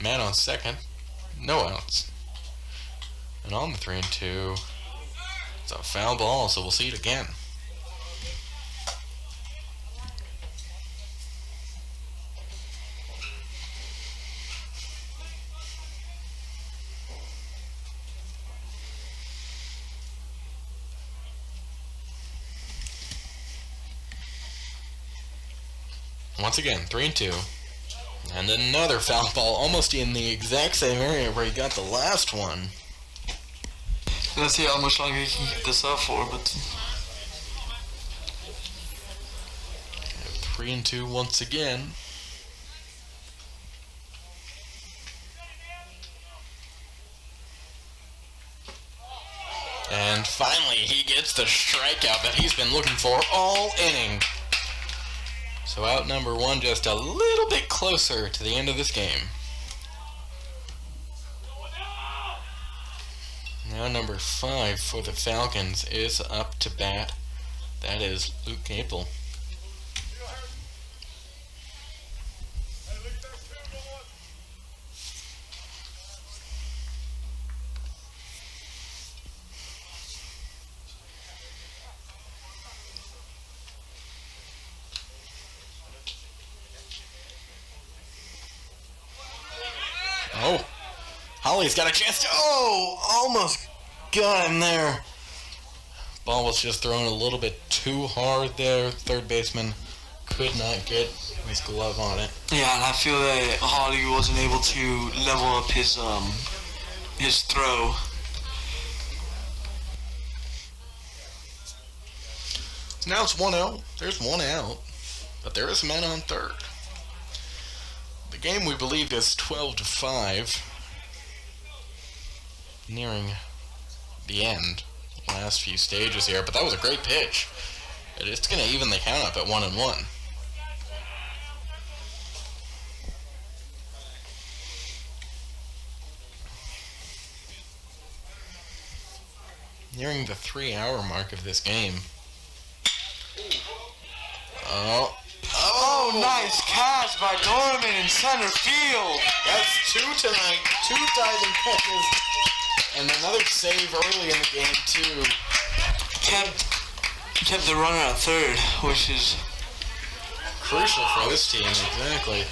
Man on second, no outs. And on the 3-2, it's a foul ball, so we'll see it again. Once again, 3-2. And another foul ball, almost in the exact same area where he got the last one. Let's see how much longer he can keep this up for, but... 3-2 once again. And finally, he gets the strikeout that he's been looking for all inning. So out number 1 just a little bit closer to the end of this game. Now number 5 for the Falcons is up to bat. That is Luke Capel. Oh, Holly's got a chance to, almost got him there. Ball was just thrown a little bit too hard there. Third baseman could not get his glove on it. Yeah, and I feel that Holly wasn't able to level up his throw. Now it's 1-0. There's 1 out, but there is a man on third. The game, we believe, is 12-5, nearing the end, last few stages here, but that was a great pitch. It's going to even the count up at 1-1. Nearing the 3-hour mark of this game. Oh, nice catch by Dorman in center field. That's 2 tonight. 2 diving catches And another save early in the game, too. Kept the runner at third, which is crucial for this team, exactly.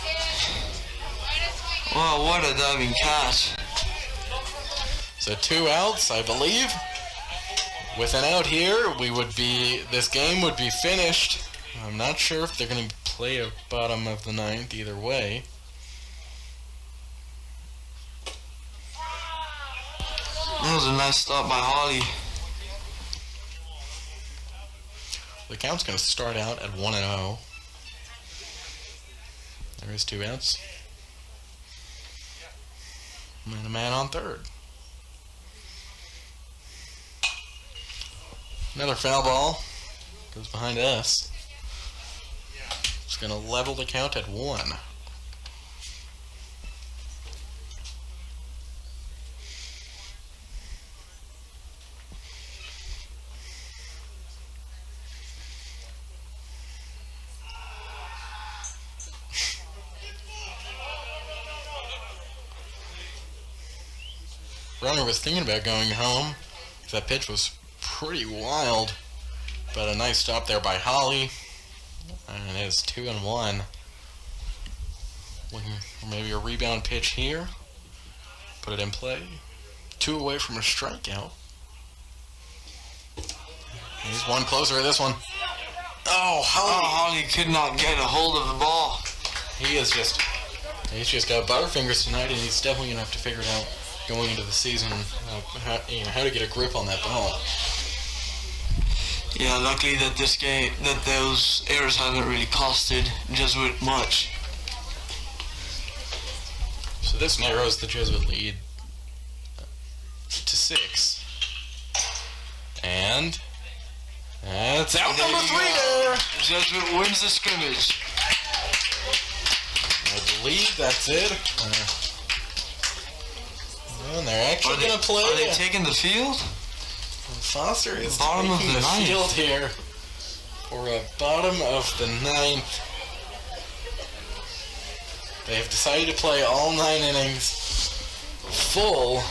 wow, what a diving catch. So 2 outs, I believe. With an out here, this game would be finished. I'm not sure if they're going to play a bottom of the 9th either way. That was a nice stop by Holly. The count's going to start out at 1-0. There is 2 outs. And a man on third. Another foul ball. Goes behind us. It's going to level the count at 1. Runner was thinking about going home. That pitch was pretty wild, but a nice stop there by Holly, and it is 2-1. Looking for maybe a rebound pitch here. Put it in play. 2 away from a strikeout. He's one closer to this one. Oh, Holly could not get a hold of the ball. He's just got butterfingers tonight, and he's definitely gonna have to figure it out going into the season, how to get a grip on that ball. Yeah, luckily that those errors haven't really costed Jesuit much. So this narrows the Jesuit lead to 6. And it's out number 3 there. Jesuit wins the scrimmage. I believe that's it. And they're actually going to play. Are they taking the field? Foster is bottom taking of the ninth. Field here for a bottom of the 9th. They have decided to play all 9 innings full,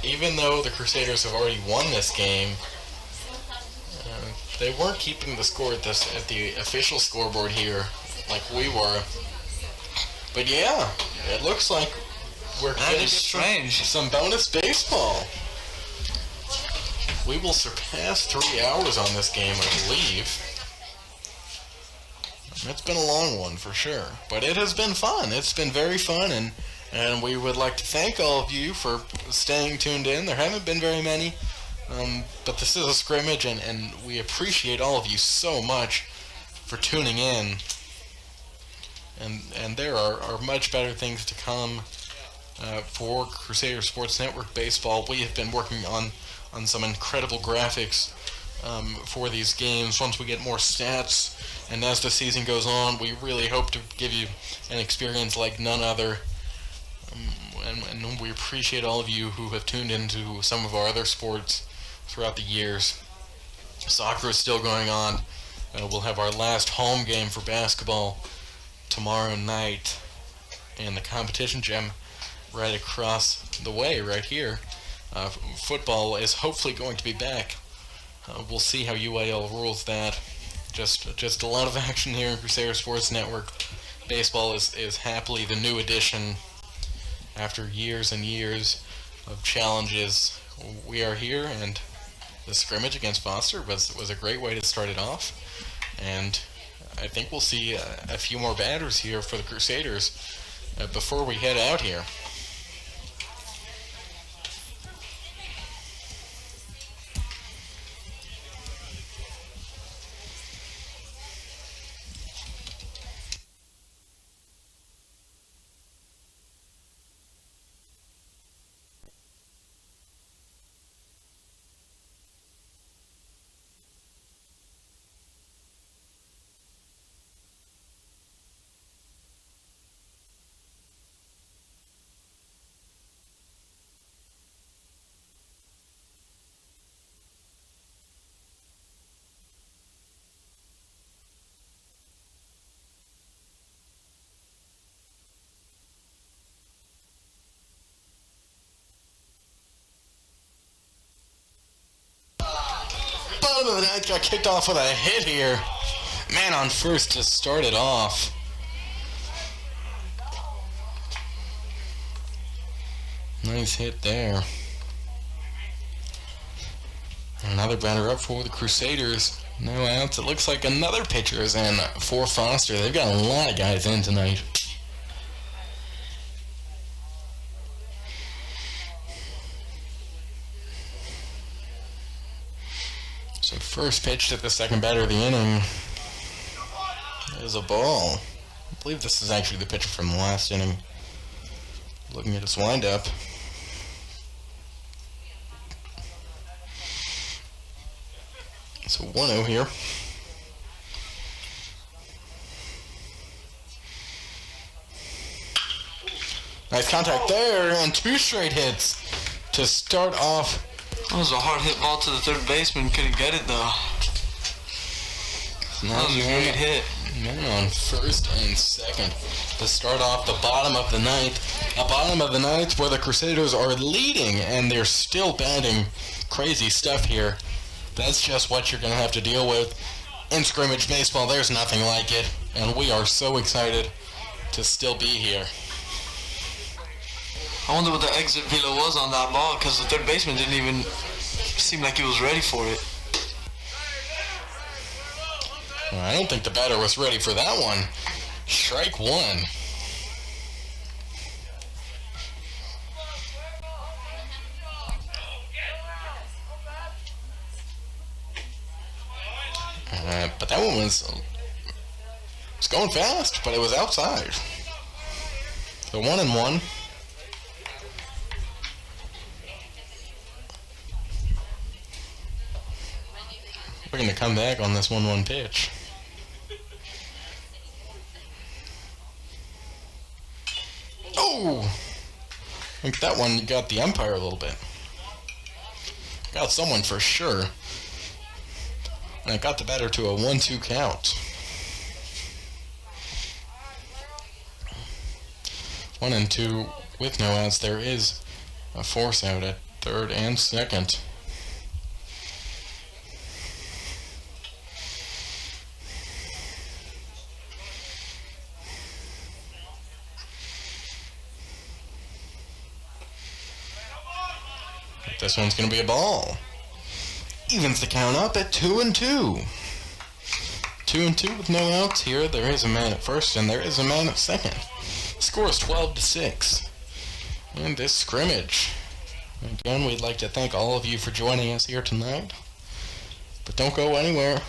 even though the Crusaders have already won this game. They weren't keeping the score at the official scoreboard here like we were. But yeah, it looks like we're going to get some bonus baseball. We will surpass 3 hours on this game, I believe. It's been a long one for sure, but it has been fun. It's been very fun, and we would like to thank all of you for staying tuned in. There haven't been very many, but this is a scrimmage, and we appreciate all of you so much for tuning in. And there are much better things to come for Crusader Sports Network Baseball. We have been working on some incredible graphics for these games once we get more stats, and as the season goes on, we really hope to give you an experience like none other, and we appreciate all of you who have tuned into some of our other sports throughout the years. Soccer is still going on. We'll have our last home game for basketball tomorrow night in the competition gym right across the way right here. Football is hopefully going to be back. We'll see how UIL rules that. Just a lot of action here in Crusader Sports Network. Baseball is happily the new addition. After years and years of challenges, we are here, and the scrimmage against Foster was a great way to start it off. And I think we'll see a few more batters here for the Crusaders before we head out here. of the ninth got kicked off with a hit here. Man on first to start it off. Nice hit there. Another batter up for the Crusaders. No outs. It looks like another pitcher is in for Foster. They've got a lot of guys in tonight. So first pitch to the second batter of the inning is a ball. I believe this is actually the pitcher from the last inning. Looking at his windup. So 1-0 here. Nice contact there, and 2 straight hits to start off. That was a hard hit ball to the third baseman. Couldn't get it though. That was a great hit. Man on first and second to start off the bottom of the ninth. The bottom of the ninth where the Crusaders are leading, and they're still batting crazy stuff here. That's just what you're going to have to deal with in scrimmage baseball. There's nothing like it, and we are so excited to still be here. I wonder what the exit velo was on that ball, because the third baseman didn't even seem like he was ready for it. Well, I don't think the batter was ready for that one. Strike 1. But that one was going fast, but it was outside. So 1-1. We're going to come back on this 1-1 pitch. Oh! I think that one got the umpire a little bit. Got someone for sure. And it got the batter to a 1-2 count. 1-2 with no outs. There is a force out at third and second. This one's going to be a ball. Evens the count up at 2-2. 2-2 with no outs here. There is a man at first and there is a man at second. Score is 12-6 in this scrimmage. Again, we'd like to thank all of you for joining us here tonight. But don't go anywhere,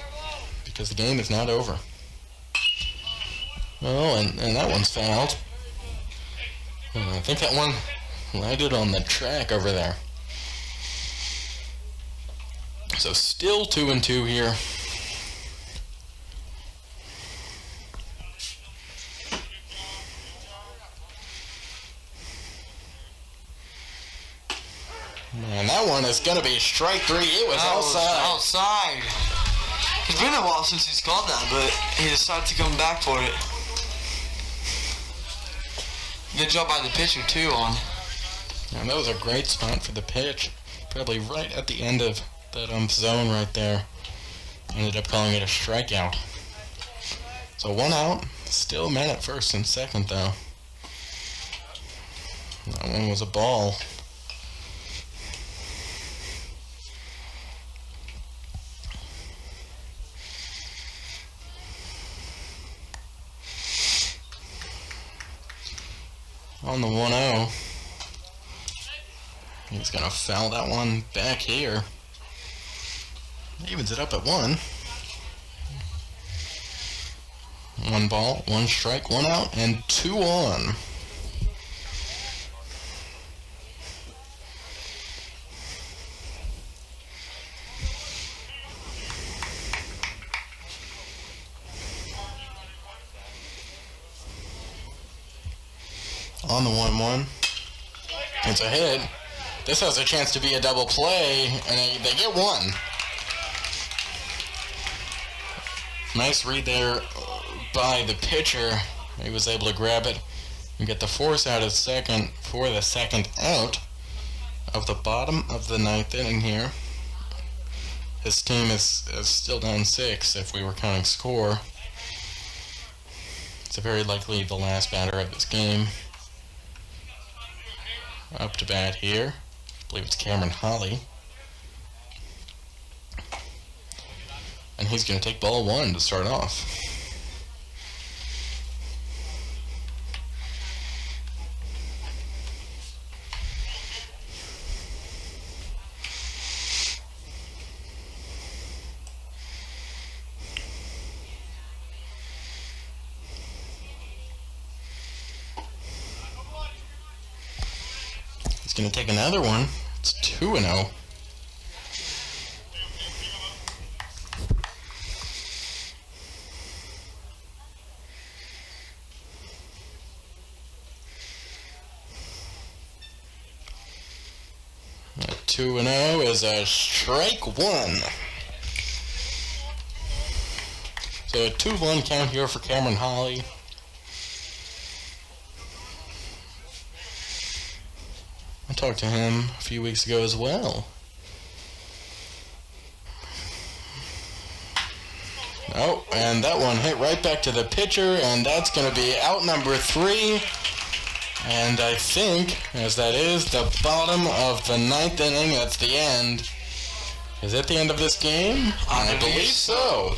because the game is not over. Oh, and that one's fouled. I think that one landed on the track over there. So still 2-2 here. And that one is going to be strike 3. It was outside. It's been a while since he's called that, but he decided to come back for it. Good job by the pitcher, too, on. And that was a great spot for the pitch. Probably right at the end of that zone right there. Ended up calling it a strikeout. So 1 out. Still a man at first and second, though. That one was a ball. On the 1-0. He's going to foul that one back here. Evens it up at 1. 1 ball, 1 strike, 1 out, and 2 on. On the 1-1. It's a hit. This has a chance to be a double play, and they get 1. Nice read there by the pitcher. He was able to grab it and get the force out at second for the second out of the bottom of the 9th inning here. His team is still down 6 if we were counting score. It's very likely the last batter of this game. Up to bat here. I believe it's Cameron Holly. And he's going to take ball 1 to start off. He's going to take another one. It's 2-0. A 2-0 is a strike 1. So a 2-1 count here for Cameron Holly. I talked to him a few weeks ago as well. Oh, and that one hit right back to the pitcher, and that's going to be out number 3. And I think, as that is the bottom of the 9th inning, that's the end. Is that the end of this game? I believe so.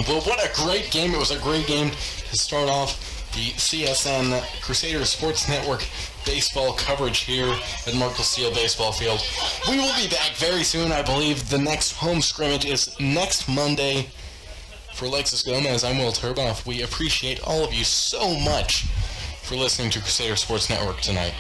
Well, what a great game. It was a great game to start off the CSN Crusader Sports Network baseball coverage here at Markle Steel Baseball Field. We will be back very soon. I believe the next home scrimmage is next Monday. For Alexis Gomez, I'm Will Turboff. We appreciate all of you so much for listening to Crusader Sports Network tonight.